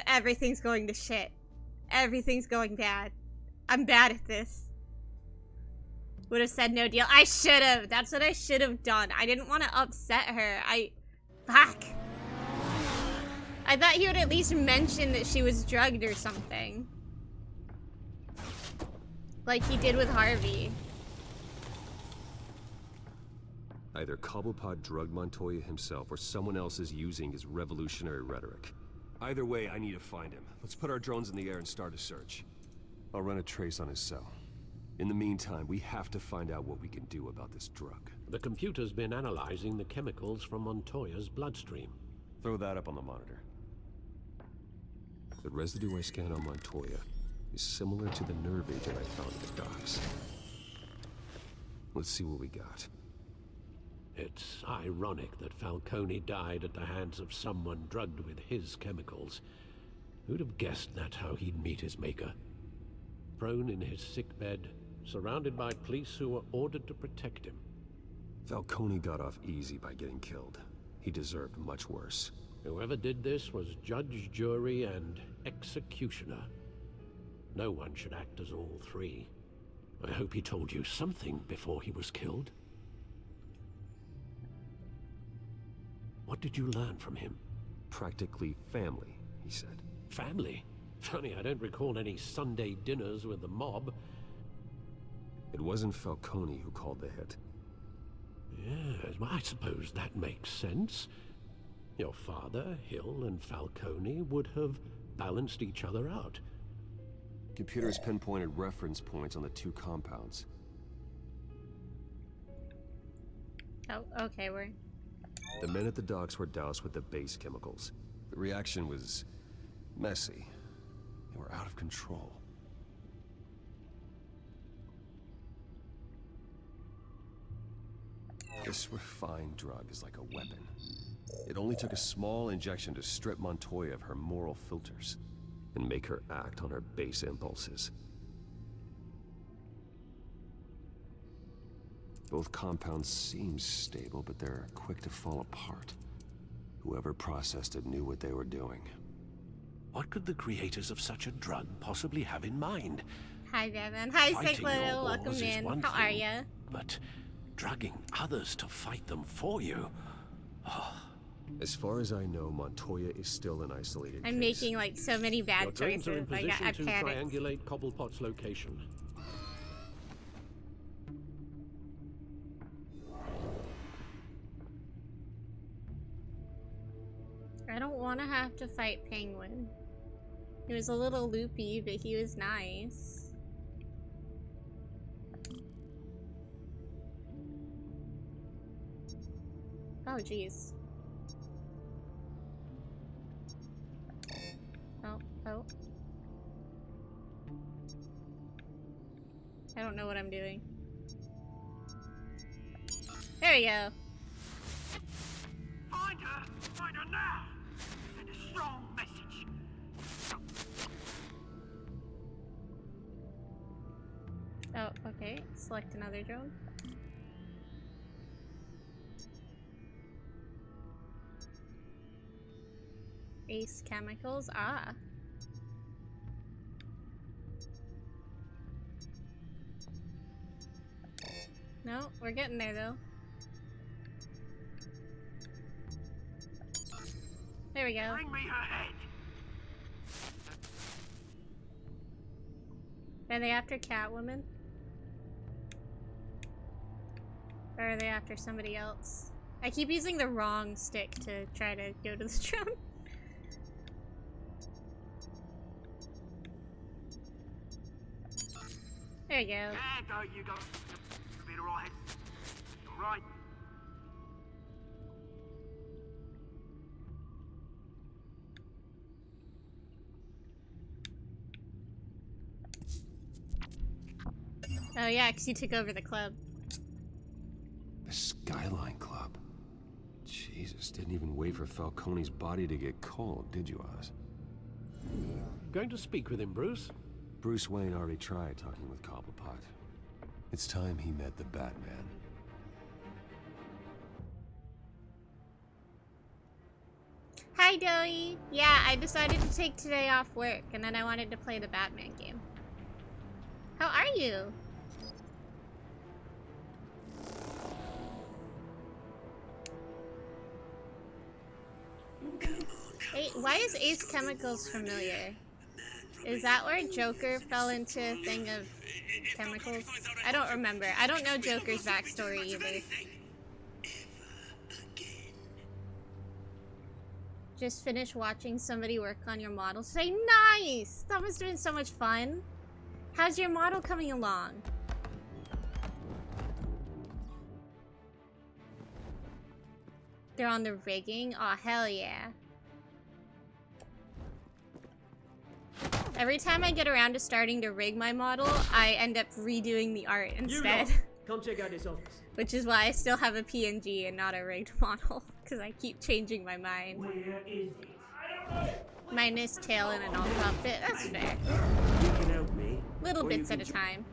Everything's going to shit. Everything's going bad. I'm bad at this. Would have said no deal. I should have. That's what I should have done. I didn't want to upset her. Fuck. I thought he would at least mention that she was drugged or something. Like he did with Harvey. Either Cobblepot drugged Montoya himself or someone else is using his revolutionary rhetoric. Either way, I need to find him. Let's put our drones in the air and start a search. I'll run a trace on his cell. In the meantime, we have to find out what we can do about this drug. The computer's been analyzing the chemicals from Montoya's bloodstream. Throw that up on the monitor. The residue I scanned on Montoya is similar to the nerve agent I found at the docks. Let's see what we got. It's ironic that Falcone died at the hands of someone drugged with his chemicals. Who'd have guessed that's how he'd meet his maker? Prone in his sickbed, surrounded by police who were ordered to protect him. Falcone got off easy by getting killed. He deserved much worse. Whoever did this was judge, jury, and executioner. No one should act as all three. I hope he told you something before he was killed. What did you learn from him? Practically family, he said. Family? Funny, I don't recall any Sunday dinners with the mob. It wasn't Falcone who called the hit. Yes, well, I suppose that makes sense. Your father, Hill, and Falcone would have balanced each other out. Computers pinpointed reference points on the two compounds. Oh, okay, we're... The men at the docks were doused with the base chemicals. The reaction was messy. They were out of control. This refined drug is like a weapon. It only took a small injection to strip Montoya of her moral filters and make her act on her base impulses. Both compounds seem stable, but they're quick to fall apart. Whoever processed it knew what they were doing. What could the creators of such a drug possibly have in mind? Hi, Devin. Hi, Fighting your Cyclo. wars Welcome is in. one How are thing, ya? But drugging others to fight them for you? Oh. As far as I know, Montoya is still an isolated I'm case. making like so many bad Your drones are in choices. position I to panicked. triangulate Cobblepot's location. I don't want to have to fight Penguin. He was a little loopy, but he was nice. Oh, jeez. Oh. I don't know what I'm doing. There we go. Find her! Find her now! Send a strong message. Oh, okay. Select another drone. Base chemicals. Ah. No, we're getting there though. There we go. Bring me her head. Are they after Catwoman? Or are they after somebody else? I keep using the wrong stick to try to go to the drone. There you go. Yeah, don't you go. Be alright. Alright. Oh yeah, because you took over the club. The Skyline Club. Jesus, didn't even wait for Falcone's body to get cold, did you, Oz? Going to speak with him, Bruce? Bruce Wayne already tried talking with Cobblepot. It's time he met the Batman. Hi, Doey. Yeah, I decided to take today off work, and then I wanted to play the Batman game. How are you? Hey, why is Ace Chemicals familiar? Is that where Joker fell into a thing of chemicals? I don't remember. I don't know Joker's backstory either. Just finished watching somebody work on your model today. Nice! That must have been so much fun. How's your model coming along? They're on the rigging? Aw, hell yeah. Every time I get around to starting to rig my model, I end up redoing the art instead. Come check out this office. Which is why I still have a PNG and not a rigged model. Because I keep changing my mind. Where is it? Minus tail and an alt outfit. That's fair. You can help me. Little bits at a time.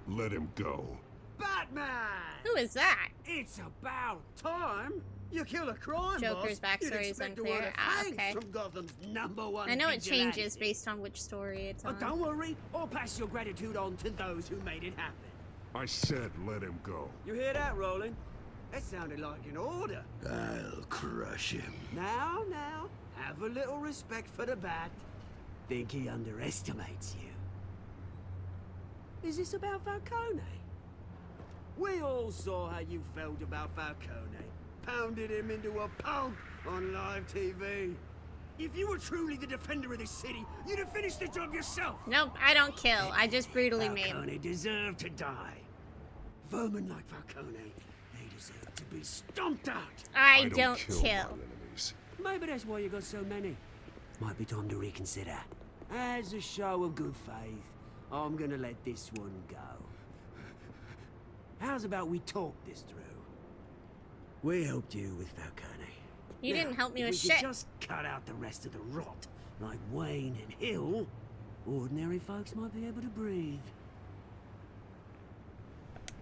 Let him go. Batman! Who is that? It's about time. You kill a crime Joker's boss, you'd backstory is expect a unclear. word of Ah, thanks okay. from Gotham's #1 I know it vigilante. changes based on which story it's on. Don't worry, I'll pass your gratitude on to those who made it happen. I said let him go. You hear that, Roland? That sounded like an order. I'll crush him. Now, have a little respect for the Bat. Think he underestimates you. Is this about Falcone? We all saw how you felt about Falcone. Pounded him into a pulp on live TV. If you were truly the defender of this city, you'd have finished the job yourself. Nope, I don't kill. I just brutally maim. Falcone deserved to die. Vermin like Falcone, they deserve to be stomped out. I don't kill. Maybe that's why you got so many. Might be time to reconsider. As a show of good faith, I'm gonna let this one go. How's about we talk this through? We helped you with Falcone. You didn't help me with we shit. Could just cut out the rest of the rot, like Wayne and Hill. Ordinary folks might be able to breathe.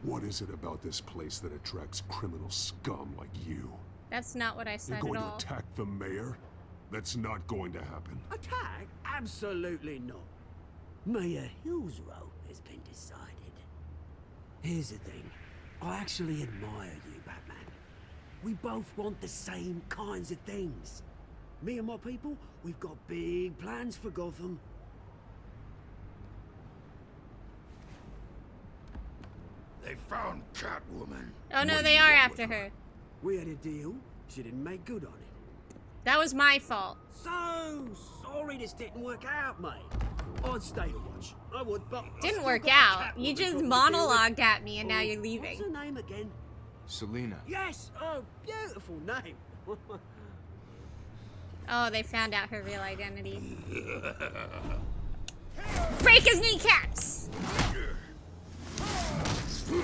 What is it about this place that attracts criminal scum like you? That's not what I You're said going at to all. attack the mayor? That's not going to happen. Attack? Absolutely not. Mayor Hill's role has been decided. Here's the thing. I actually admire you, Batman. We both want the same kinds of things. Me and my people, we've got big plans for Gotham. They found Catwoman. Oh no, they are after her. We had a deal. She didn't make good on it. That was my fault. So sorry this didn't work out, mate. I'd stay to watch. I would, but Didn't work out. You just monologued at me and now you're leaving. What's her name again? Selina. Yes! Oh, beautiful name. Oh, they found out her real identity. Break his kneecaps!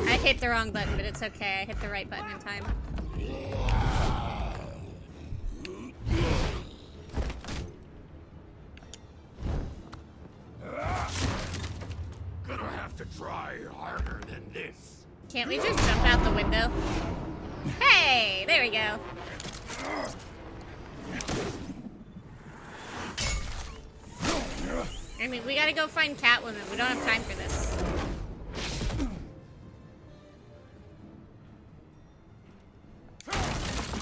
I hit the wrong button, but it's okay. I hit the right button in time. Gonna have to try harder than this. Can't we just jump out the window? Hey! There we go. I mean, we gotta go find Catwoman. We don't have time for this.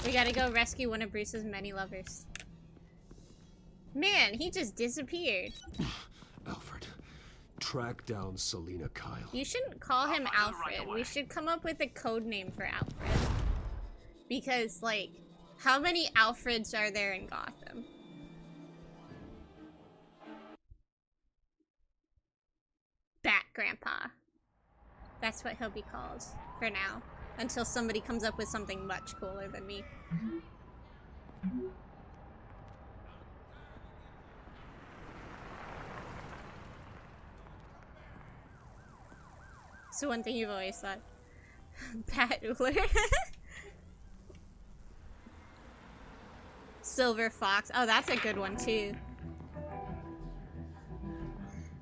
We gotta go rescue one of Bruce's many lovers. Man, he just disappeared. Alfred, track down Selina Kyle. You shouldn't call him Alfred. We should come up with a code name for Alfred. Because, like, how many Alfreds are there in Gotham? Grandpa. That's what he'll be called for now. Until somebody comes up with something much cooler than me. So one thing you've always thought. Pat Uller. Silver Fox. Oh, that's a good one too.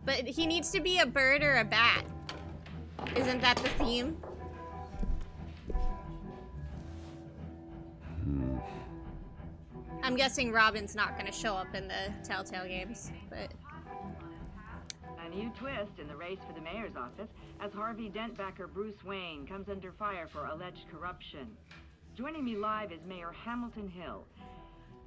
But he needs to be a bird or a bat. Isn't that the theme? I'm guessing Robin's not going to show up in the Telltale games, but... A new twist in the race for the mayor's office as Harvey Dent backer Bruce Wayne comes under fire for alleged corruption. Joining me live is Mayor Hamilton Hill.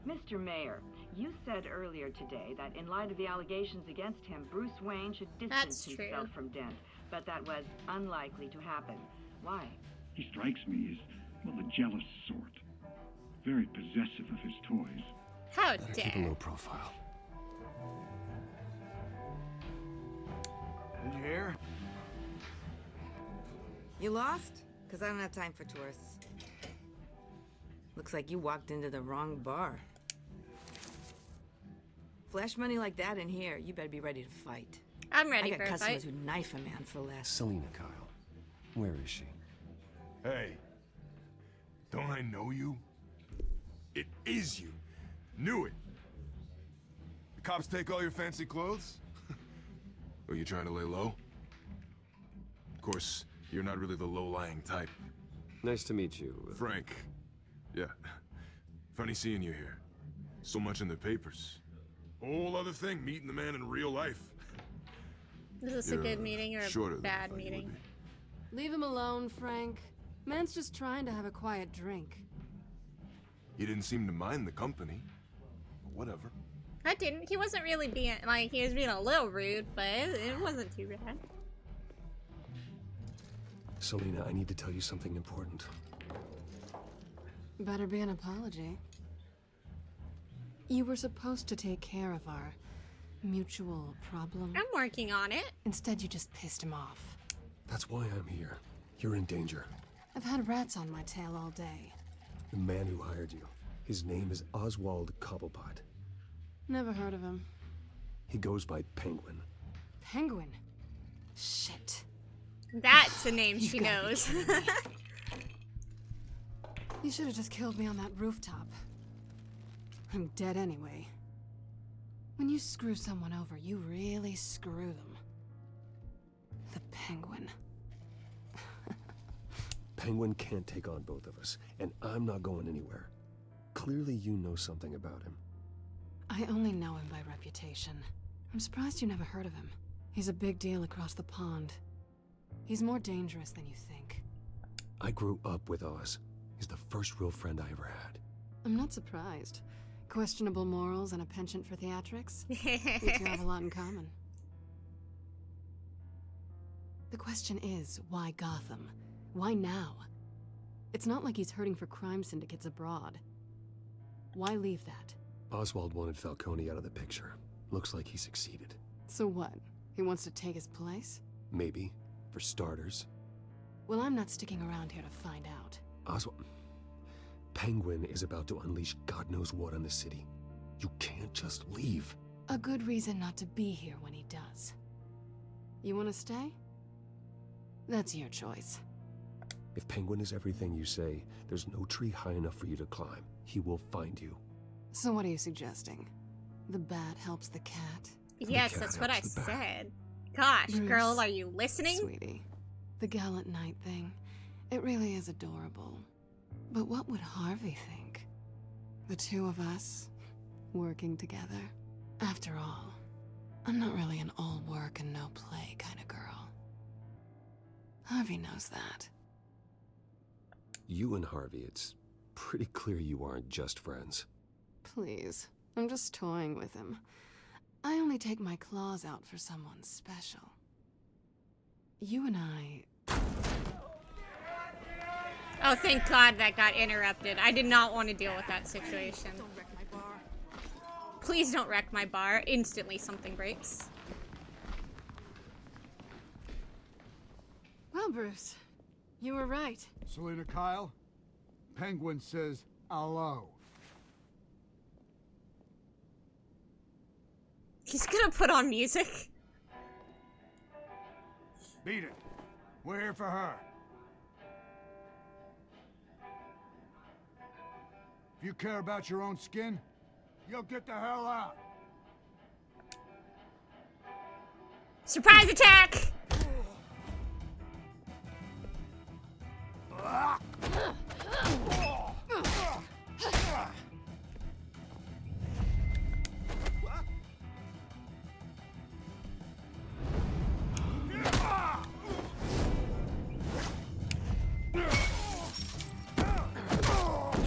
Mr. Mayor, you said earlier today that in light of the allegations against him, Bruce Wayne should distance himself from Dent, but that was unlikely to happen. Why? He strikes me as, well, the jealous sort. Very possessive of his toys. How Better keep a low profile. Did you hear? You lost? Because I don't have time for tourists. Looks like you walked into the wrong bar. Flash money like that in here, you better be ready to fight. I'm ready for a fight. I got customers who knife a man for less. Selena Kyle. Where is she? Hey. Don't I know you? It is you. Knew it. The cops take all your fancy clothes? Are you trying to lay low? Of course, you're not really the low-lying type. Nice to meet you. Frank. Yeah. Funny seeing you here. So much in the papers. Whole other thing, meeting the man in real life. Is this a good meeting or a bad meeting? Leave him alone, Frank. Man's just trying to have a quiet drink. He didn't seem to mind the company. Whatever. I didn't. He wasn't really being, like, he was being a little rude, but it wasn't too bad. Selena, I need to tell you something important. Better be an apology. You were supposed to take care of our mutual problem. I'm working on it. Instead, you just pissed him off. That's why I'm here. You're in danger. I've had rats on my tail all day. The man who hired you, his name is Oswald Cobblepot. Never heard of him. He goes by Penguin. Penguin? Shit. That's a name she knows. You should have just killed me on that rooftop. I'm dead anyway. When you screw someone over, you really screw them. The Penguin. Penguin can't take on both of us, and I'm not going anywhere. Clearly you know something about him. I only know him by reputation. I'm surprised you never heard of him. He's a big deal across the pond. He's more dangerous than you think. I grew up with Oz. He's the first real friend I ever had. I'm not surprised. Questionable morals and a penchant for theatrics? You two have a lot in common. The question is, why Gotham? Why now? It's not like he's hurting for crime syndicates abroad. Why leave that? Oswald wanted Falcone out of the picture. Looks like he succeeded. So what? He wants to take his place? Maybe. For starters. Well, I'm not sticking around here to find out. Oswald... Penguin is about to unleash God knows what on the city. You can't just leave. A good reason not to be here when he does. You want to stay? That's your choice. If Penguin is everything you say, there's no tree high enough for you to climb. He will find you. So what are you suggesting? The bat helps the cat? Yes, that's what I said. Gosh, Bruce, girl, are you listening? Sweetie, the gallant knight thing, it really is adorable. But what would Harvey think? The two of us, working together? After all, I'm not really an all work and no play kind of girl. Harvey knows that. You and Harvey, it's pretty clear you aren't just friends. Please, I'm just toying with him. I only take my claws out for someone special. You and I... Oh, thank God that got interrupted. I did not want to deal with that situation. Don't wreck my bar. Please don't wreck my bar. Instantly something breaks. Well, Bruce, you were right. Selena Kyle, Penguin says hello. He's gonna put on music. Beat it. We're here for her. If you care about your own skin, you'll get the hell out. Surprise attack!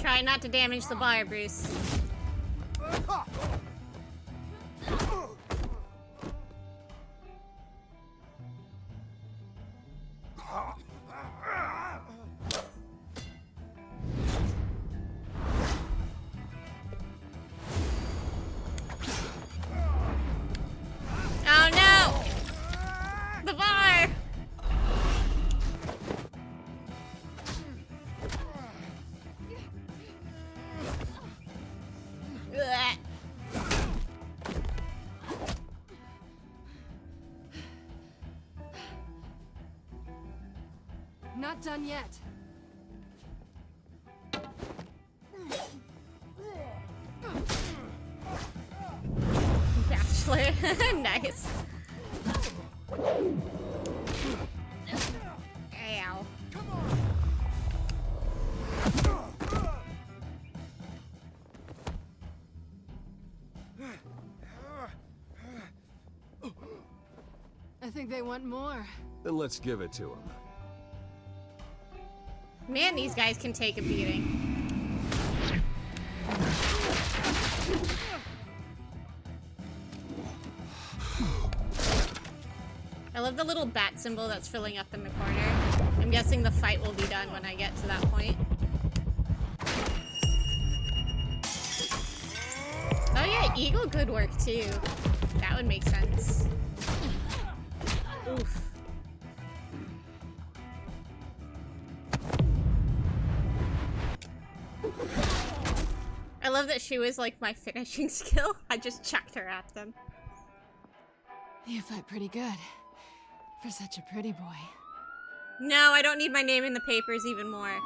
Try not to damage the bar, Bruce. Oh no! The bar! Ugh. Not done yet. Bachelor. Nice. Ow. I think they want more. Then let's give it to him. Man, these guys can take a beating. I love the little bat symbol that's filling up in the corner. I'm guessing the fight will be done when I get to that point. Oh yeah, Eagle could work too. That would make sense. Oof. I love that she was like my finishing skill. I just chucked her at them. You fight pretty good. For such a pretty boy. No, I don't need my name in the papers even more.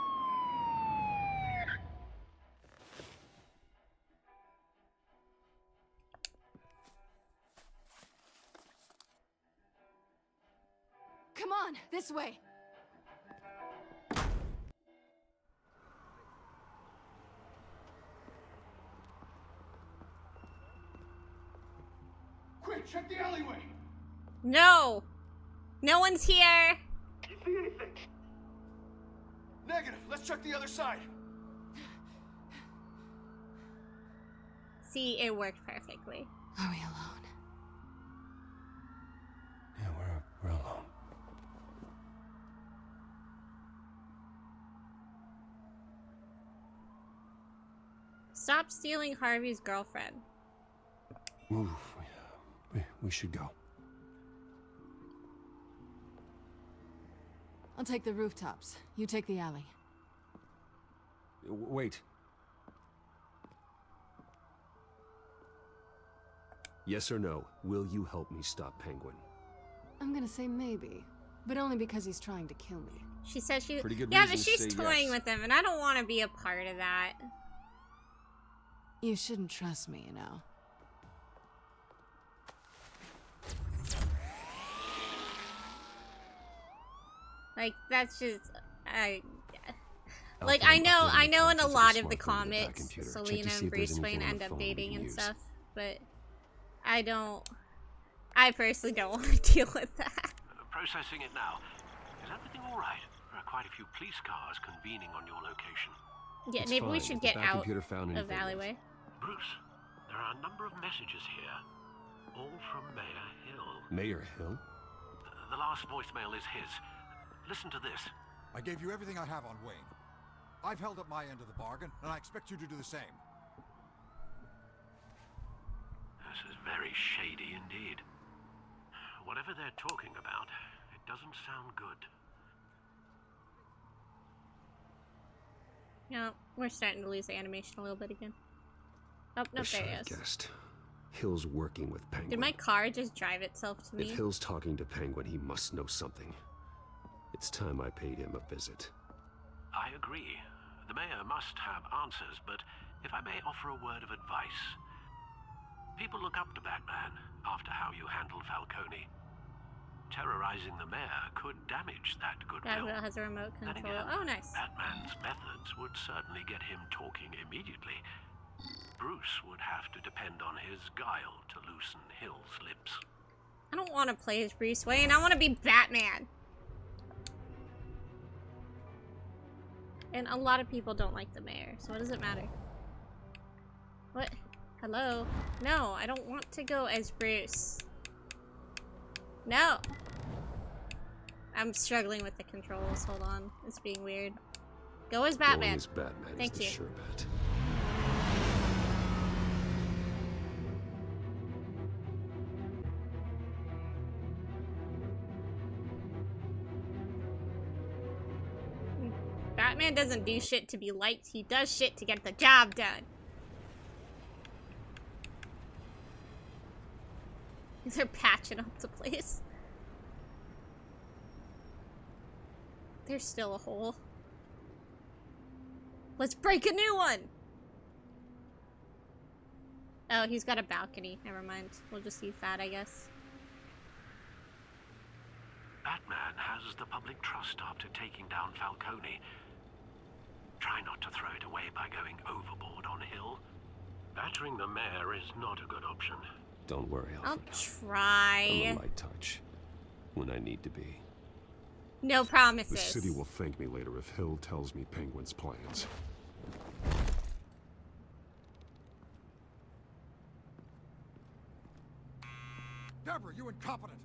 Come on, this way. Quick, check the alleyway. No! No one's here! You see anything? Negative. Let's check the other side. See, it worked perfectly. Are we alone? Yeah, we're alone. Stop stealing Harvey's girlfriend. Move. We should go. I'll take the rooftops. You take the alley. Wait. Yes or no, will you help me stop Penguin? I'm gonna say maybe, but only because he's trying to kill me. She says she... Pretty good Yeah, reason but to she's say toying yes. with him, and I don't want to be a part of that. You shouldn't trust me, you know. Like, that's just... Like, I know in a lot of the comics, Selena and Bruce Wayne end up dating and stuff, but I personally don't want to deal with that. Processing it now. Is everything all right? There are quite a few police cars convening on your location. Yeah, It's maybe we fine. should If the get Bat out computer found of the anything, alleyway. Bruce, there are a number of messages here, all from Mayor Hill. Mayor Hill? The last voicemail is his. Listen to this. I gave you everything I have on Wayne. I've held up my end of the bargain, and I expect you to do the same. This is very shady indeed. Whatever they're talking about, it doesn't sound good. No, we're starting to lose the animation a little bit again. Oh, no, I should there have he is. guessed. Hill's working with Penguin. Did my car just drive itself to me? If Hill's talking to Penguin, he must know something. It's time I paid him a visit. I agree. The mayor must have answers, but if I may offer a word of advice. People look up to Batman after how you handled Falcone. Terrorizing the mayor could damage that goodwill. That has a remote Then control. again, Oh, nice. Batman's methods would certainly get him talking immediately. Bruce would have to depend on his guile to loosen Hill's lips. I don't want to play as Bruce Wayne. I want to be Batman. And a lot of people don't like the mayor, so what does it matter? What? Hello? No, I don't want to go as Bruce. No! I'm struggling with the controls. Hold on. It's being weird. Go as Batman. Going as Batman Thank is the you. sure bet. Batman doesn't do shit to be liked. He does shit to get the job done. They're patching up the place. There's still a hole. Let's break a new one! Oh, he's got a balcony. Never mind. We'll just use that, I guess. Batman has the public trust after taking down Falcone. Try not to throw it away by going overboard on Hill. Battering the mayor is not a good option. Don't worry, I'll Alfred. try. I'm a light touch. When I need to be. No promises. The city will thank me later if Hill tells me Penguin's plans. Deborah, you incompetent!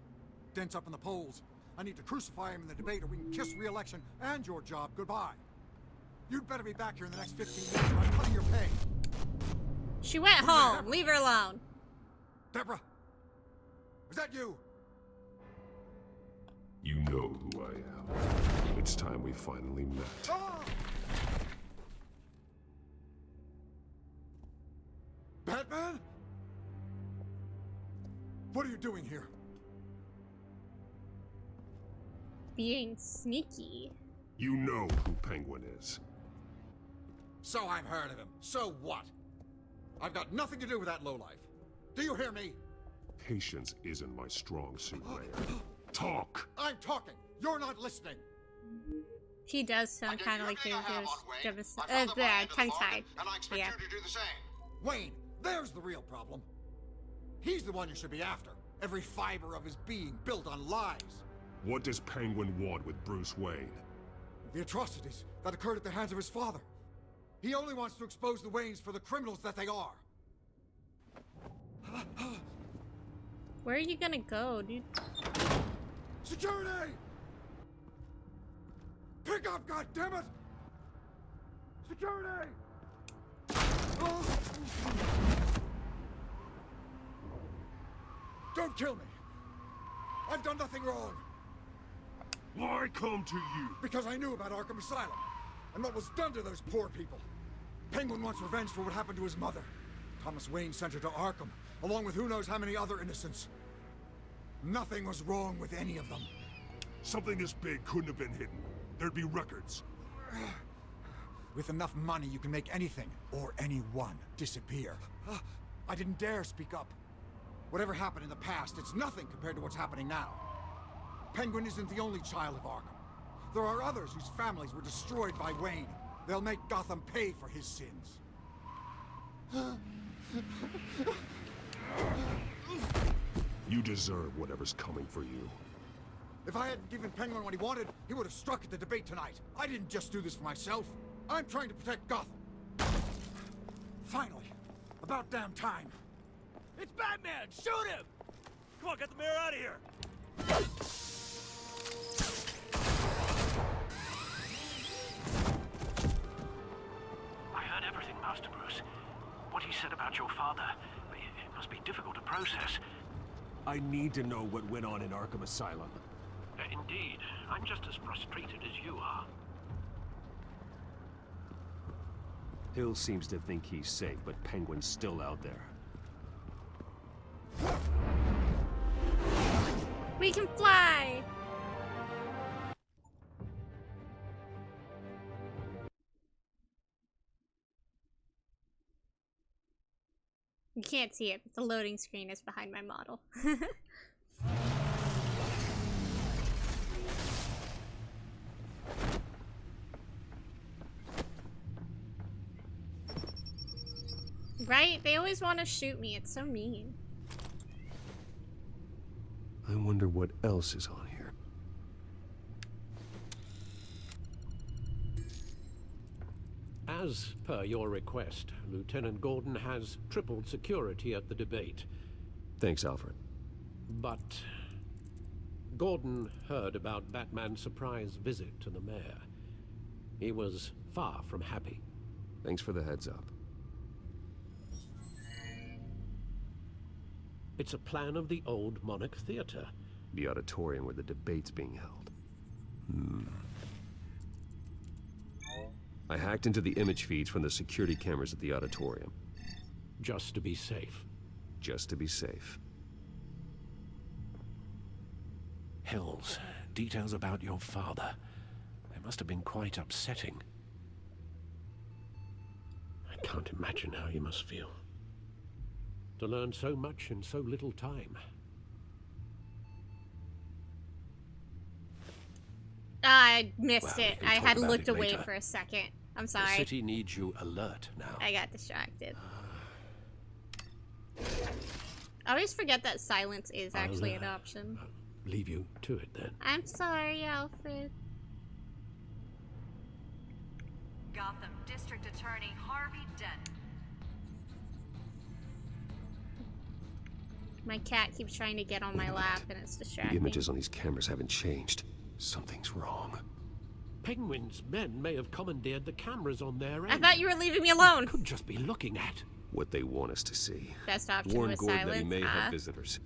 Dent's up in the polls. I need to crucify him in the debate or we can kiss re-election and your job goodbye. You'd better be back here in the next 15 minutes or I'm cutting your pay. She went home. Leave her alone. Deborah! Is that you? You know who I am. It's time we finally met. Ah! Batman? What are you doing here? Being sneaky. You know who Penguin is. So I've heard of him. So what? I've got nothing to do with that lowlife. Do you hear me? Patience isn't my strong suit, Mayor. Talk! I'm talking. You're not listening. He does sound kind of like he was tongue-tied. And I expect Yeah. you to do the same. Wayne, there's the real problem. He's the one you should be after. Every fiber of his being built on lies. What does Penguin want with Bruce Wayne? The atrocities that occurred at the hands of his father. He only wants to expose the Waynes for the criminals that they are. Where are you gonna go, dude? Security! Pick up, goddammit! Security! Don't kill me! I've done nothing wrong! Why come to you? Because I knew about Arkham Asylum, and what was done to those poor people. Penguin wants revenge for what happened to his mother. Thomas Wayne sent her to Arkham, along with who knows how many other innocents. Nothing was wrong with any of them. Something this big couldn't have been hidden. There'd be records. With enough money, you can make anything, or anyone, disappear. I didn't dare speak up. Whatever happened in the past, it's nothing compared to what's happening now. Penguin isn't the only child of Arkham. There are others whose families were destroyed by Wayne. They'll make Gotham pay for his sins. You deserve whatever's coming for you. If I hadn't given Penguin what he wanted, he would have struck at the debate tonight. I didn't just do this for myself. I'm trying to protect Gotham. Finally. About damn time. It's Batman! Shoot him! Come on, get the mayor out of here! I heard everything, Master Bruce. What he said about your father, it must be difficult to process. I need to know what went on in Arkham Asylum. Indeed, I'm just as frustrated as you are. Hill seems to think he's safe, but Penguin's still out there. We can fly! You can't see it, but the loading screen is behind my model. Right? They always want to shoot me. It's so mean. I wonder what else is on here. As per your request, Lieutenant Gordon has tripled security at the debate. Thanks, Alfred. But Gordon heard about Batman's surprise visit to the mayor. He was far from happy. Thanks for the heads up. It's a plan of the old Monarch Theater. The auditorium where the debate's being held. I hacked into the image feeds from the security cameras at the auditorium. Just to be safe. Just to be safe. Hills, details about your father. They must have been quite upsetting. I can't imagine how you must feel. To learn so much in so little time. I missed Well, it. we can I talk had about looked it away later. for a second. I'm The sorry. city needs you alert now. I got distracted. I always forget that silence is actually an option. Leave you to it then. I'm sorry, Alfred. Gotham District Attorney Harvey Dent. My cat keeps trying to get on my lap and it's The distracting. images on these cameras haven't changed. Something's wrong. Penguin's men may have commandeered the cameras on their end. I thought you were leaving me alone. Could just be looking at What they want us to see. Best option Warn was Gordon that he silence. may Ah. have visitors.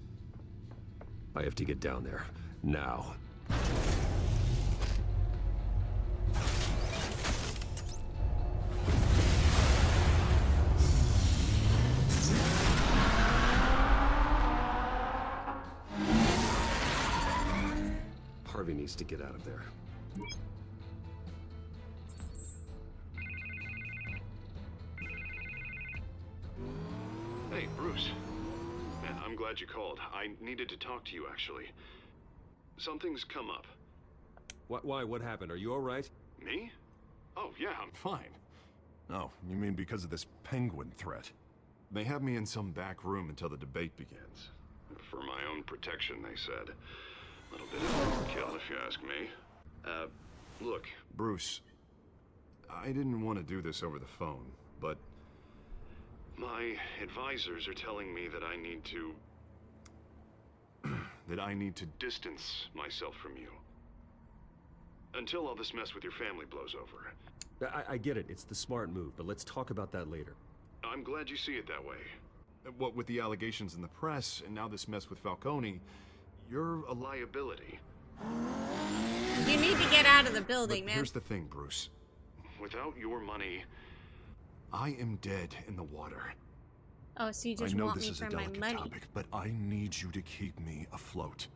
I have to get down there. Now. Harvey needs to get out of there. Hey, Bruce. Man, I'm glad you called. I needed to talk to you, actually. Something's come up. Why? What happened? Are you all right? Me? Oh, yeah, I'm fine. Oh, you mean because of this penguin threat? They have me in some back room until the debate begins. For my own protection, they said. A little bit of overkill, if you ask me. Look. Bruce, I didn't want to do this over the phone, but My advisors are telling me that I need to... that I need to distance myself from you. Until all this mess with your family blows over. I get it. It's the smart move, but let's talk about that later. I'm glad you see it that way. What with the allegations in the press, and now this mess with Falcone, you're A liability. You need to get out of the building, But man. here's the thing, Bruce. Without your money... I am dead in the water. Oh, so you just I know want this me is a for my delicate money. topic, but I need you to keep me afloat.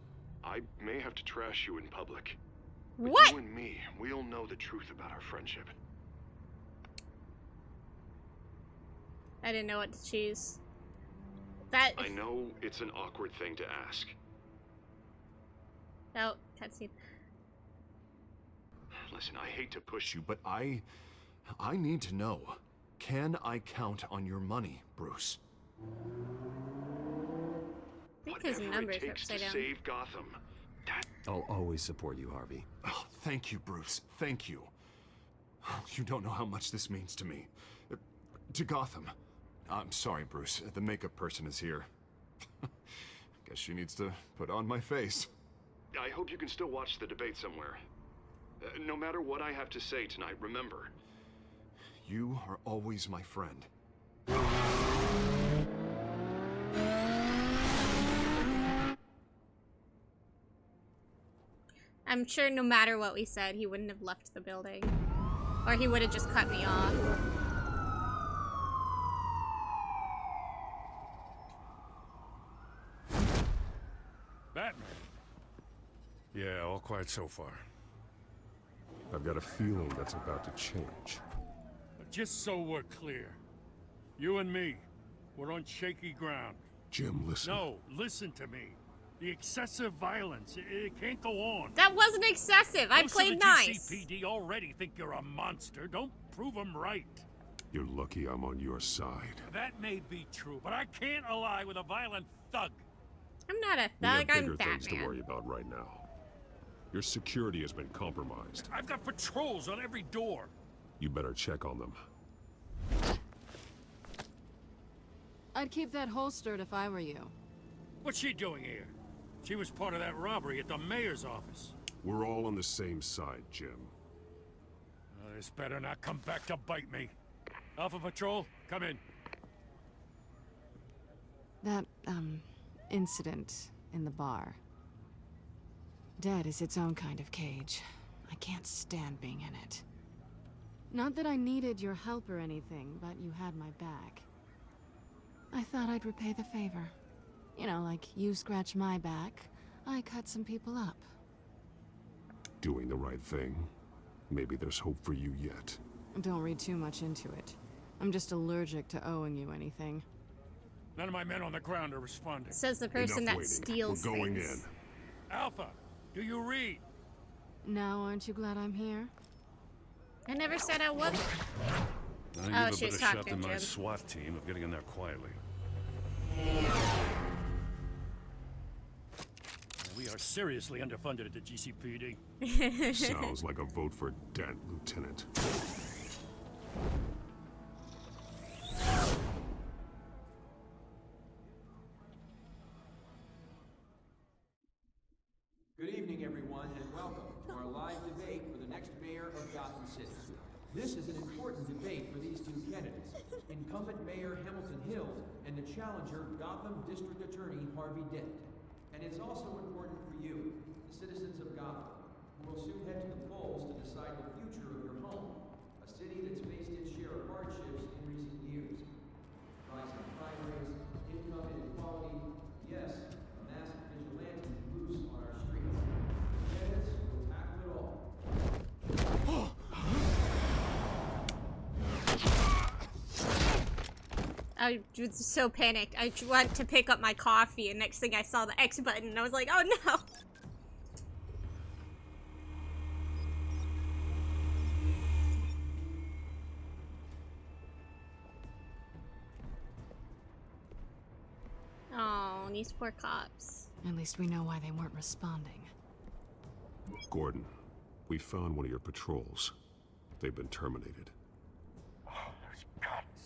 I may have to trash you in public. But What? you and me, we'll know the truth about our friendship. I didn't know what to choose. That. I know it's an awkward thing to ask. Oh, cutscene. Listen, I hate to push you, But I need to know. Can I count on your money, Bruce? I think his whatever numbers it are takes upside to down. save Gotham. I'll always support you, Harvey. Oh, thank you, Bruce. Thank you. You don't know how much this means to me. To Gotham. I'm sorry, Bruce. The makeup person is here. Guess she needs to put on my face. I hope you can still watch the debate somewhere. No matter what I have to say tonight, remember. You are always my friend. I'm sure no matter what we said, he wouldn't have left the building. Or he would have just cut me off. quiet so far. I've got a feeling that's about to change. But just so we're clear, you and me, we're on shaky ground. Jim, listen. No, listen to me. The excessive violence, it can't go on. That wasn't excessive. I played nice. Most of the GCPD already think you're a monster. Don't prove them right. You're lucky I'm on your side. That may be true, but I can't ally with a violent thug. I'm not a We have thug, bigger I'm things to Batman. worry about right now. Your security has been compromised. I've got patrols on every door. You better check on them. I'd keep that holstered if I were you. What's she doing here? She was part of that robbery at the mayor's office. We're all on the same side, Jim. This better not come back to bite me. Alpha Patrol, come in. That, incident in the bar. Dead is its own kind of cage. I can't stand being in it. Not that I needed your help or anything, but you had my back. I thought I'd repay the favor. You know, like you scratch my back, I cut some people up. Doing the right thing. Maybe there's hope for you yet. Don't read too much into it. I'm just allergic to owing you anything. None of my men on the ground are responding. Says the person Enough that waiting. steals We're going things. in. Alpha, do you read? Now aren't you glad I'm here? I never said I would. I Oh, give she a was better shot talking than to my him. SWAT team of getting in there quietly. We are seriously underfunded at the GCPD. Sounds like a vote for Dent, Lieutenant. Good evening, everyone, and welcome to our live debate for the next mayor of Gotham City. This is an important debate for these two candidates, incumbent Mayor Hamilton Hill and the challenger Gotham District Attorney Harvey Dent. And it's also important for you, the citizens of Gotham, who will soon head to the polls to decide the future of your home, a city that's faced its share of hardships in recent years. Rising crime rates, income inequality, yes, a massive vigilante loose on our streets. Candidates will tackle it all. I was so panicked. I went to pick up my coffee, and next thing I saw the X button, and I was like, oh no! Oh, these poor cops. At least we know why they weren't responding. Gordon, we found one of your patrols. They've been terminated.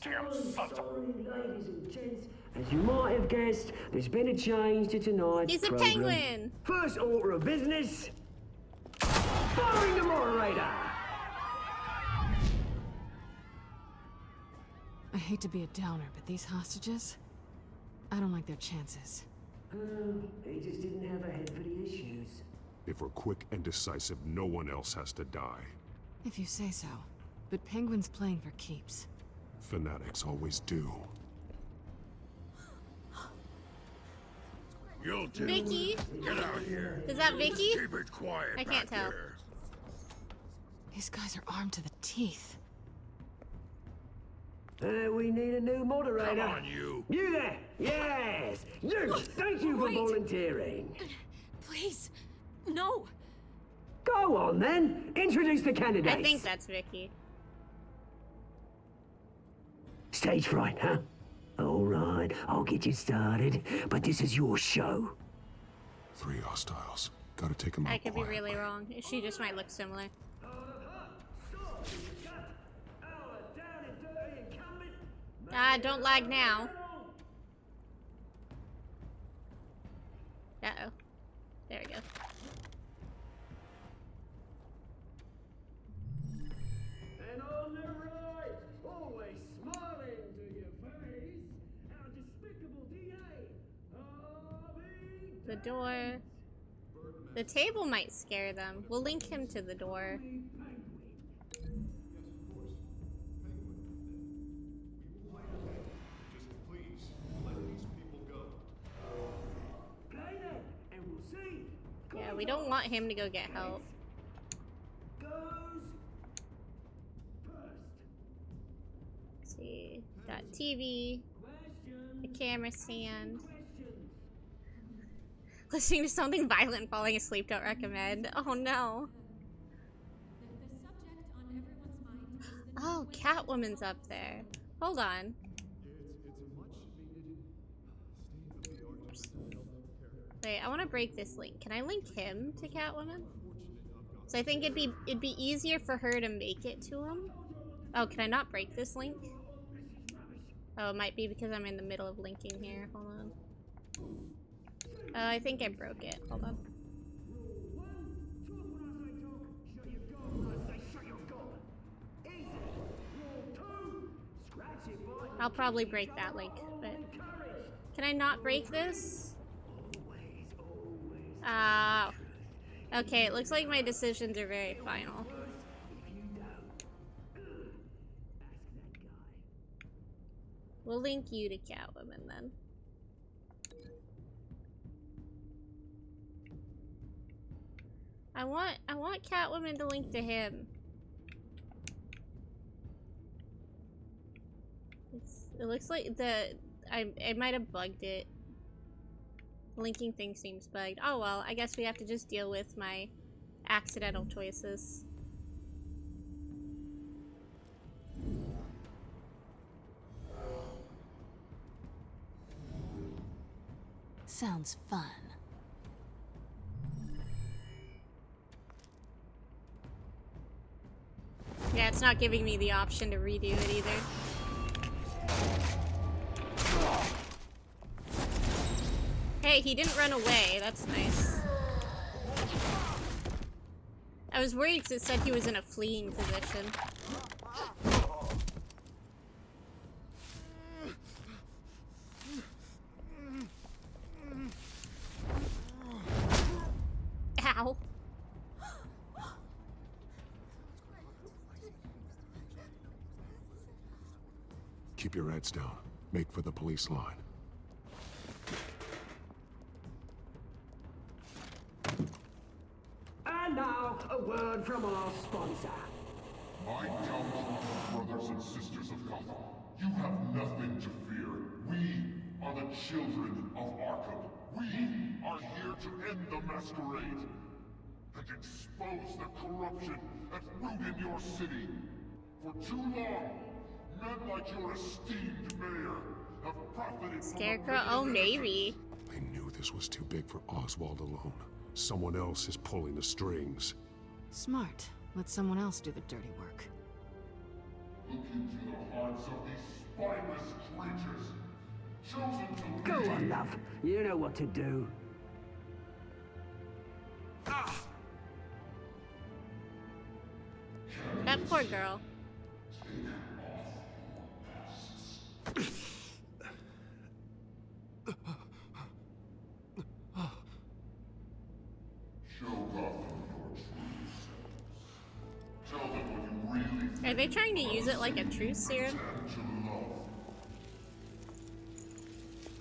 Damn sons of... Ladies and gents, as you might have guessed, there's been a change to tonight's He's a program. penguin! First order of business, firing the moderator! I hate to be a downer, but these hostages, I don't like their chances. He just didn't have a head for the issues. If we're quick and decisive, no one else has to die. If you say so. But Penguin's playing for keeps. Fanatics always do. You two, Vicky? get out here. Is that Vicky? Keep it quiet. I can't back tell. there. These guys are armed to the teeth. We need a new moderator. Come on, you. You there! Yes! You! Thank you for Wait. volunteering. Please, no. Go on then. Introduce the candidates. I think that's Vicky. Stage fright, huh? All right, I'll get you started. But this is your show. 3 hostiles. Gotta take them out. I could be really wrong. She just might look similar. Ah, don't lag now. Uh-oh. There we go. And on the right, always smiling to your face, our despicable DA, Harvey. The door. The table might scare them. We'll link him to the door. we don't want him to go get help. Let's see. Got TV, a camera stand. Listening to something violent, falling asleep, don't recommend. Oh no. Oh, Catwoman's up there. Hold on. Wait, I want to break this link. Can I link him to Catwoman? So I think it'd be easier for her to make it to him. Oh, can I not break this link? Oh, it might be because I'm in the middle of linking here. Hold on. I think I broke it. Hold on. I'll probably break that link, but can I not break this? Okay, it looks like my decisions are very final. We'll link you to Catwoman then. I want Catwoman to link to him. It looks like I might have bugged it. Linking thing seems bugged. Oh well, I guess we have to just deal with my accidental choices. Sounds fun. Yeah, it's not giving me the option to redo it either. Hey, he didn't run away. That's nice. I was worried because it said he was in a fleeing position. Ow. Keep your heads down. Make for the police line. And now, a word from our sponsor. My gallant brothers and sisters of Gotham, you have nothing to fear. We are the children of Arkham. We are here to end the masquerade and expose the corruption at root in your city. For too long, men like your esteemed mayor have profited Scarecrow, oh maybe. I knew this was too big for Oswald alone. Someone else is pulling the strings. Smart. Let someone else do the dirty work. Look into the hearts of these spineless creatures, chosen to Go lead. on, love. You know what to do. That poor girl. Are they trying to use it like a truce serum?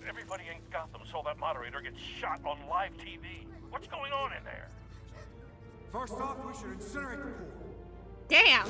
Everybody in Gotham saw that moderator get shot on live TV. What's going on in there? First off, we should incinerate the pool. Damn!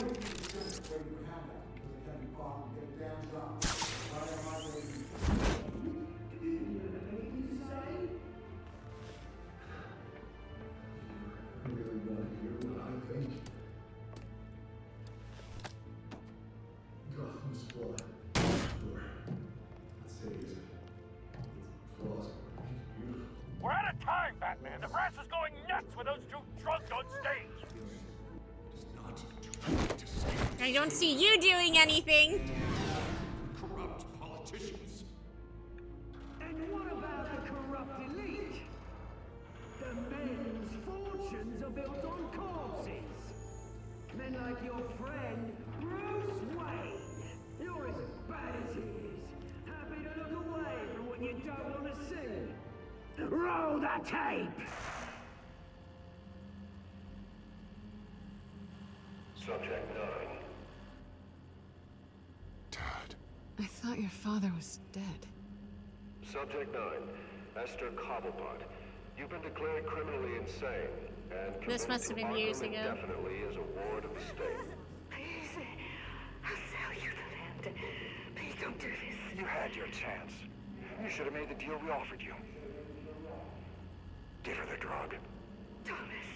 We're out of time, Batman. The press is going nuts with those two drunks on stage. I don't see you doing anything. Corrupt politicians. And what about the corrupt elite? The men's fortunes are built on corpses. Men like your friend, Bruce Wayne. You're as bad as he is. Happy to look away from what you don't want to see. Roll the tape! Subject 9. I thought your father was dead. Subject 9. Esther Cobblepot. You've been declared criminally insane and This must have been years ago. indefinitely as a ward of the state. Please, I'll sell you the land. Please don't do this. You had your chance. You should have made the deal we offered you. Give her the drug. Thomas,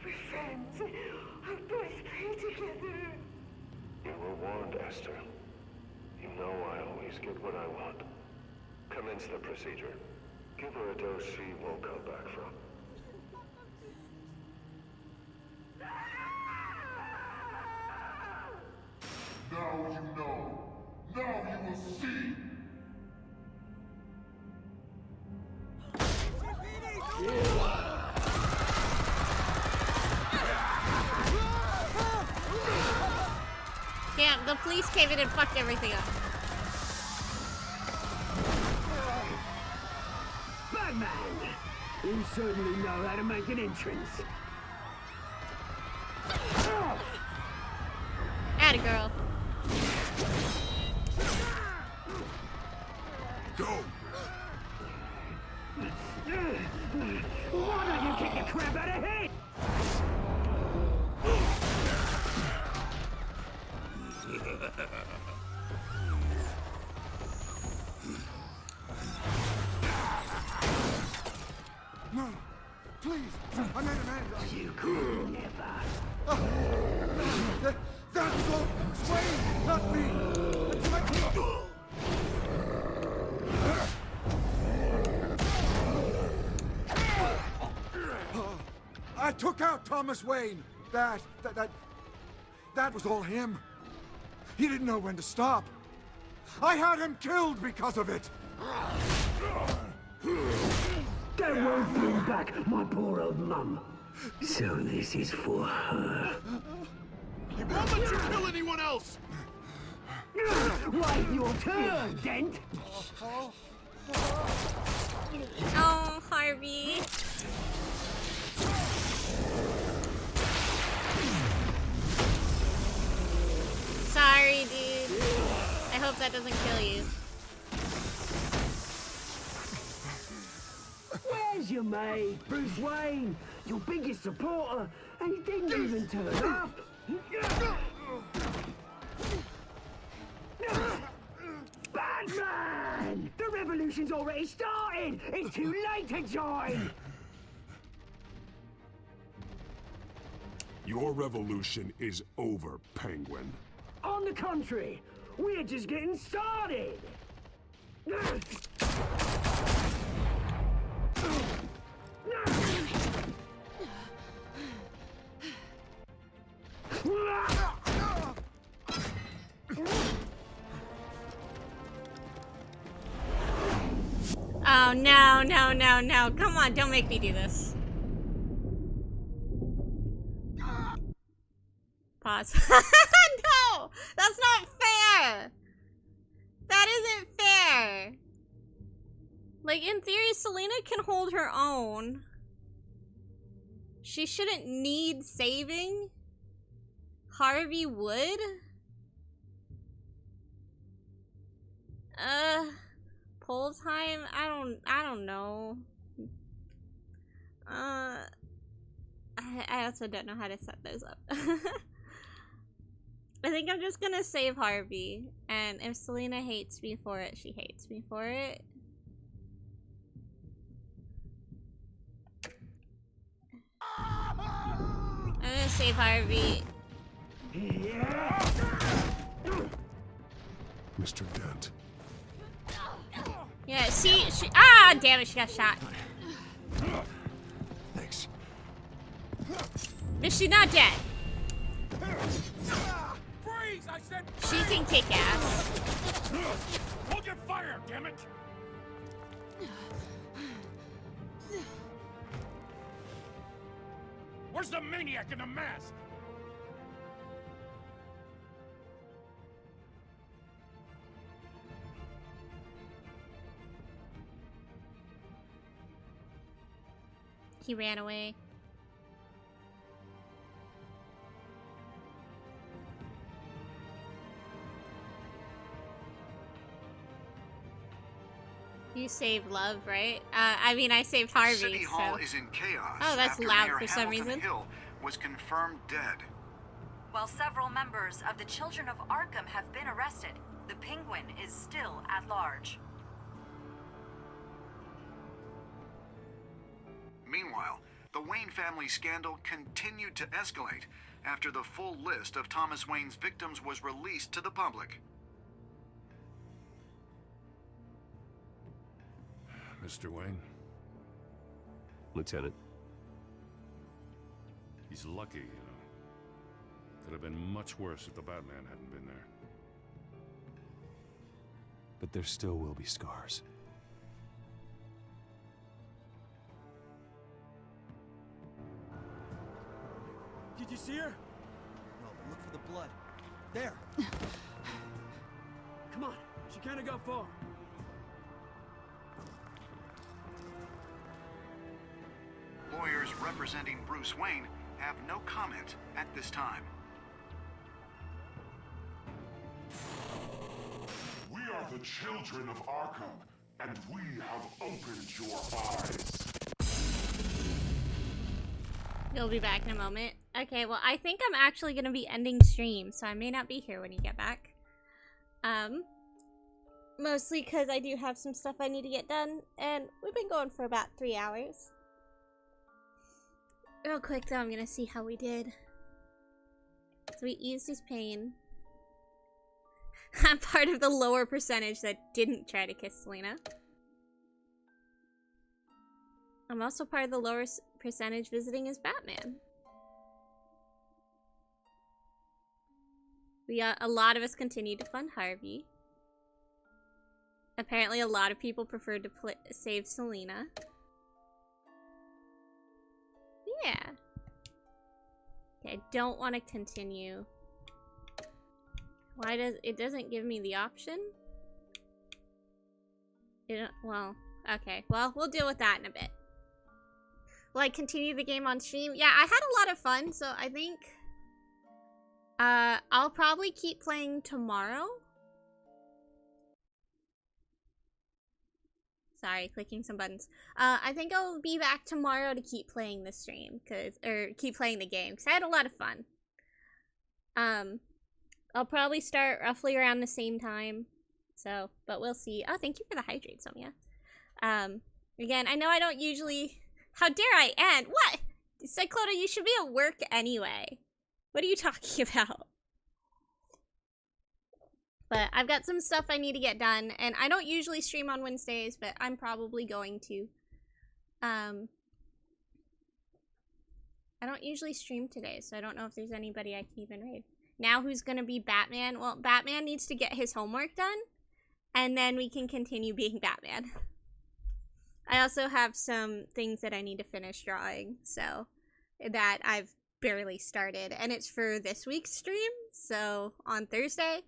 we're friends. Our boys play together. You were warned, Esther. You know I always get what I want. Commence the procedure. Give her a dose she won't come back from. Now you know. Now you will see. Damn, the police came in and fucked everything up. Batman! You certainly know how to make an entrance. Atta girl. Go! Why don't you kick the crap out of him? No! Please! I made a man. You could never. That's all! Swain, not me! It's my... I took out Thomas Wayne. That was all him. He didn't know when to stop. I had him killed because of it. That won't bring back my poor old mum. So this is for her. He won't let you kill anyone else! Wait your turn, Dent! Oh, Harvey. Sorry, dude. I hope that doesn't kill you. Where's your mate, Bruce Wayne? Your biggest supporter, and he didn't even turn up. Batman! The revolution's already started! It's too late to join! Your revolution is over, Penguin. On the contrary, we're just getting started! Oh, no, no, no, no. Come on, don't make me do this. Pause. No! That's not fair! That isn't fair! Like, in theory, Selena can hold her own. She shouldn't need saving. Harvey would? Poll time? I don't know. I also don't know how to set those up. I think I'm just gonna save Harvey, and if Selena hates me for it, she hates me for it. I'm gonna save Harvey. Mr. Dent. Yeah, she ah, damn it, she got shot. Thanks. But she's not dead. Freeze! I said She can kick ass. hold your fire, damn it! Where's the maniac in the mask? He ran away. You saved Love, right? I mean, I saved Harvey. City Hall so. is in chaos. Oh, that's after loud Mayor for some Hamilton reason. Hill was confirmed dead. While several members of the Children of Arkham have been arrested, the Penguin is still at large. Meanwhile, the Wayne family scandal continued to escalate after the full list of Thomas Wayne's victims was released to the public. Mr. Wayne? Lieutenant. He's lucky, you know. Could have been much worse if the Batman hadn't been there. But there still will be scars. Did you see her? No, but look for the blood. There. Come on, she can't have got far. Lawyers representing Bruce Wayne have no comment at this time. We are the children of Arkham, and we have opened your eyes. You'll be back in a moment. Okay, well, I think I'm actually going to be ending stream, so I may not be here when you get back. Mostly because I do have some stuff I need to get done, and we've been going for about 3 hours. Real quick, though, I'm going to see how we did. So we eased his pain. I'm part of the lower percentage that didn't try to kiss Selena. I'm also part of the lower percentage visiting as Batman. A lot of us continued to fund Harvey. Apparently a lot of people preferred to save Selena. Yeah. Okay, I don't want to continue. Why it doesn't give me the option? Well, okay. Well, we'll deal with that in a bit. Will I continue the game on stream? Yeah, I had a lot of fun, so I think I'll probably keep playing tomorrow. Sorry, clicking some buttons. I think I'll be back tomorrow to keep playing the stream, or keep playing the game, because I had a lot of fun. I'll probably start roughly around the same time, so, but we'll see. Oh, thank you for the hydrate, Sonia. Again, I know I don't usually... How dare I end? What? Cyclona, you should be at work anyway. What are you talking about? But I've got some stuff I need to get done, and I don't usually stream on Wednesdays, but I'm probably going to. I don't usually stream today, so I don't know if there's anybody I can even raid. Now who's gonna be Batman? Well, Batman needs to get his homework done, and then we can continue being Batman. I also have some things that I need to finish drawing, so that I've barely started, and it's for this week's stream, so on Thursday.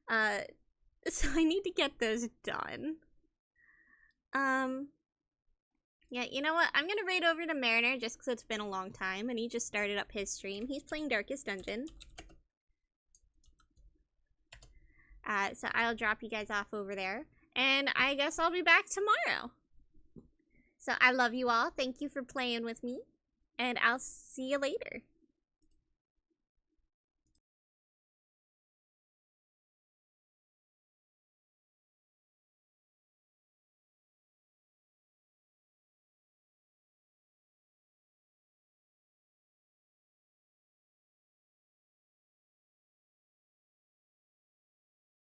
So I need to get those done. Yeah, you know what? I'm gonna raid over to Mariner just because it's been a long time, and he just started up his stream. He's playing Darkest Dungeon. So I'll drop you guys off over there, and I guess I'll be back tomorrow. So I love you all. Thank you for playing with me, and I'll see you later.